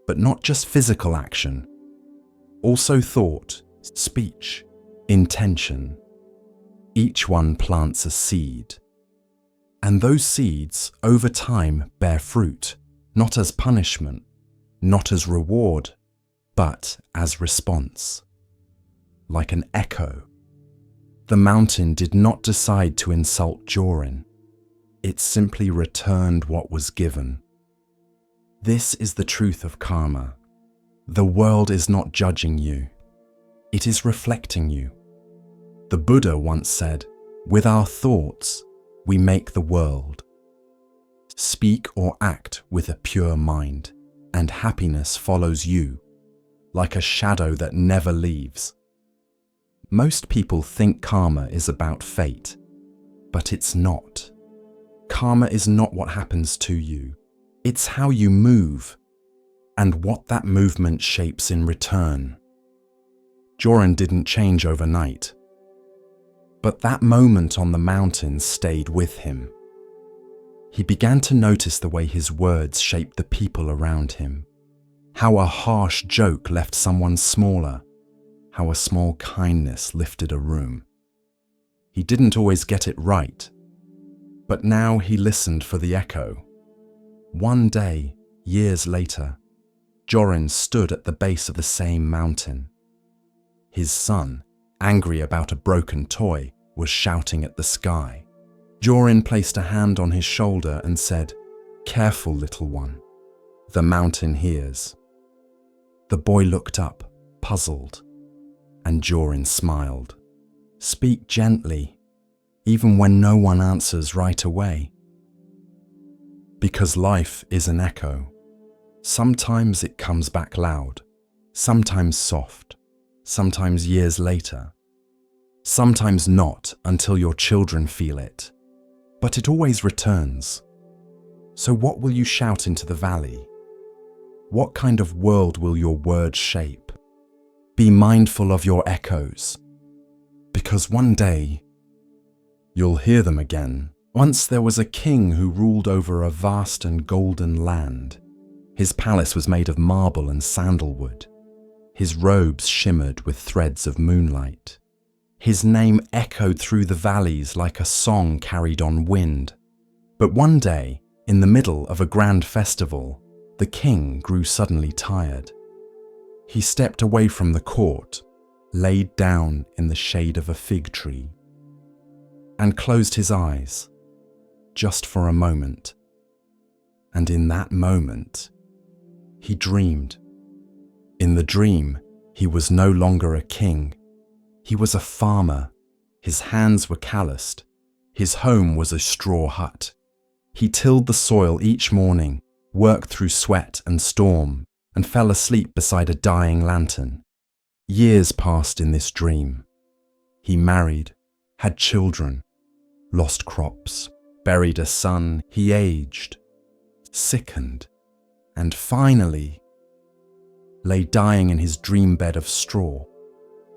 but not just physical action. Also thought, speech, intention. Each one plants a seed. And those seeds, over time, bear fruit, not as punishment, not as reward, but as response. Like an echo. The mountain did not decide to insult Jorin. It simply returned what was given. This is the truth of karma. The world is not judging you. It is reflecting you. The Buddha once said, "With our thoughts, we make the world. Speak or act with a pure mind, and happiness follows you, like a shadow that never leaves." Most people think karma is about fate, but it's not. Karma is not what happens to you. It's how you move, and what that movement shapes in return. Jorin didn't change overnight, but that moment on the mountain stayed with him. He began to notice the way his words shaped the people around him, how a harsh joke left someone smaller, how a small kindness lifted a room. He didn't always get it right, but now he listened for the echo. One day, years later, Jorin stood at the base of the same mountain. His son, angry about a broken toy, was shouting at the sky. Jorin placed a hand on his shoulder and said, "Careful, little one. The mountain hears." The boy looked up, puzzled, and Jorin smiled. "Speak gently, even when no one answers right away." Because life is an echo. Sometimes it comes back loud, sometimes soft, sometimes years later, sometimes not until your children feel it, but it always returns. So what will you shout into the valley? What kind of world will your words shape? Be mindful of your echoes, because one day you'll hear them again. Once there was a king who ruled over a vast and golden land. His palace was made of marble and sandalwood. His robes shimmered with threads of moonlight. His name echoed through the valleys like a song carried on wind. But one day, in the middle of a grand festival, the king grew suddenly tired. He stepped away from the court, laid down in the shade of a fig tree, and closed his eyes, just for a moment. And in that moment, he dreamed. In the dream, he was no longer a king. He was a farmer. His hands were calloused. His home was a straw hut. He tilled the soil each morning, worked through sweat and storm, and fell asleep beside a dying lantern. Years passed in this dream. He married, had children, lost crops, buried a son. He aged, sickened, and finally lay dying in his dream bed of straw,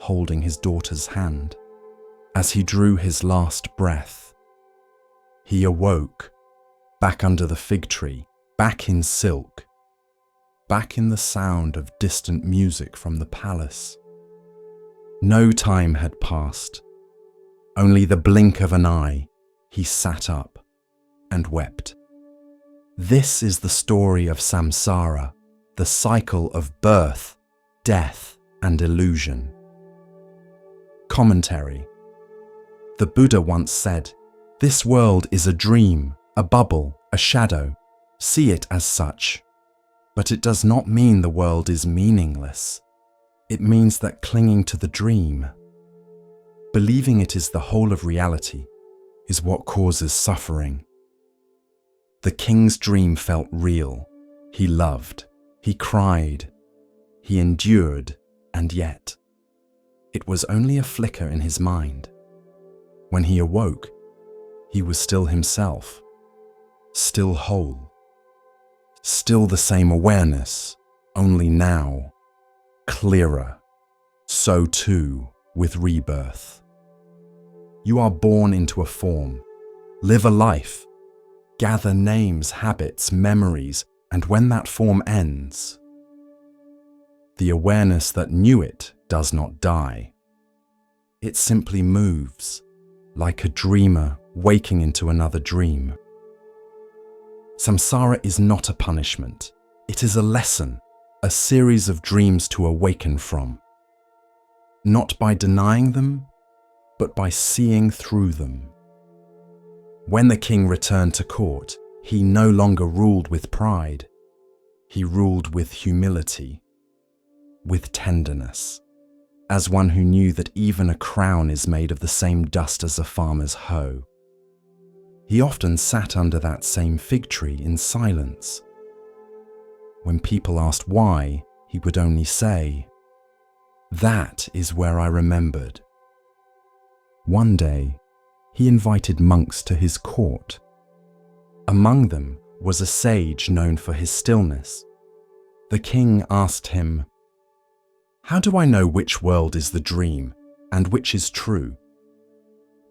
holding his daughter's hand. As he drew his last breath, he awoke, back under the fig tree, back in silk, back in the sound of distant music from the palace. No time had passed. Only the blink of an eye. He sat up and wept. This is the story of samsara, the cycle of birth, death, and illusion. Commentary. The Buddha once said, "This world is a dream, a bubble, a shadow. See it as such." But it does not mean the world is meaningless. It means that clinging to the dream, believing it is the whole of reality, is what causes suffering. The king's dream felt real. He loved, he cried, he endured, and yet it was only a flicker in his mind. When he awoke, he was still himself, still whole, still the same awareness, only now, clearer. So too with rebirth. You are born into a form, live a life, gather names, habits, memories, and when that form ends, the awareness that knew it does not die. It simply moves, like a dreamer waking into another dream. Samsara is not a punishment. It is a lesson, a series of dreams to awaken from. Not by denying them, but by seeing through them. When the king returned to court, he no longer ruled with pride. He ruled with humility, with tenderness, as one who knew that even a crown is made of the same dust as a farmer's hoe. He often sat under that same fig tree in silence. When people asked why, he would only say, "That is where I remembered." One day, he invited monks to his court. Among them was a sage known for his stillness. The king asked him, "How do I know which world is the dream and which is true?"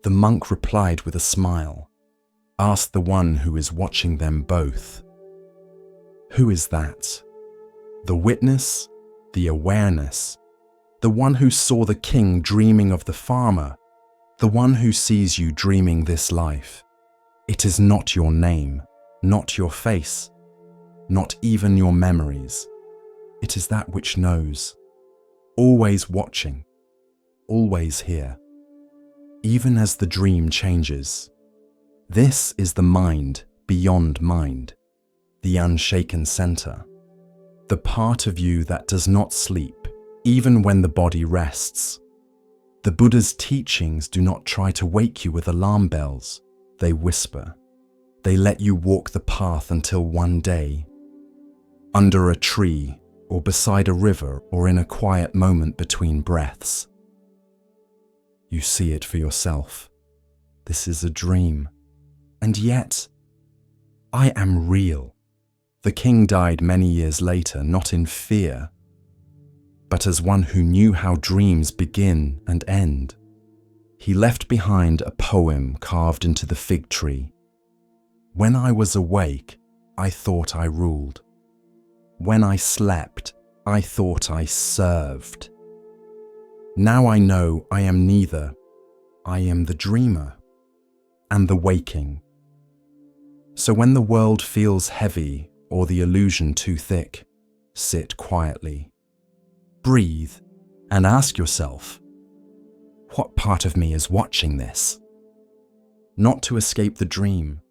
The monk replied with a smile, "Ask the one who is watching them both." Who is that? The witness, the awareness, the one who saw the king dreaming of the farmer, the one who sees you dreaming this life. It is not your name, not your face, not even your memories. It is that which knows, always watching, always here, even as the dream changes. This is the mind beyond mind, the unshaken center, the part of you that does not sleep, even when the body rests. The Buddha's teachings do not try to wake you with alarm bells. They whisper. They let you walk the path until one day, under a tree or beside a river or in a quiet moment between breaths, you see it for yourself. This is a dream. And yet, I am real. The king died many years later, not in fear, but as one who knew how dreams begin and end. He left behind a poem carved into the fig tree. When I was awake, I thought I ruled. When I slept, I thought I served. Now I know I am neither. I am the dreamer and the waking. So when the world feels heavy or the illusion too thick, sit quietly. Breathe and ask yourself, what part of me is watching this? Not to escape the dream,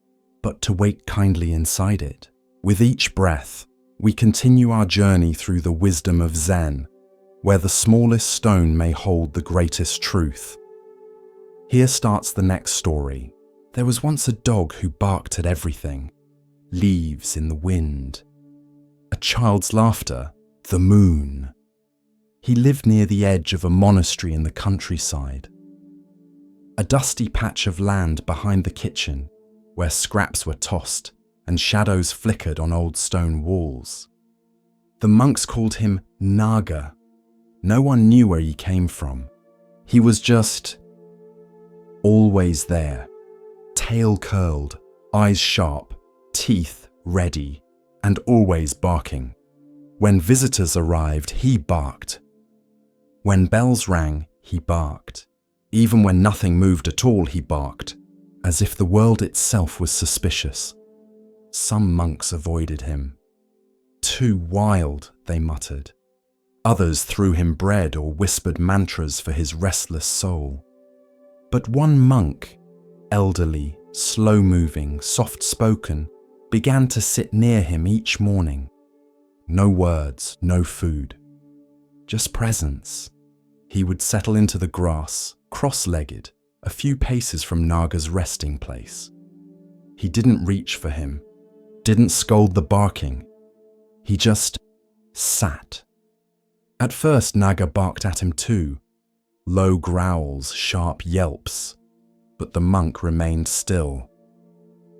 but to wake kindly inside it. With each breath, we continue our journey through the wisdom of Zen, where the smallest stone may hold the greatest truth. Here starts the next story. There was once a dog who barked at everything. Leaves in the wind. A child's laughter. The moon. He lived near the edge of a monastery in the countryside. A dusty patch of land behind the kitchen, where scraps were tossed and shadows flickered on old stone walls. The monks called him Naga. No one knew where he came from. He was just always there. Tail curled, eyes sharp, teeth ready, and always barking. When visitors arrived, he barked. When bells rang, he barked. Even when nothing moved at all, he barked, as if the world itself was suspicious. Some monks avoided him. Too wild, they muttered. Others threw him bread or whispered mantras for his restless soul. But one monk, elderly, slow-moving, soft-spoken, began to sit near him each morning. No words, no food, just presence. He would settle into the grass, cross-legged, a few paces from Naga's resting place. He didn't reach for him, didn't scold the barking. He just sat. At first, Naga barked at him too, low growls, sharp yelps, but the monk remained still,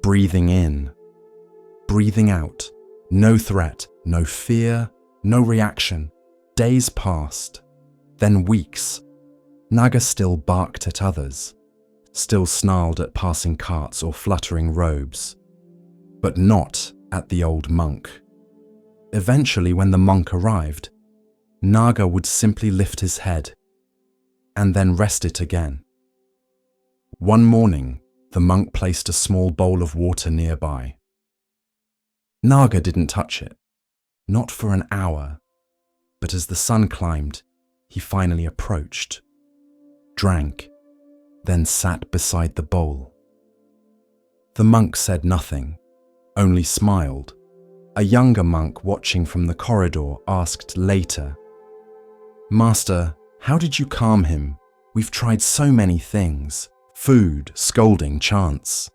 breathing in, breathing out, no threat, no fear, no reaction. Days passed, then weeks. Naga still barked at others, still snarled at passing carts or fluttering robes, but not at the old monk. Eventually, when the monk arrived, Naga would simply lift his head and then rest it again. One morning, the monk placed a small bowl of water nearby. Naga didn't touch it, not for an hour, but as the sun climbed, he finally approached, drank, then sat beside the bowl. The monk said nothing, only smiled. A younger monk watching from the corridor asked later, "Master, how did you calm him? We've tried so many things, food, scolding, chants."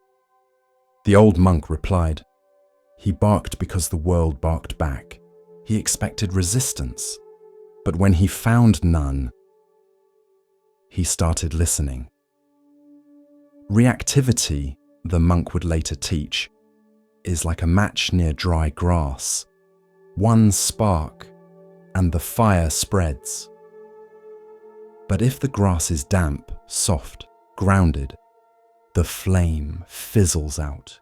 The old monk replied, "He barked because the world barked back. He expected resistance, but when he found none, he started listening." Reactivity, the monk would later teach, is like a match near dry grass. One spark, and the fire spreads. But if the grass is damp, soft, grounded, the flame fizzles out.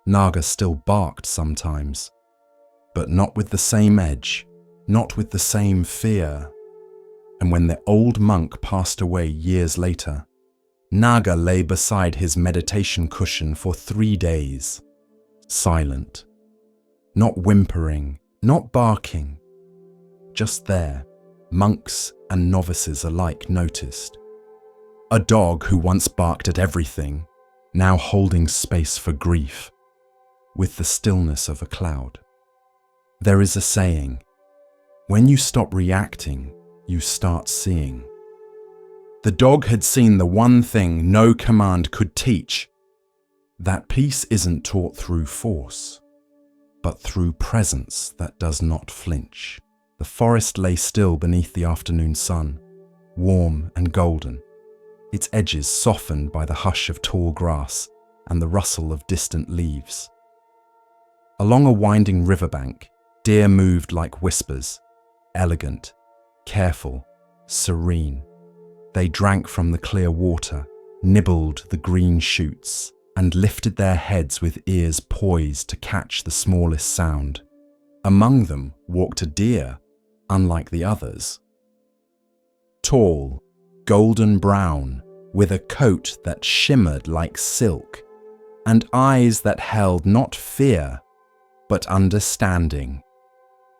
Naga still barked sometimes, but not with the same edge, not with the same fear. And when the old monk passed away years later, Naga lay beside his meditation cushion for 3 days, silent, not whimpering, not barking, just there. Monks and novices alike noticed. A dog who once barked at everything, now holding space for grief, with the stillness of a cloud. There is a saying, when you stop reacting, you start seeing. The dog had seen the one thing no command could teach, that peace isn't taught through force, but through presence that does not flinch. The forest lay still beneath the afternoon sun, warm and golden, its edges softened by the hush of tall grass and the rustle of distant leaves. Along a winding riverbank, deer moved like whispers, elegant, careful, serene. They drank from the clear water, nibbled the green shoots, and lifted their heads with ears poised to catch the smallest sound. Among them walked a deer, unlike the others. Tall, golden brown, with a coat that shimmered like silk, and eyes that held not fear, but understanding.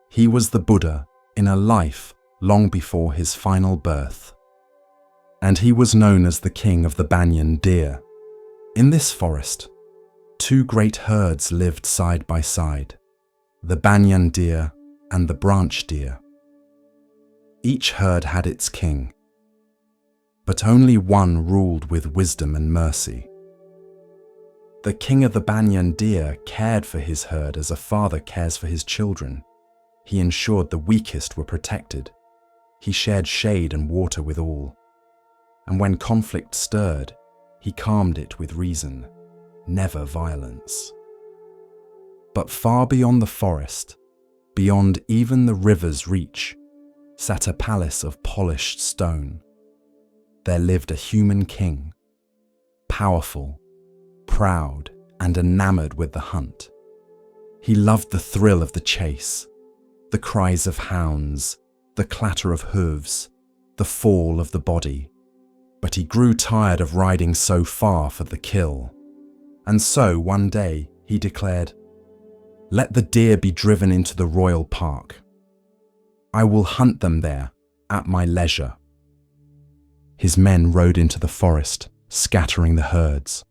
He was the Buddha in a life long before his final birth. And he was known as the king of the banyan deer. In this forest, 2 great herds lived side by side, the banyan deer and the branch deer. Each herd had its king, but only one ruled with wisdom and mercy. The king of the banyan deer cared for his herd as a father cares for his children. He ensured the weakest were protected. He shared shade and water with all. And when conflict stirred, he calmed it with reason, never violence. But far beyond the forest, beyond even the river's reach, sat a palace of polished stone. There lived a human king, powerful, proud, and enamored with the hunt. He loved the thrill of the chase, the cries of hounds, the clatter of hooves, the fall of the body. But he grew tired of riding so far for the kill. And so one day he declared, "Let the deer be driven into the royal park. I will hunt them there at my leisure." His men rode into the forest, scattering the herds.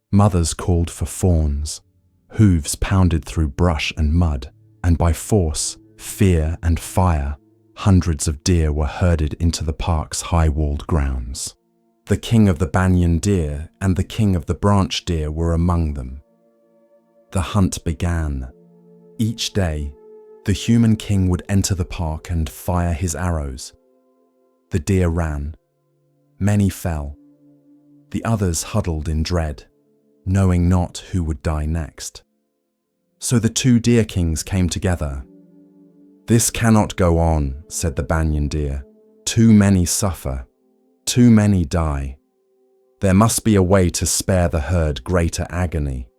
Mothers called for fawns. Hooves pounded through brush and mud, and by force, fear and fire, hundreds of deer were herded into the park's high-walled grounds. The king of the banyan deer and the king of the branch deer were among them. The hunt began. Each day, the human king would enter the park and fire his arrows. The deer ran. Many fell. The others huddled in dread, knowing not who would die next. So the two deer kings came together. "This cannot go on," said the banyan deer. "Too many suffer. Too many die. There must be a way to spare the herd greater agony."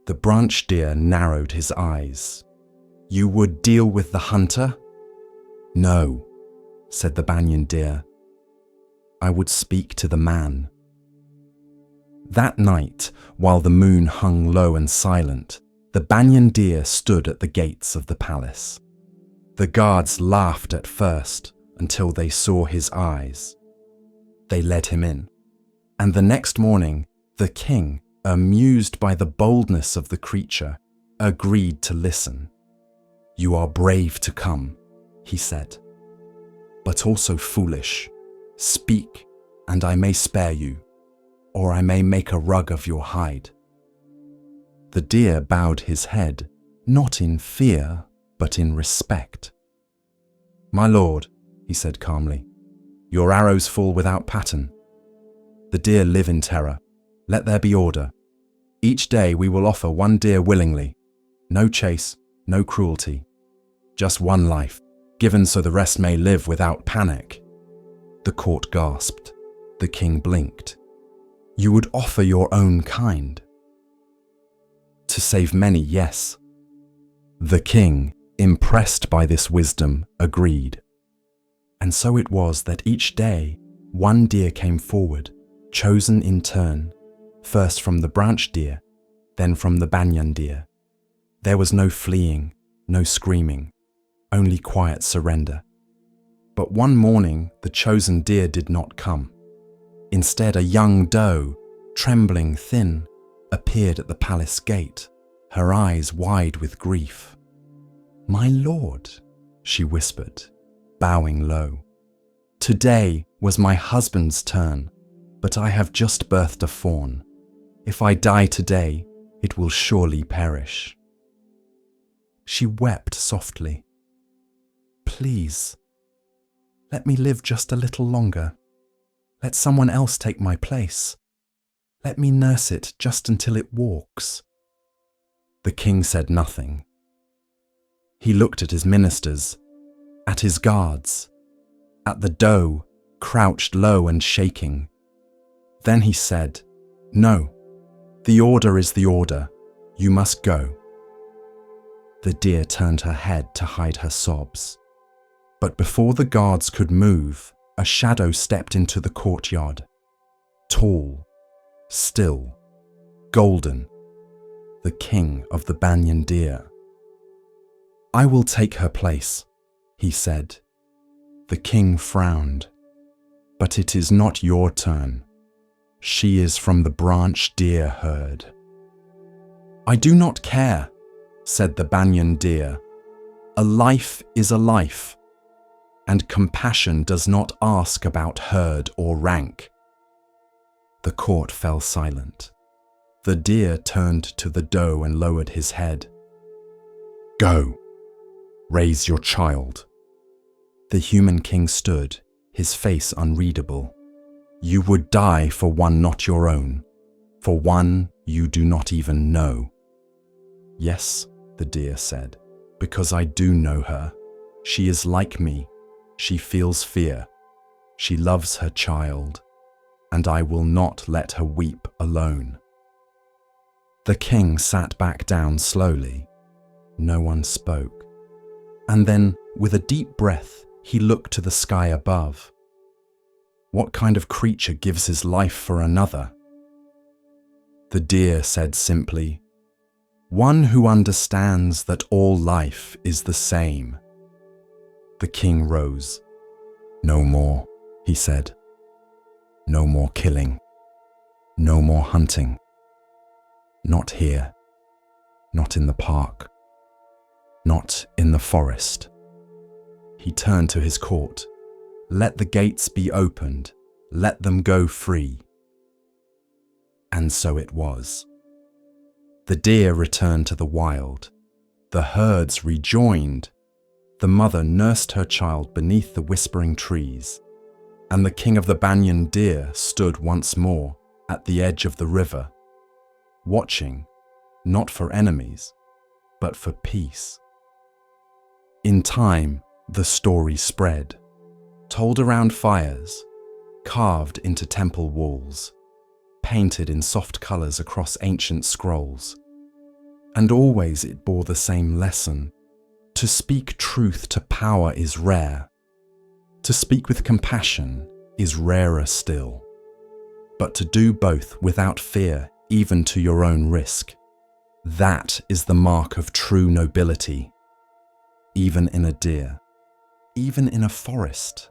The branch deer narrowed his eyes. "You would deal with the hunter?" "No," said the banyan deer. "I would speak to the man." That night, while the moon hung low and silent, the banyan deer stood at the gates of the palace. The guards laughed at first until they saw his eyes. They led him in, and the next morning, the king, amused by the boldness of the creature, agreed to listen. "You are brave to come," he said, "but also foolish. Speak, and I may spare you, or I may make a rug of your hide." The deer bowed his head, not in fear, but in respect. "My lord," he said calmly, "your arrows fall without pattern. The deer live in terror. Let there be order. Each day we will offer one deer willingly. No chase, no cruelty. Just one life, given so the rest may live without panic." The court gasped. The king blinked. "You would offer your own kind?" "To save many, yes." The king, impressed by this wisdom, agreed. And so it was that each day one deer came forward, chosen in turn, first from the branch deer, then from the banyan deer. There was no fleeing, no screaming, only quiet surrender. But one morning the chosen deer did not come. Instead, a young doe, trembling thin, appeared at the palace gate, her eyes wide with grief. "My lord," she whispered, bowing low, "today was my husband's turn, but I have just birthed a fawn. If I die today, it will surely perish." She wept softly. "Please, let me live just a little longer. Let someone else take my place. Let me nurse it just until it walks." The king said nothing. He looked at his ministers, at his guards, at the doe, crouched low and shaking. Then he said, "No, the order is the order. You must go." The deer turned her head to hide her sobs. But before the guards could move, a shadow stepped into the courtyard. Tall, still, golden, the king of the banyan deer. "I will take her place," he said. The king frowned. "But it is not your turn. She is from the branch deer herd." "I do not care," said the banyan deer. "A life is a life, and compassion does not ask about herd or rank." The court fell silent. The deer turned to the doe and lowered his head. "Go, raise your child." The human king stood, his face unreadable. "You would die for one not your own, for one you do not even know." "Yes," the deer said, "because I do know her. She is like me. She feels fear. She loves her child, and I will not let her weep alone." The king sat back down slowly. No one spoke. And then, with a deep breath, he looked to the sky above. What kind of creature gives his life for another? The deer said simply, "One who understands that all life is the same." The king rose. "No more," he said. "No more killing. No more hunting. Not here. Not in the park. Not in the forest." He turned to his court. "Let the gates be opened. Let them go free." And so it was. The deer returned to the wild. The herds rejoined. The mother nursed her child beneath the whispering trees, and the king of the banyan deer stood once more at the edge of the river, watching, not for enemies, but for peace. In time, the story spread, told around fires, carved into temple walls, painted in soft colors across ancient scrolls. And always it bore the same lesson. To speak truth to power is rare. To speak with compassion is rarer still. But to do both without fear, even to your own risk, that is the mark of true nobility. Even in a deer, even in a forest,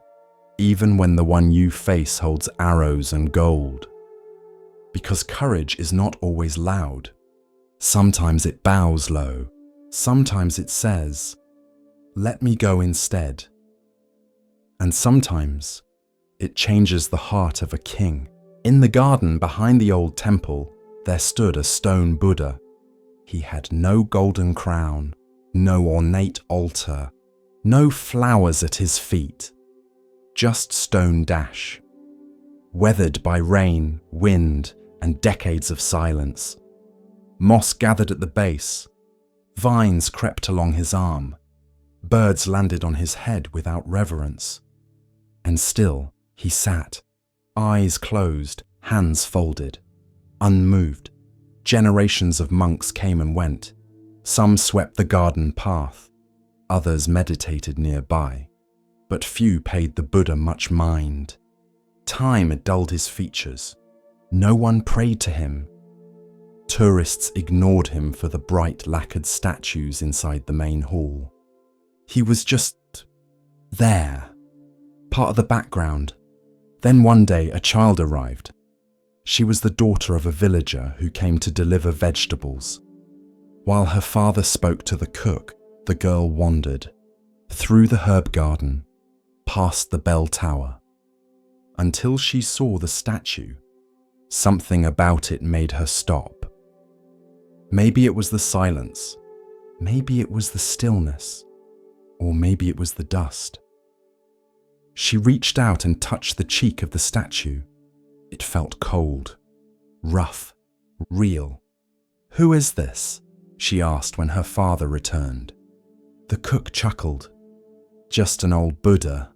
even when the one you face holds arrows and gold. Because courage is not always loud. Sometimes it bows low. Sometimes it says, "Let me go instead." And sometimes it changes the heart of a king. In the garden behind the old temple, there stood a stone Buddha. He had no golden crown, no ornate altar, no flowers at his feet, just stone dash, weathered by rain, wind, and decades of silence. Moss gathered at the base, vines crept along his arm, birds landed on his head without reverence. And still he sat, eyes closed, hands folded, unmoved. Generations of monks came and went. Some swept the garden path, others meditated nearby, but few paid the Buddha much mind. Time had dulled his features. No one prayed to him. Tourists ignored him for the bright lacquered statues inside the main hall. He was just there, part of the background. Then one day a child arrived. She was the daughter of a villager who came to deliver vegetables. While her father spoke to the cook, the girl wandered through the herb garden, past the bell tower, until she saw the statue. Something about it made her stop. Maybe it was the silence, maybe it was the stillness, or maybe it was the dust. She reached out and touched the cheek of the statue. It felt cold, rough, real. "Who is this?" she asked when her father returned. The cook chuckled. "Just an old Buddha.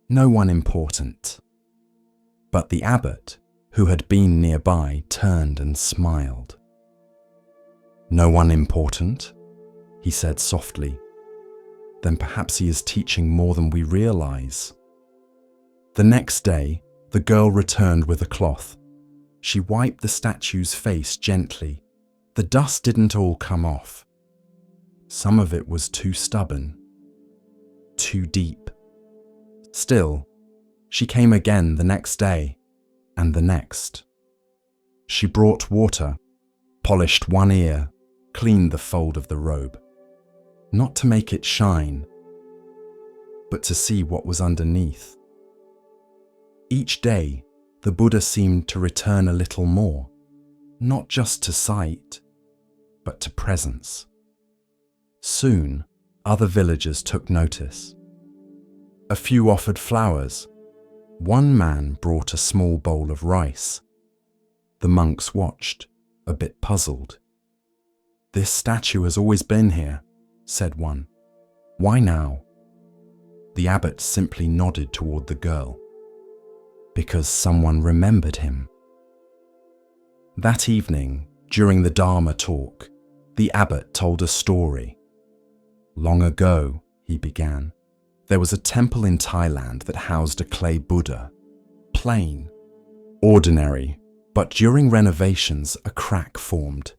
No one important." But the abbot, who had been nearby, turned and smiled. "No one important?" he said softly. "Then perhaps he is teaching more than we realize." The next day, the girl returned with a cloth. She wiped the statue's face gently. The dust didn't all come off. Some of it was too stubborn, too deep. Still, she came again the next day, and the next. She brought water, polished one ear, cleaned the fold of the robe. Not to make it shine, but to see what was underneath. Each day, the Buddha seemed to return a little more, not just to sight, but to presence. Soon, other villagers took notice. A few offered flowers. One man brought a small bowl of rice. The monks watched, a bit puzzled. "This statue has always been here," said one. "Why now?" The abbot simply nodded toward the girl. "Because someone remembered him." That evening, during the Dharma talk, the abbot told a story. "Long ago," he began, "there was a temple in Thailand that housed a clay Buddha. Plain, ordinary, but during renovations a crack formed,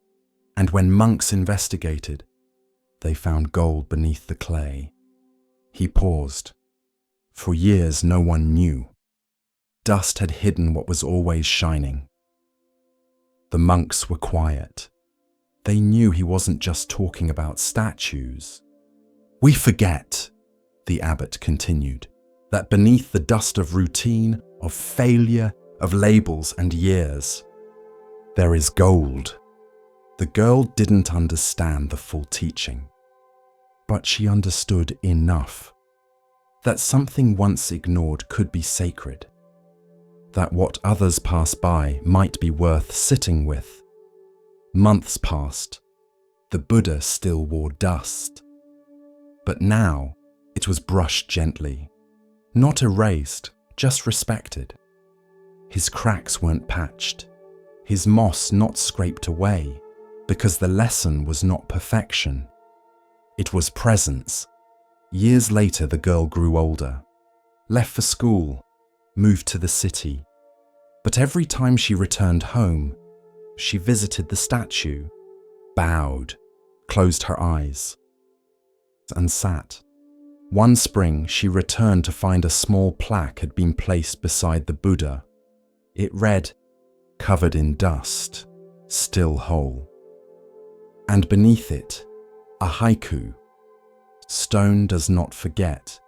and when monks investigated, they found gold beneath the clay." He paused. For years no one knew. Dust had hidden what was always shining. The monks were quiet. They knew he wasn't just talking about statues. "We forget," the abbot continued, "that beneath the dust of routine of failure, of labels and years. There is gold. The girl didn't understand the full teaching, but she understood enough that something once ignored could be sacred, that what others pass by might be worth sitting with. Months passed. The Buddha still wore dust, but now it was brushed gently, not erased, just respected. His cracks weren't patched, his moss not scraped away, because the lesson was not perfection. It was presence. Years later, the girl grew older, left for school, moved to the city. But every time she returned home, she visited the statue, bowed, closed her eyes, and sat. One spring, she returned to find a small plaque had been placed beside the Buddha. It read, "Covered in dust, still whole." And beneath it, a haiku, "Stone does not forget,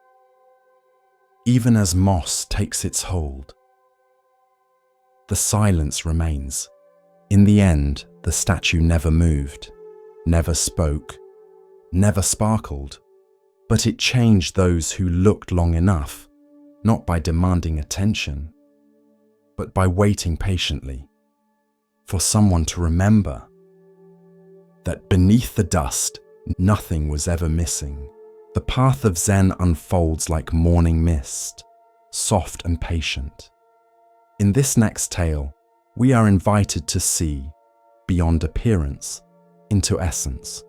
even as moss takes its hold." The silence remains. In the end, the statue never moved, never spoke, never sparkled, but it changed those who looked long enough, not by demanding attention, but by waiting patiently for someone to remember that beneath the dust, nothing was ever missing. The path of Zen unfolds like morning mist, soft and patient. In this next tale, we are invited to see, beyond appearance, into essence.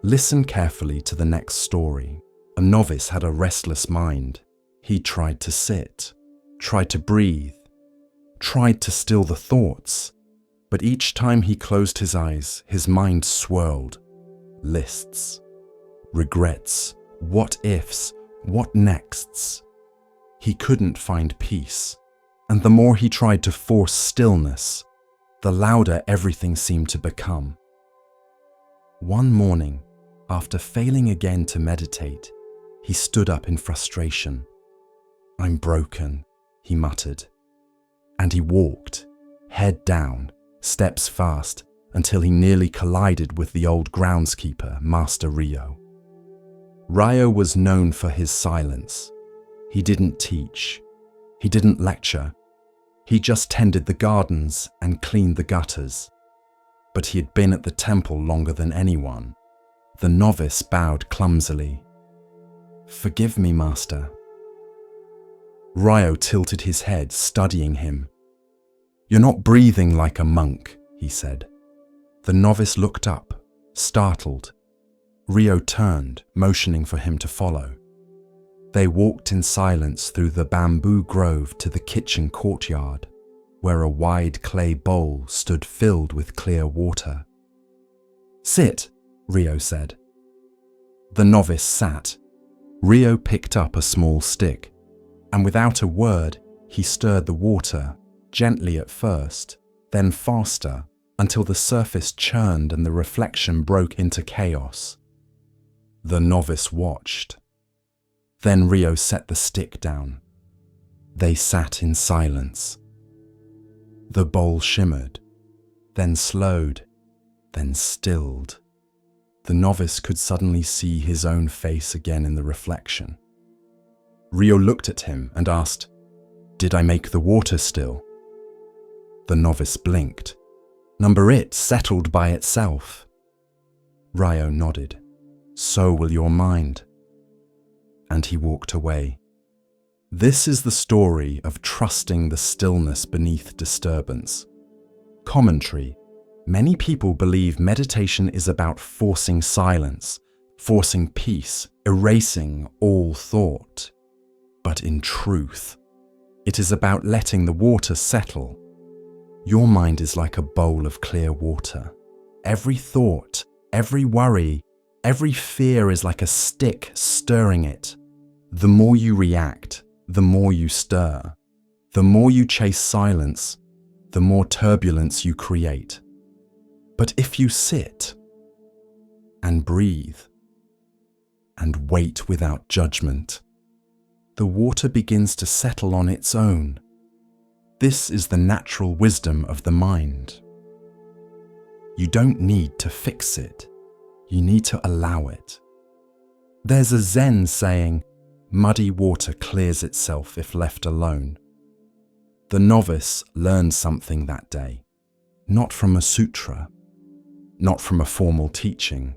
Listen carefully to the next story. A novice had a restless mind. He tried to sit, tried to breathe, tried to still the thoughts, but each time he closed his eyes, his mind swirled. Lists, regrets, what ifs, what nexts. He couldn't find peace, and the more he tried to force stillness, the louder everything seemed to become. One morning, after failing again to meditate, he stood up in frustration. "I'm broken," he muttered. And he walked, head down, steps fast, until he nearly collided with the old groundskeeper, Master Rio. Rio was known for his silence. He didn't teach. He didn't lecture. He just tended the gardens and cleaned the gutters. But he had been at the temple longer than anyone. The novice bowed clumsily. "Forgive me, Master." Rio tilted his head, studying him. "You're not breathing like a monk," he said. The novice looked up, startled. Rio turned, motioning for him to follow. They walked in silence through the bamboo grove to the kitchen courtyard, where a wide clay bowl stood filled with clear water. "Sit," Rio said. The novice sat. Rio picked up a small stick, and without a word, he stirred the water, gently at first, then faster, until the surface churned and the reflection broke into chaos. The novice watched. Then Rio set the stick down. They sat in silence. The bowl shimmered, then slowed, then stilled. The novice could suddenly see his own face again in the reflection. Rio looked at him and asked, "Did I make the water still?" The novice blinked. "Number it settled by itself." Rio nodded. "So will your mind." And he walked away. This is the story of trusting the stillness beneath disturbance. Commentary. Many people believe meditation is about forcing silence, forcing peace, erasing all thought. But in truth, it is about letting the water settle. Your mind is like a bowl of clear water. Every thought, every worry, every fear is like a stick stirring it. The more you react, the more you stir. The more you chase silence, the more turbulence you create. But if you sit and breathe and wait without judgment, the water begins to settle on its own. This is the natural wisdom of the mind. You don't need to fix it. You need to allow it. There's a Zen saying, "Muddy water clears itself if left alone." The novice learned something that day, not from a sutra, not from a formal teaching,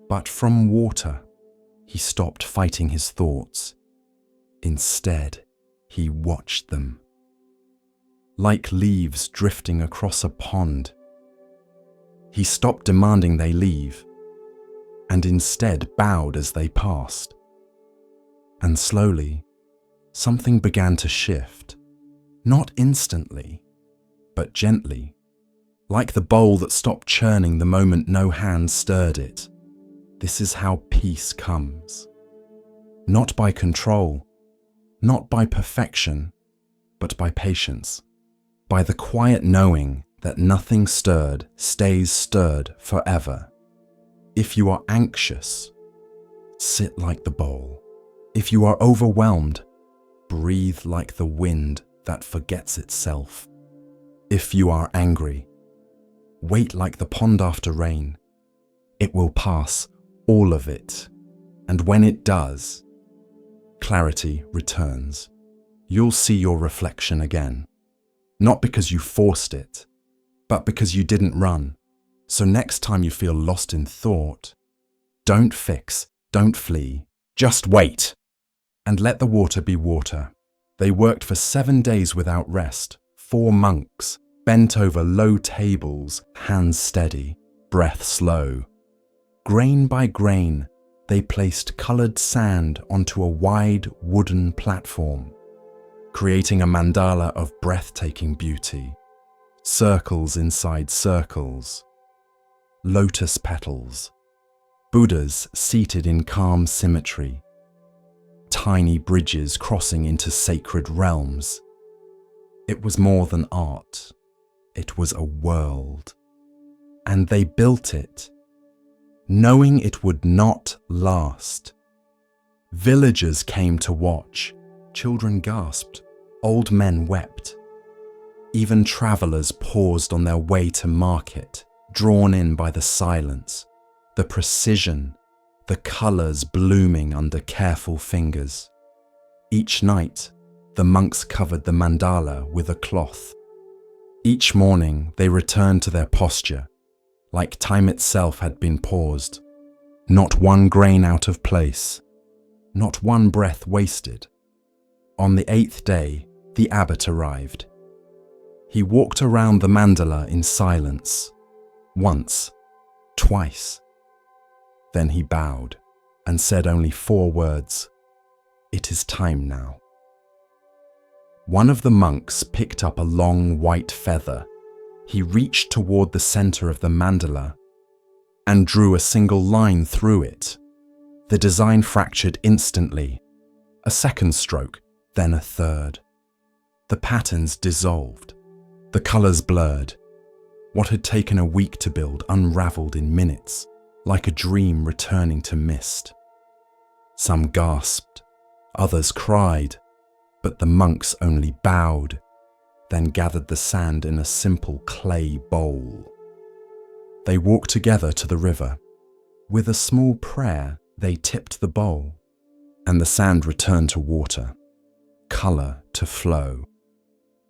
but from water. He stopped fighting his thoughts. Instead, he watched them. Like leaves drifting across a pond. He stopped demanding they leave, and instead bowed as they passed. And slowly, something began to shift, not instantly, but gently, like the bowl that stopped churning the moment no hand stirred it. This is how peace comes. Not by control, not by perfection, but by patience, by the quiet knowing that nothing stirred stays stirred forever. If you are anxious, sit like the bowl. If you are overwhelmed, breathe like the wind that forgets itself. If you are angry, wait like the pond after rain. It will pass, all of it. And when it does, clarity returns. You'll see your reflection again. Not because you forced it, but because you didn't run. So next time you feel lost in thought, don't fix, don't flee, just wait. And let the water be water. They worked for 7 days without rest. 4 monks, bent over low tables, hands steady, breath slow. Grain by grain, they placed colored sand onto a wide wooden platform, creating a mandala of breathtaking beauty. Circles inside circles, lotus petals, Buddhas seated in calm symmetry, tiny bridges crossing into sacred realms. It was more than art. It was a world. And they built it, knowing it would not last. Villagers came to watch. Children gasped. Old men wept. Even travelers paused on their way to market, drawn in by the silence, the precision, the colors blooming under careful fingers. Each night, the monks covered the mandala with a cloth. Each morning, they returned to their posture, like time itself had been paused. Not one grain out of place, not one breath wasted. On the 8th day, the abbot arrived. He walked around the mandala in silence, once, twice. Then he bowed and said only 4 words, "It is time now." One of the monks picked up a long white feather. He reached toward the center of the mandala and drew a single line through it. The design fractured instantly. A second stroke, then a third. The patterns dissolved. The colors blurred. What had taken a week to build unraveled in minutes, like a dream returning to mist. Some gasped, others cried, but the monks only bowed, then gathered the sand in a simple clay bowl. They walked together to the river. With a small prayer, they tipped the bowl, and the sand returned to water, color to flow,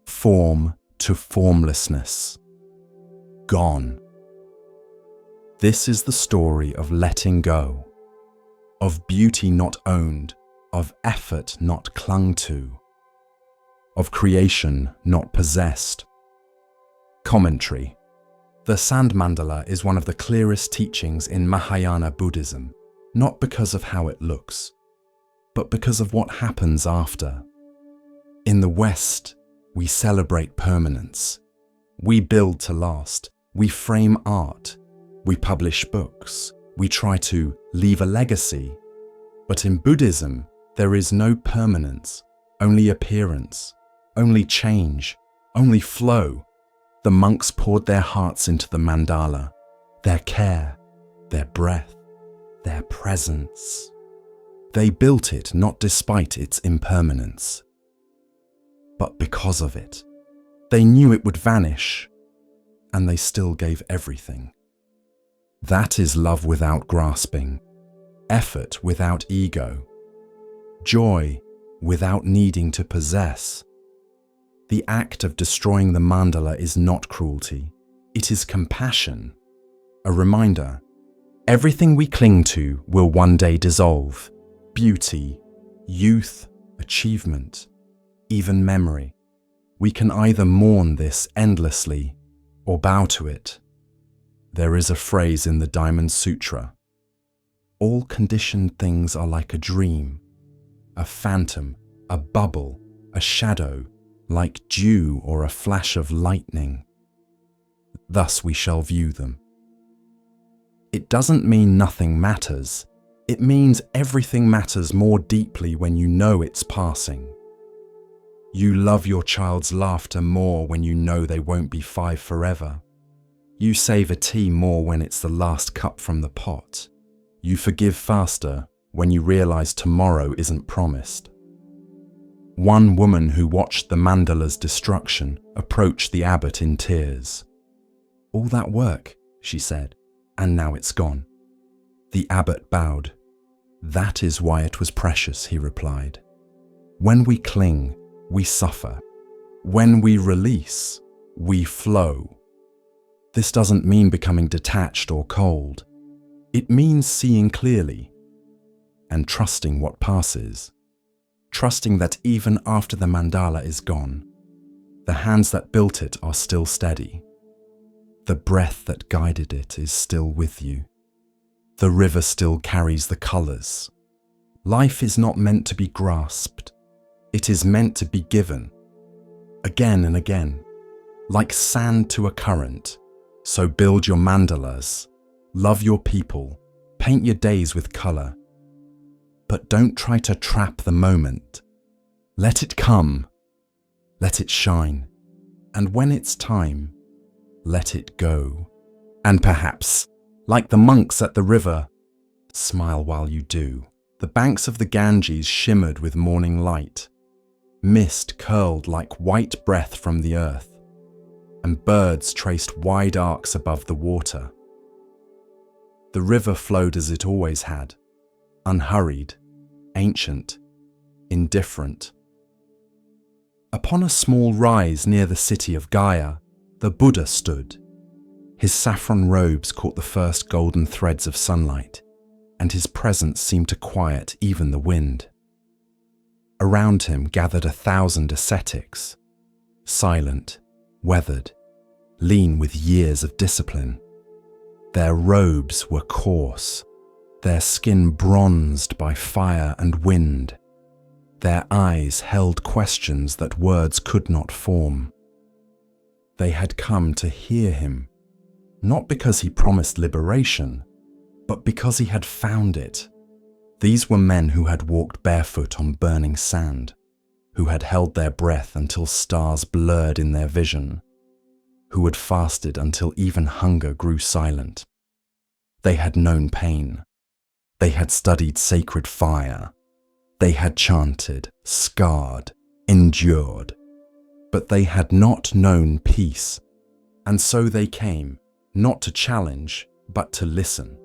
form to formlessness. Gone. This is the story of letting go, of beauty not owned, of effort not clung to, of creation not possessed. Commentary. The sand mandala is one of the clearest teachings in Mahayana Buddhism, not because of how it looks, but because of what happens after. In the West, we celebrate permanence. We build to last. We frame art. We publish books. We try to leave a legacy. But in Buddhism, there is no permanence, only appearance, only change, only flow. The monks poured their hearts into the mandala, their care, their breath, their presence. They built it not despite its impermanence, but because of it. They knew it would vanish, and they still gave everything. That is love without grasping, effort without ego, joy without needing to possess. The act of destroying the mandala is not cruelty, it is compassion. A reminder, everything we cling to will one day dissolve. Beauty, youth, achievement, even memory. We can either mourn this endlessly or bow to it. There is a phrase in the Diamond Sutra. All conditioned things are like a dream, a phantom, a bubble, a shadow, like dew or a flash of lightning. Thus we shall view them. It doesn't mean nothing matters. It means everything matters more deeply when you know it's passing. You love your child's laughter more when you know they won't be 5 forever. You savour tea more when it's the last cup from the pot. You forgive faster when you realise tomorrow isn't promised. One woman who watched the mandala's destruction approached the abbot in tears. "All that work," she said, "and now it's gone." The abbot bowed. "That is why it was precious," he replied. "When we cling, we suffer. When we release, we flow." This doesn't mean becoming detached or cold. It means seeing clearly and trusting what passes. Trusting that even after the mandala is gone, the hands that built it are still steady. The breath that guided it is still with you. The river still carries the colors. Life is not meant to be grasped. It is meant to be given. Again and again. Like sand to a current. So build your mandalas. Love your people. Paint your days with color. But don't try to trap the moment. Let it come. Let it shine. And when it's time, let it go. And perhaps, like the monks at the river, smile while you do. The banks of the Ganges shimmered with morning light. Mist curled like white breath from the earth, and birds traced wide arcs above the water. The river flowed as it always had, unhurried, ancient, indifferent. Upon a small rise near the city of Gaya, the Buddha stood. His saffron robes caught the first golden threads of sunlight, and his presence seemed to quiet even the wind. Around him gathered 1,000 ascetics, silent, weathered, lean with years of discipline. Their robes were coarse, their skin bronzed by fire and wind. Their eyes held questions that words could not form. They had come to hear him, not because he promised liberation, but because he had found it. These were men who had walked barefoot on burning sand, who had held their breath until stars blurred in their vision, who had fasted until even hunger grew silent. They had known pain. They had studied sacred fire. They had chanted, scarred, endured. But they had not known peace. And so they came, not to challenge, but to listen.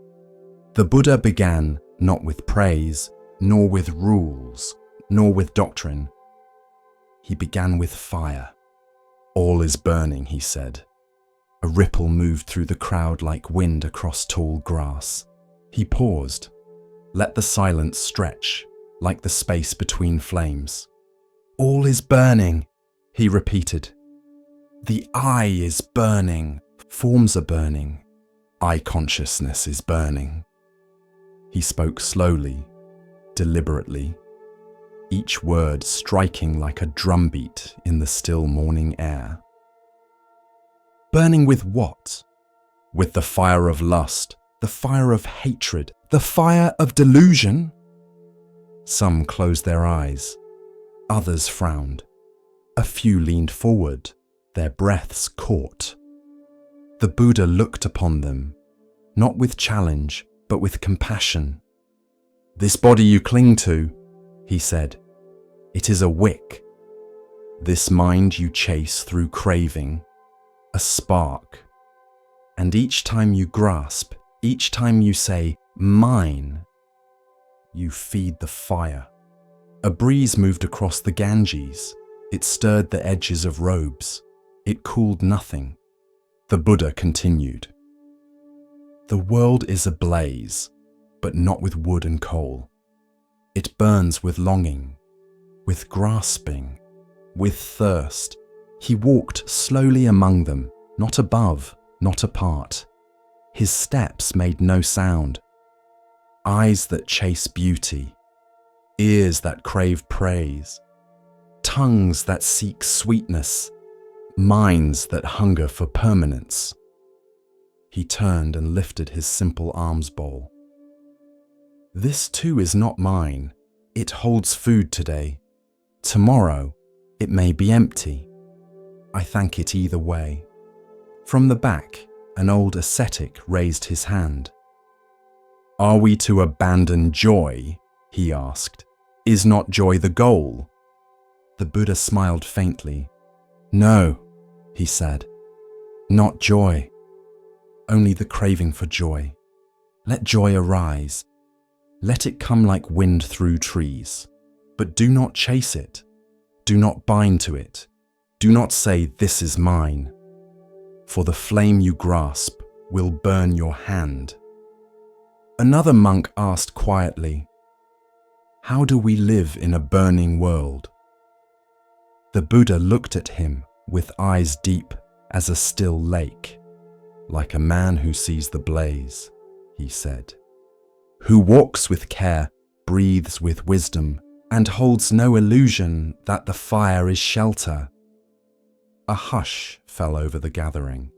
The Buddha began not with praise, nor with rules, nor with doctrine. He began with fire. "All is burning," he said. A ripple moved through the crowd like wind across tall grass. He paused, let the silence stretch, like the space between flames. "All is burning," he repeated. "The I is burning, forms are burning, I consciousness is burning." He spoke slowly, deliberately, each word striking like a drumbeat in the still morning air. Burning with what? With the fire of lust, the fire of hatred, the fire of delusion? Some closed their eyes, others frowned. A few leaned forward, their breaths caught. The Buddha looked upon them, not with challenge, but with compassion. "This body you cling to," he said, "it is a wick. This mind you chase through craving, a spark. And each time you grasp, each time you say, 'mine,' you feed the fire." A breeze moved across the Ganges. It stirred the edges of robes. It cooled nothing. The Buddha continued. "The world is ablaze, but not with wood and coal. It burns with longing, with grasping, with thirst." He walked slowly among them, not above, not apart. His steps made no sound. Eyes that chase beauty, ears that crave praise, tongues that seek sweetness, minds that hunger for permanence. He turned and lifted his simple alms bowl. "This too is not mine. It holds food today. Tomorrow, it may be empty. I thank it either way." From the back, an old ascetic raised his hand. "Are we to abandon joy?" he asked. "Is not joy the goal?" The Buddha smiled faintly. "No," he said, "not joy. Only the craving for joy. Let joy arise. Let it come like wind through trees. But do not chase it. Do not bind to it. Do not say, 'This is mine.' For the flame you grasp will burn your hand." Another monk asked quietly, "How do we live in a burning world?" The Buddha looked at him with eyes deep as a still lake. "Like a man who sees the blaze," he said, "who walks with care, breathes with wisdom, and holds no illusion that the fire is shelter." A hush fell over the gathering,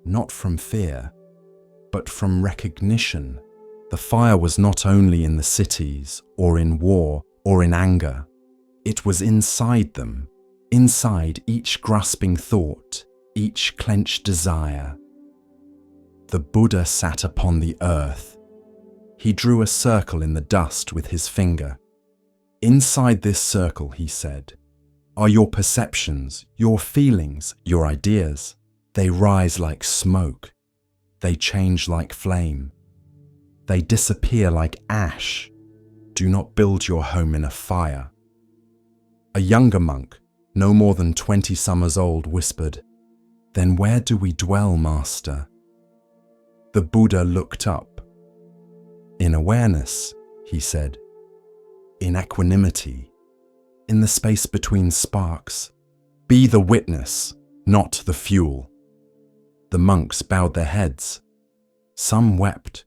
not from fear, but from recognition. The fire was not only in the cities, or in war, or in anger. It was inside them, inside each grasping thought, each clenched desire. The Buddha sat upon the earth. He drew a circle in the dust with his finger. "Inside this circle," he said, "are your perceptions, your feelings, your ideas. They rise like smoke. They change like flame. They disappear like ash. Do not build your home in a fire." A younger monk, no more than 20 summers old, whispered, "Then where do we dwell, Master?" The Buddha looked up. "In awareness," he said. "In equanimity. In the space between sparks. Be the witness, not the fuel." The monks bowed their heads. Some wept,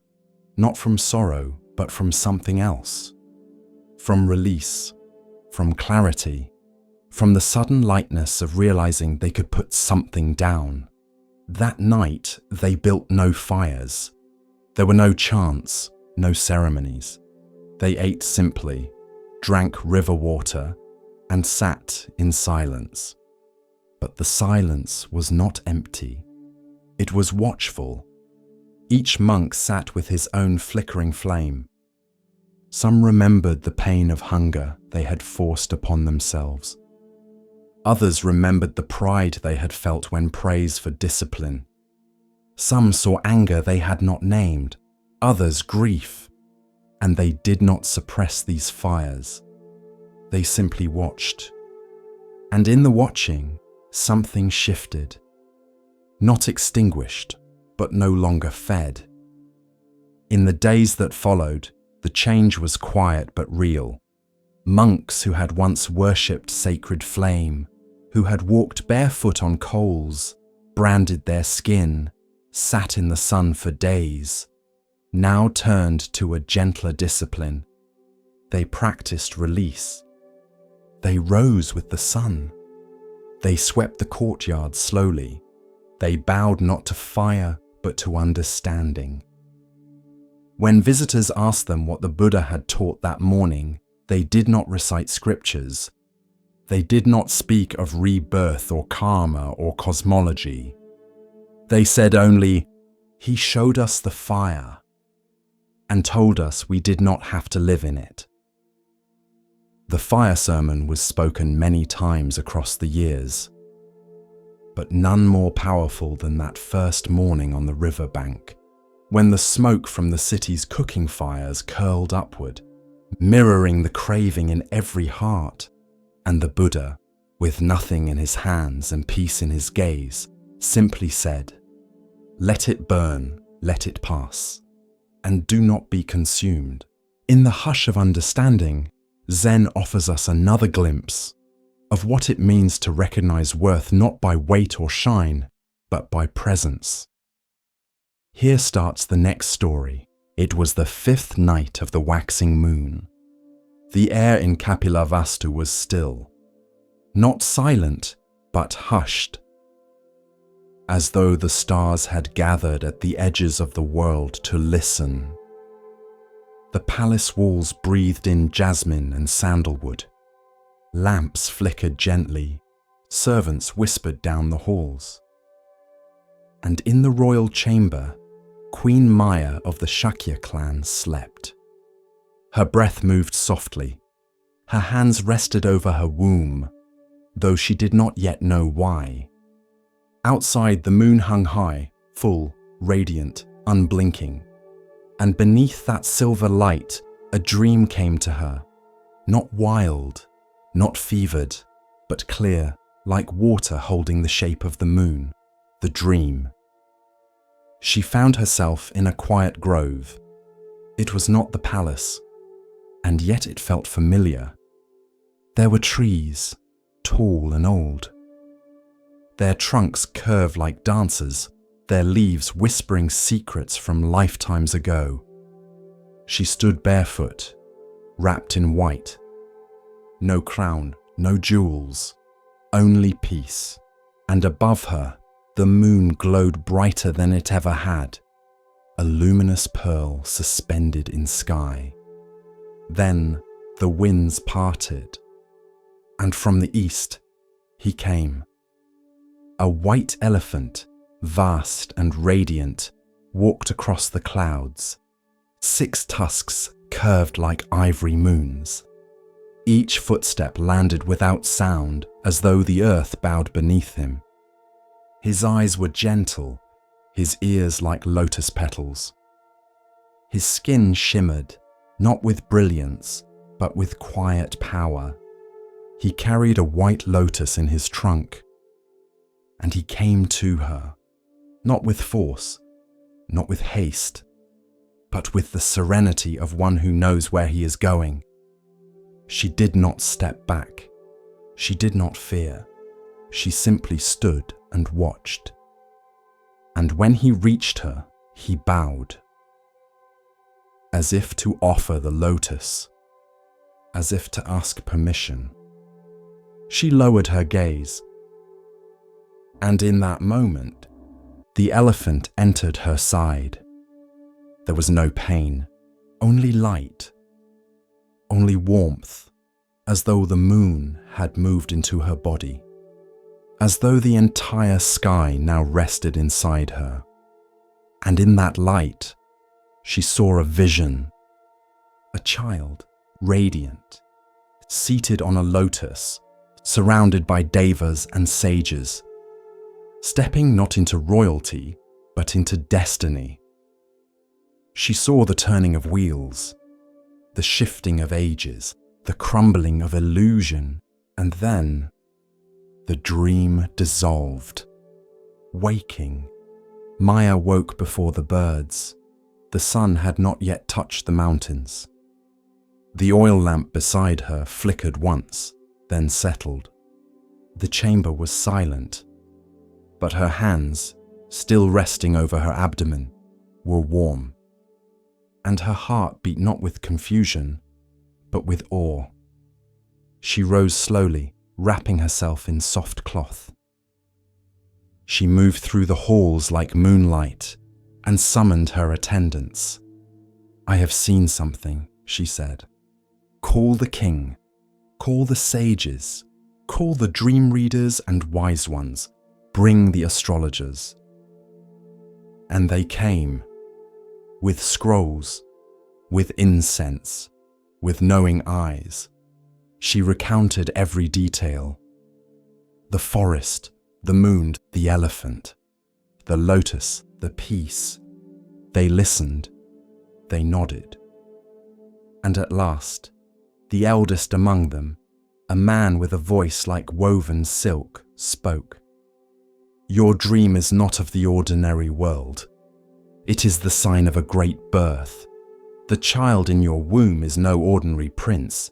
not from sorrow, but from something else. From release, from clarity, from the sudden lightness of realizing they could put something down. That night, they built no fires. There were no chants, no ceremonies. They ate simply, drank river water, and sat in silence. But the silence was not empty. It was watchful. Each monk sat with his own flickering flame. Some remembered the pain of hunger they had forced upon themselves. Others remembered the pride they had felt when praised for discipline. Some saw anger they had not named, others grief, and they did not suppress these fires. They simply watched. And in the watching, something shifted. Not extinguished, but no longer fed. In the days that followed, the change was quiet but real. Monks who had once worshipped sacred flame, who had walked barefoot on coals, branded their skin, sat in the sun for days, now turned to a gentler discipline. They practiced release. They rose with the sun. They swept the courtyard slowly. They bowed not to fire, but to understanding. When visitors asked them what the Buddha had taught that morning, they did not recite scriptures. They did not speak of rebirth or karma or cosmology. They said only, "He showed us the fire." and told us we did not have to live in it. The fire sermon was spoken many times across the years, but none more powerful than that first morning on the river bank, when the smoke from the city's cooking fires curled upward, mirroring the craving in every heart, and the Buddha, with nothing in his hands and peace in his gaze, simply said, "Let it burn, let it pass, and do not be consumed." In the hush of understanding, Zen offers us another glimpse of what it means to recognize worth not by weight or shine, but by presence. Here starts the next story. It was the 5th night of the waxing moon. The air in Kapilavastu was still, not silent, but hushed, as though the stars had gathered at the edges of the world to listen. The palace walls breathed in jasmine and sandalwood. Lamps flickered gently. Servants whispered down the halls. And in the royal chamber, Queen Maya of the Shakya clan slept. Her breath moved softly. Her hands rested over her womb, though she did not yet know why. Outside, the moon hung high, full, radiant, unblinking. And beneath that silver light, a dream came to her, not wild, not fevered, but clear, like water holding the shape of the moon, the dream. She found herself in a quiet grove. It was not the palace, and yet it felt familiar. There were trees, tall and old. Their trunks curved like dancers, their leaves whispering secrets from lifetimes ago. She stood barefoot, wrapped in white. No crown, no jewels, only peace. And above her, the moon glowed brighter than it ever had, a luminous pearl suspended in sky. Then the winds parted, and from the east he came. A white elephant, vast and radiant, walked across the clouds, 6 tusks curved like ivory moons. Each footstep landed without sound, as though the earth bowed beneath him. His eyes were gentle, his ears like lotus petals. His skin shimmered, not with brilliance, but with quiet power. He carried a white lotus in his trunk, and he came to her, not with force, not with haste, but with the serenity of one who knows where he is going. She did not step back. She did not fear. She simply stood and watched. And when he reached her, he bowed, as if to offer the lotus, as if to ask permission. She lowered her gaze, and in that moment, the elephant entered her side. There was no pain, only light, only warmth, as though the moon had moved into her body, as though the entire sky now rested inside her. And in that light, she saw a vision, a child, radiant, seated on a lotus, surrounded by devas and sages, stepping not into royalty, but into destiny. She saw the turning of wheels, the shifting of ages, the crumbling of illusion, and then the dream dissolved. Waking, Maya woke before the birds. The sun had not yet touched the mountains. The oil lamp beside her flickered once, then settled. The chamber was silent, but her hands, still resting over her abdomen, were warm. And her heart beat not with confusion, but with awe. She rose slowly, wrapping herself in soft cloth. She moved through the halls like moonlight and summoned her attendants. "I have seen something," she said. "Call the king, call the sages, call the dream readers and wise ones, bring the astrologers." And they came, with scrolls, with incense, with knowing eyes. She recounted every detail. The forest, the moon, the elephant, the lotus, the peace. They listened, they nodded. And at last, the eldest among them, a man with a voice like woven silk, spoke. Your dream is not of the ordinary world. It is the sign of a great birth. The child in your womb is no ordinary prince.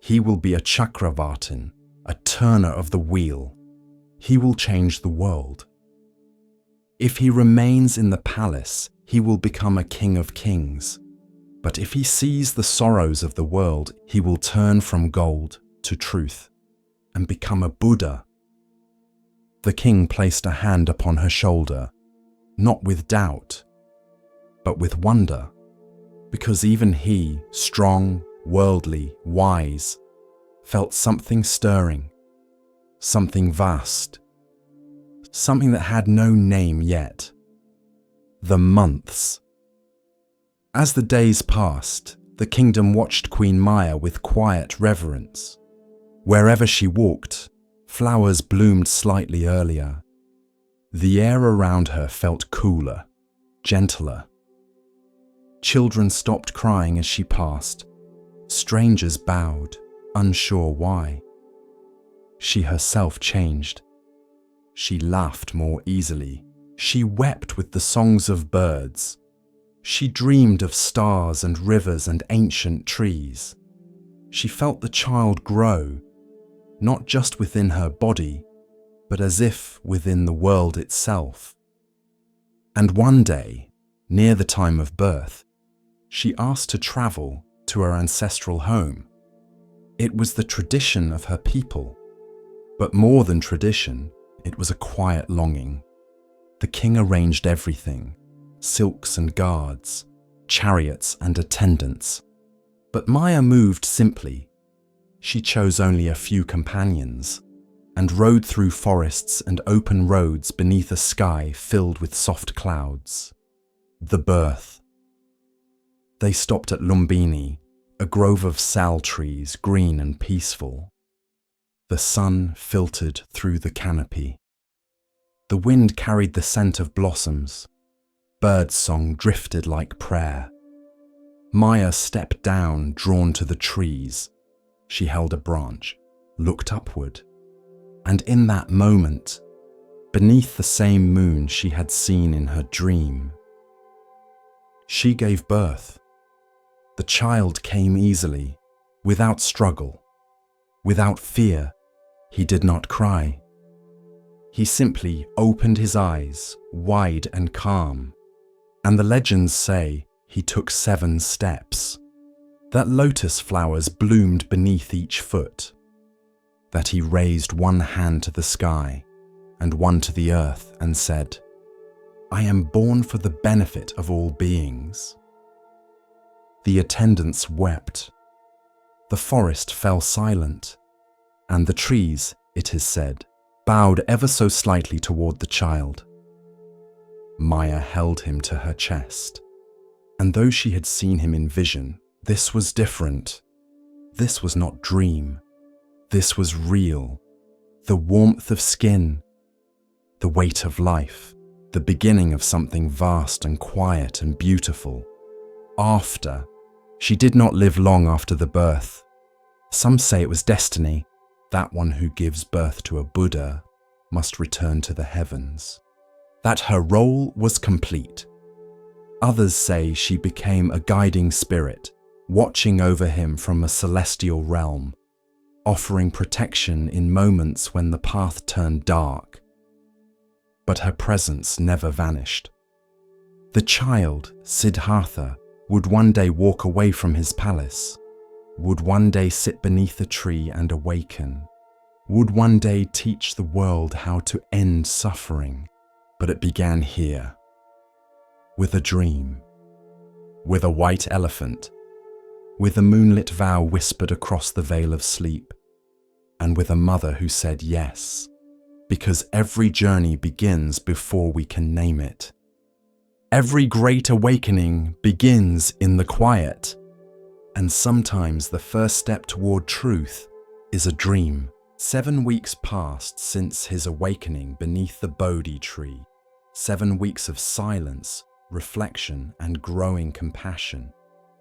He will be a Chakravartin, a turner of the wheel. He will change the world. If he remains in the palace, he will become a king of kings. But if he sees the sorrows of the world, he will turn from gold to truth and become a Buddha. The king placed a hand upon her shoulder, not with doubt, but with wonder, because even he, strong, worldly, wise, felt something stirring, something vast, something that had no name yet. The months. As the days passed, the kingdom watched Queen Maya with quiet reverence. Wherever she walked, flowers bloomed slightly earlier. The air around her felt cooler, gentler. Children stopped crying as she passed. Strangers bowed, unsure why. She herself changed. She laughed more easily. She wept with the songs of birds. She dreamed of stars and rivers and ancient trees. She felt the child grow, not just within her body, but as if within the world itself. And one day, near the time of birth, she asked to travel to her ancestral home. It was the tradition of her people, but more than tradition, it was a quiet longing. The king arranged everything, silks and guards, chariots and attendants. But Maya moved simply. She chose only a few companions and rode through forests and open roads beneath a sky filled with soft clouds. The birth. They stopped at Lumbini, a grove of sal trees, green and peaceful. The sun filtered through the canopy. The wind carried the scent of blossoms. Birdsong drifted like prayer. Maya stepped down, drawn to the trees. She held a branch, looked upward, and in that moment, beneath the same moon she had seen in her dream, she gave birth. The child came easily, without struggle, without fear. He did not cry. He simply opened his eyes, wide and calm. And the legends say he took 7 steps, that lotus flowers bloomed beneath each foot, that he raised one hand to the sky and one to the earth and said, I am born for the benefit of all beings. The attendants wept. The forest fell silent, and the trees, it is said, bowed ever so slightly toward the child. Maya held him to her chest, and though she had seen him in vision, this was different. This was not dream. This was real. The warmth of skin, the weight of life, the beginning of something vast and quiet and beautiful. She did not live long after the birth. Some say it was destiny. That one who gives birth to a Buddha must return to the heavens. That her role was complete. Others say she became a guiding spirit, watching over him from a celestial realm, offering protection in moments when the path turned dark. But her presence never vanished. The child, Siddhartha, would one day walk away from his palace, would one day sit beneath a tree and awaken, would one day teach the world how to end suffering. But it began here, with a dream, with a white elephant, with a moonlit vow whispered across the veil of sleep, and with a mother who said yes, because every journey begins before we can name it. Every great awakening begins in the quiet, and sometimes the first step toward truth is a dream. 7 weeks passed since his awakening beneath the Bodhi tree. 7 weeks of silence, reflection, and growing compassion.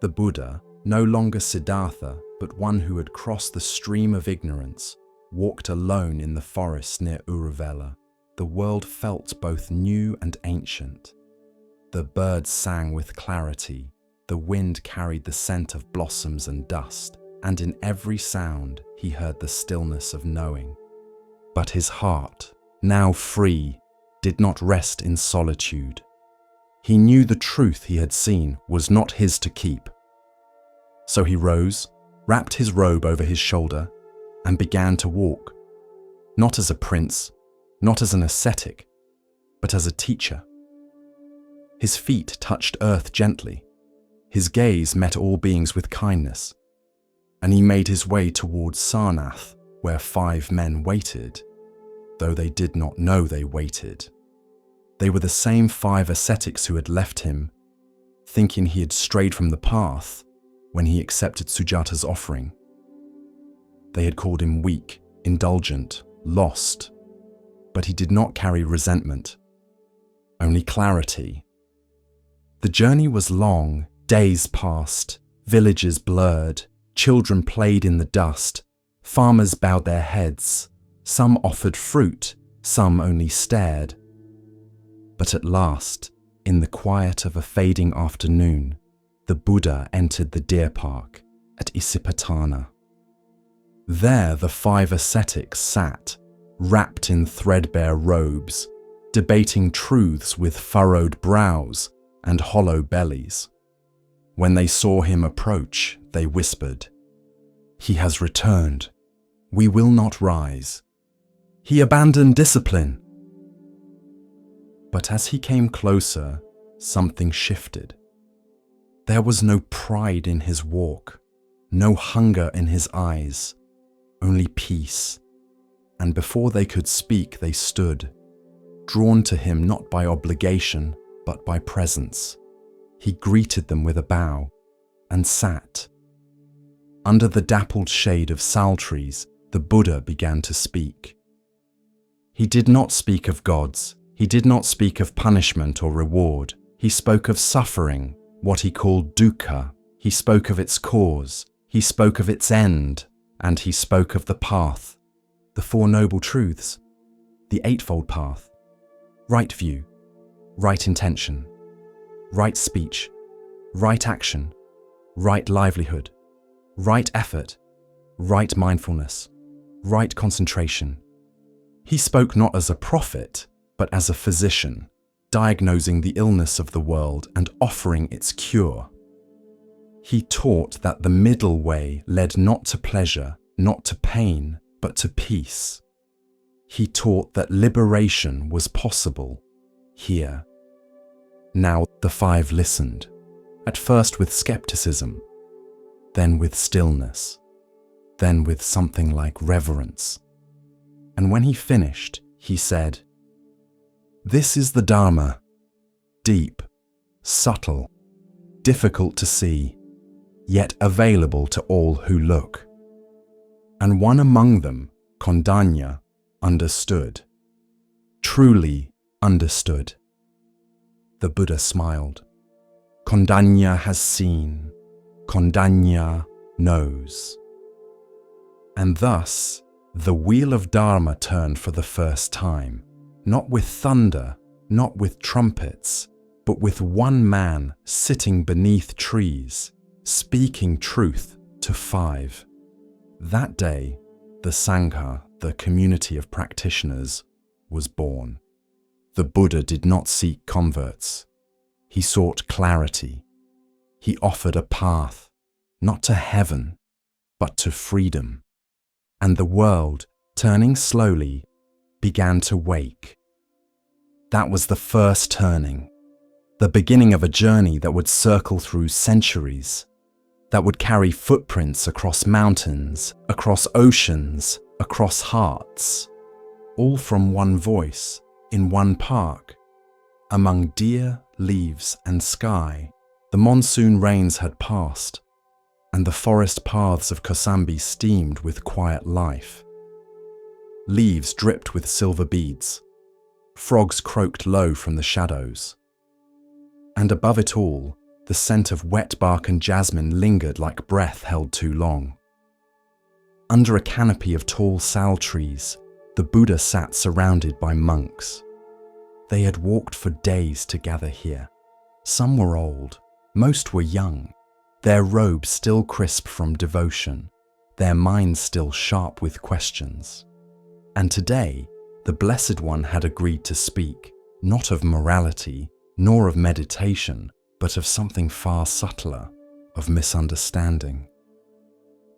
The Buddha, no longer Siddhartha, but one who had crossed the stream of ignorance, walked alone in the forest near Uruvela. The world felt both new and ancient. The birds sang with clarity, the wind carried the scent of blossoms and dust, and in every sound he heard the stillness of knowing. But his heart, now free, did not rest in solitude. He knew the truth he had seen was not his to keep. So he rose, wrapped his robe over his shoulder, and began to walk, not as a prince, not as an ascetic, but as a teacher. His feet touched earth gently, his gaze met all beings with kindness, and he made his way towards Sarnath, where 5 men waited, though they did not know they waited. They were the same 5 ascetics who had left him, thinking he had strayed from the path when he accepted Sujata's offering. They had called him weak, indulgent, lost, but he did not carry resentment, only clarity. The journey was long, days passed, villages blurred, children played in the dust, farmers bowed their heads, some offered fruit, some only stared. But at last, in the quiet of a fading afternoon, the Buddha entered the deer park at Isipatana. There the 5 ascetics sat, wrapped in threadbare robes, debating truths with furrowed brows and hollow bellies. When they saw him approach, they whispered, "He has returned. We will not rise. He abandoned discipline." But as he came closer, something shifted. There was no pride in his walk, no hunger in his eyes, only peace. And before they could speak, they stood, drawn to him not by obligation, but by presence. He greeted them with a bow and sat. Under the dappled shade of sal trees, the Buddha began to speak. He did not speak of gods. He did not speak of punishment or reward. He spoke of suffering, what he called dukkha. He spoke of its cause. He spoke of its end. And he spoke of the path, the 4 noble truths, the 8-fold path: right view, right intention, right speech, right action, right livelihood, right effort, right mindfulness, right concentration. He spoke not as a prophet, but as a physician, diagnosing the illness of the world and offering its cure. He taught that the middle way led not to pleasure, not to pain, but to peace. He taught that liberation was possible here. Now the 5 listened, at first with skepticism, then with stillness, then with something like reverence. And when he finished, he said, "This is the Dharma, deep, subtle, difficult to see, yet available to all who look." And one among them, Kondanya, understood, truly understood. The Buddha smiled. Kondanya has seen, Kondanya knows. And thus, the wheel of Dharma turned for the first time, not with thunder, not with trumpets, but with one man sitting beneath trees, speaking truth to 5. That day, the Sangha, the community of practitioners, was born. The Buddha did not seek converts. He sought clarity. He offered a path, not to heaven, but to freedom. And the world, turning slowly, began to wake. That was the first turning, the beginning of a journey that would circle through centuries, that would carry footprints across mountains, across oceans, across hearts, all from one voice, in one park, among deer, leaves, and sky, the monsoon rains had passed, and the forest paths of Kosambi steamed with quiet life. Leaves dripped with silver beads. Frogs croaked low from the shadows. And above it all, the scent of wet bark and jasmine lingered like breath held too long. Under a canopy of tall sal trees, the Buddha sat surrounded by monks. They had walked for days to gather here. Some were old, most were young, their robes still crisp from devotion, their minds still sharp with questions. And today, the Blessed One had agreed to speak, not of morality, nor of meditation, but of something far subtler, of misunderstanding.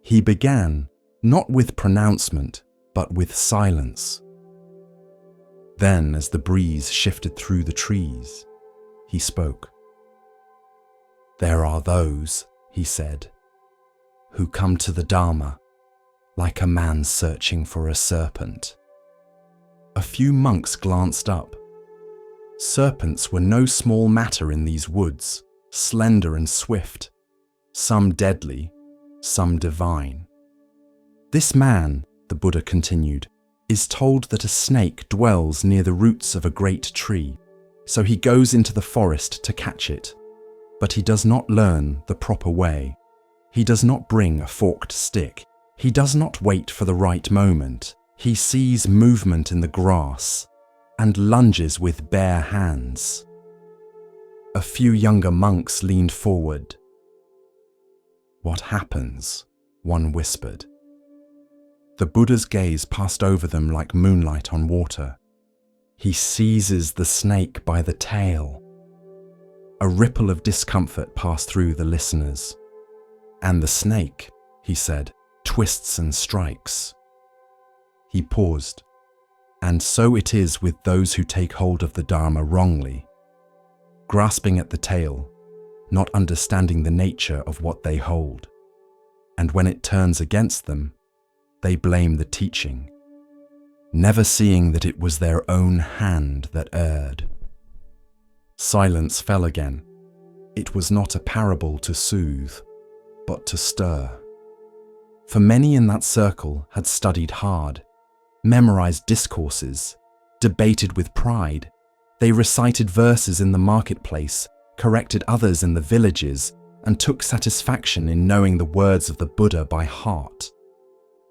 He began, not with pronouncement, but with silence. Then, as the breeze shifted through the trees, he spoke. "There are those," he said, "who come to the Dharma like a man searching for a serpent." A few monks glanced up. Serpents were no small matter in these woods, slender and swift, some deadly, some divine. "This man," the Buddha continued, "is told that a snake dwells near the roots of a great tree, so he goes into the forest to catch it. But he does not learn the proper way. He does not bring a forked stick. He does not wait for the right moment. He sees movement in the grass and lunges with bare hands." A few younger monks leaned forward. "What happens?" one whispered. The Buddha's gaze passed over them like moonlight on water. "He seizes the snake by the tail." A ripple of discomfort passed through the listeners. "And the snake," he said, "twists and strikes." He paused. "And so it is with those who take hold of the Dharma wrongly, grasping at the tail, not understanding the nature of what they hold. And when it turns against them, they blame the teaching, never seeing that it was their own hand that erred." Silence fell again. It was not a parable to soothe, but to stir. For many in that circle had studied hard, memorized discourses, debated with pride. They recited verses in the marketplace, corrected others in the villages, and took satisfaction in knowing the words of the Buddha by heart.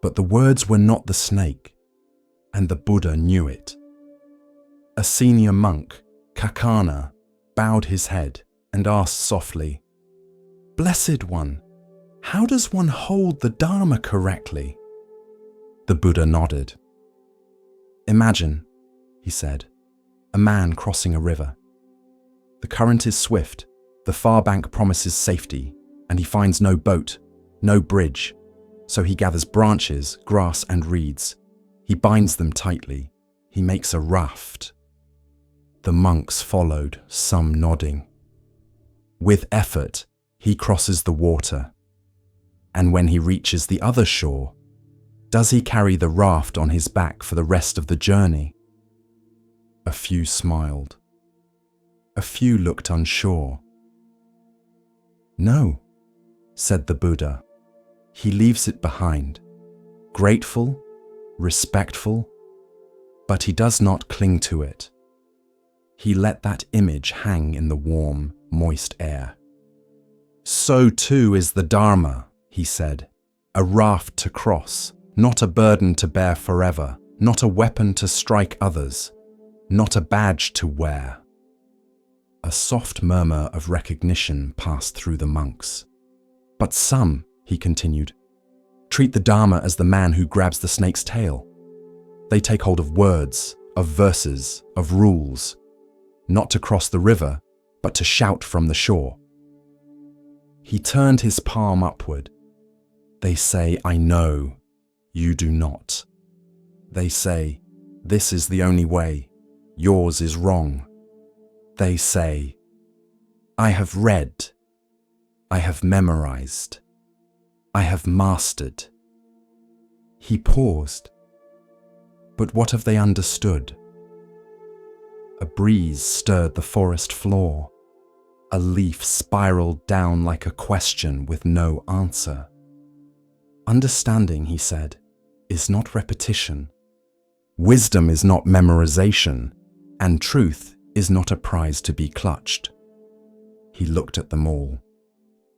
But the words were not the snake, and the Buddha knew it. A senior monk, Kakana, bowed his head and asked softly, "Blessed One, how does one hold the Dharma correctly?" The Buddha nodded. "Imagine," he said, "a man crossing a river. The current is swift, the far bank promises safety, and he finds no boat, no bridge. So he gathers branches, grass, and reeds. He binds them tightly. He makes a raft." The monks followed, some nodding. With effort, he crosses the water. And when he reaches the other shore, does he carry the raft on his back for the rest of the journey? A few smiled. A few looked unsure. "No," said the Buddha. "He leaves it behind, grateful, respectful, but he does not cling to it. He let that image hang in the warm, moist air." "So too is the Dharma," he said, "a raft to cross, not a burden to bear forever, not a weapon to strike others, not a badge to wear." A soft murmur of recognition passed through the monks. "But some," he continued, "treat the Dharma as the man who grabs the snake's tail. They take hold of words, of verses, of rules, not to cross the river, but to shout from the shore." He turned his palm upward. "They say, 'I know,' you do not. They say, 'This is the only way, yours is wrong.' They say, 'I have read, I have memorized, I have mastered.'" He paused. "But what have they understood?" A breeze stirred the forest floor. A leaf spiraled down like a question with no answer. Understanding, he said, is not repetition. Wisdom is not memorization, and truth is not a prize to be clutched. He looked at them all.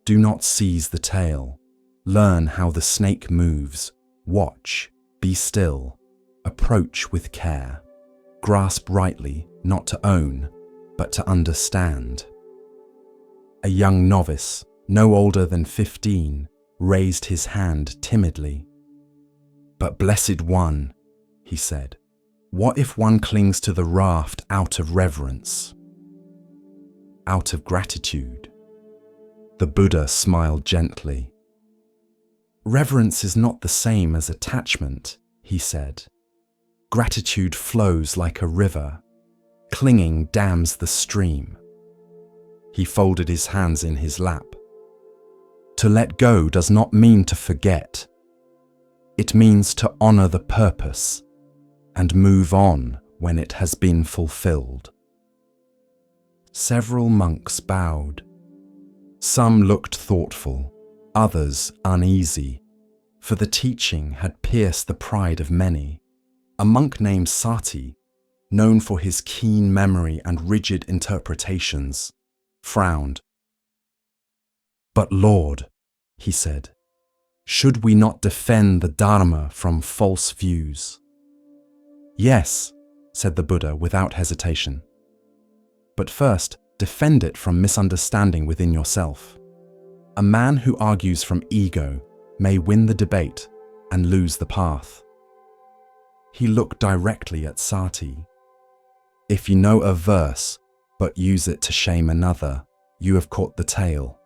Do not seize the tail. Learn how the snake moves. Watch, be still, approach with care. Grasp rightly, not to own, but to understand. A young novice, no older than 15, raised his hand timidly. But blessed one, he said, what if one clings to the raft out of reverence? Out of gratitude? The Buddha smiled gently. Reverence is not the same as attachment, he said. Gratitude flows like a river. Clinging dams the stream. He folded his hands in his lap. To let go does not mean to forget. It means to honor the purpose and move on when it has been fulfilled. Several monks bowed. Some looked thoughtful, others uneasy, for the teaching had pierced the pride of many. A monk named Sati, known for his keen memory and rigid interpretations, frowned. But Lord, he said, should we not defend the Dharma from false views? Yes, said the Buddha without hesitation. But first, defend it from misunderstanding within yourself. A man who argues from ego may win the debate and lose the path. He looked directly at Sati. If you know a verse, but use it to shame another, you have caught the tail.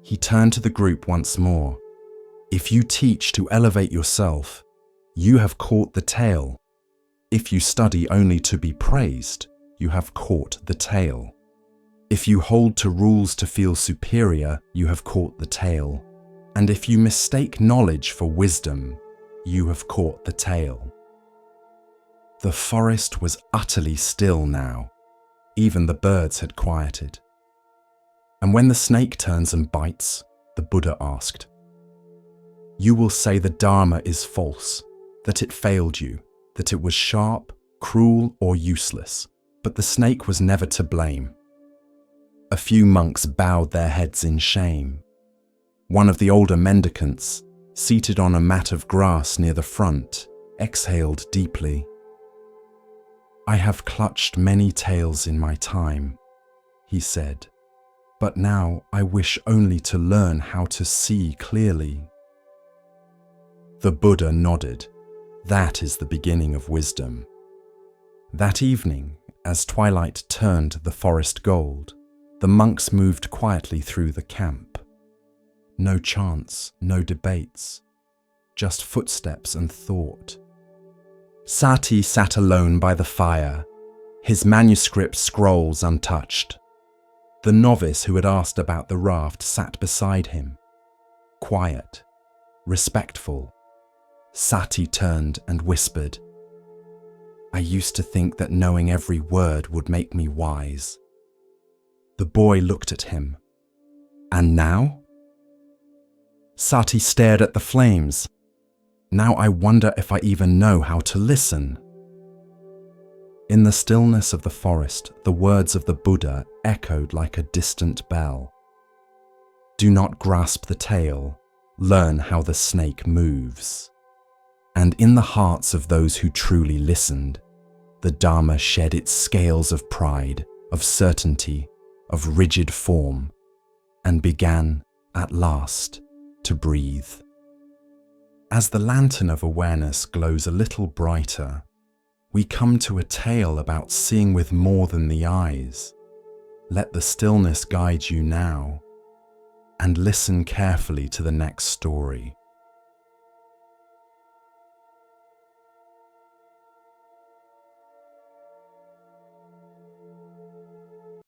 He turned to the group once more. If you teach to elevate yourself, you have caught the tail. If you study only to be praised, you have caught the tail. If you hold to rules to feel superior, you have caught the tail. And if you mistake knowledge for wisdom, you have caught the tail. The forest was utterly still now. Even the birds had quieted. And when the snake turns and bites, the Buddha asked, you will say the Dharma is false, that it failed you, that it was sharp, cruel, or useless, but the snake was never to blame. A few monks bowed their heads in shame. One of the older mendicants, seated on a mat of grass near the front, exhaled deeply. I have clutched many tails in my time, he said, but now I wish only to learn how to see clearly. The Buddha nodded. That is the beginning of wisdom. That evening, as twilight turned the forest gold, the monks moved quietly through the camp. No chants, no debates, just footsteps and thought. Sati sat alone by the fire, his manuscript scrolls untouched. The novice who had asked about the raft sat beside him, quiet, respectful. Sati turned and whispered, I used to think that knowing every word would make me wise. The boy looked at him. And now? Sati stared at the flames. Now I wonder if I even know how to listen. In the stillness of the forest, the words of the Buddha echoed like a distant bell. Do not grasp the tail, learn how the snake moves. And in the hearts of those who truly listened, the Dharma shed its scales of pride, of certainty, of rigid form, and began, at last, to breathe. As the lantern of awareness glows a little brighter, we come to a tale about seeing with more than the eyes. Let the stillness guide you now, and listen carefully to the next story.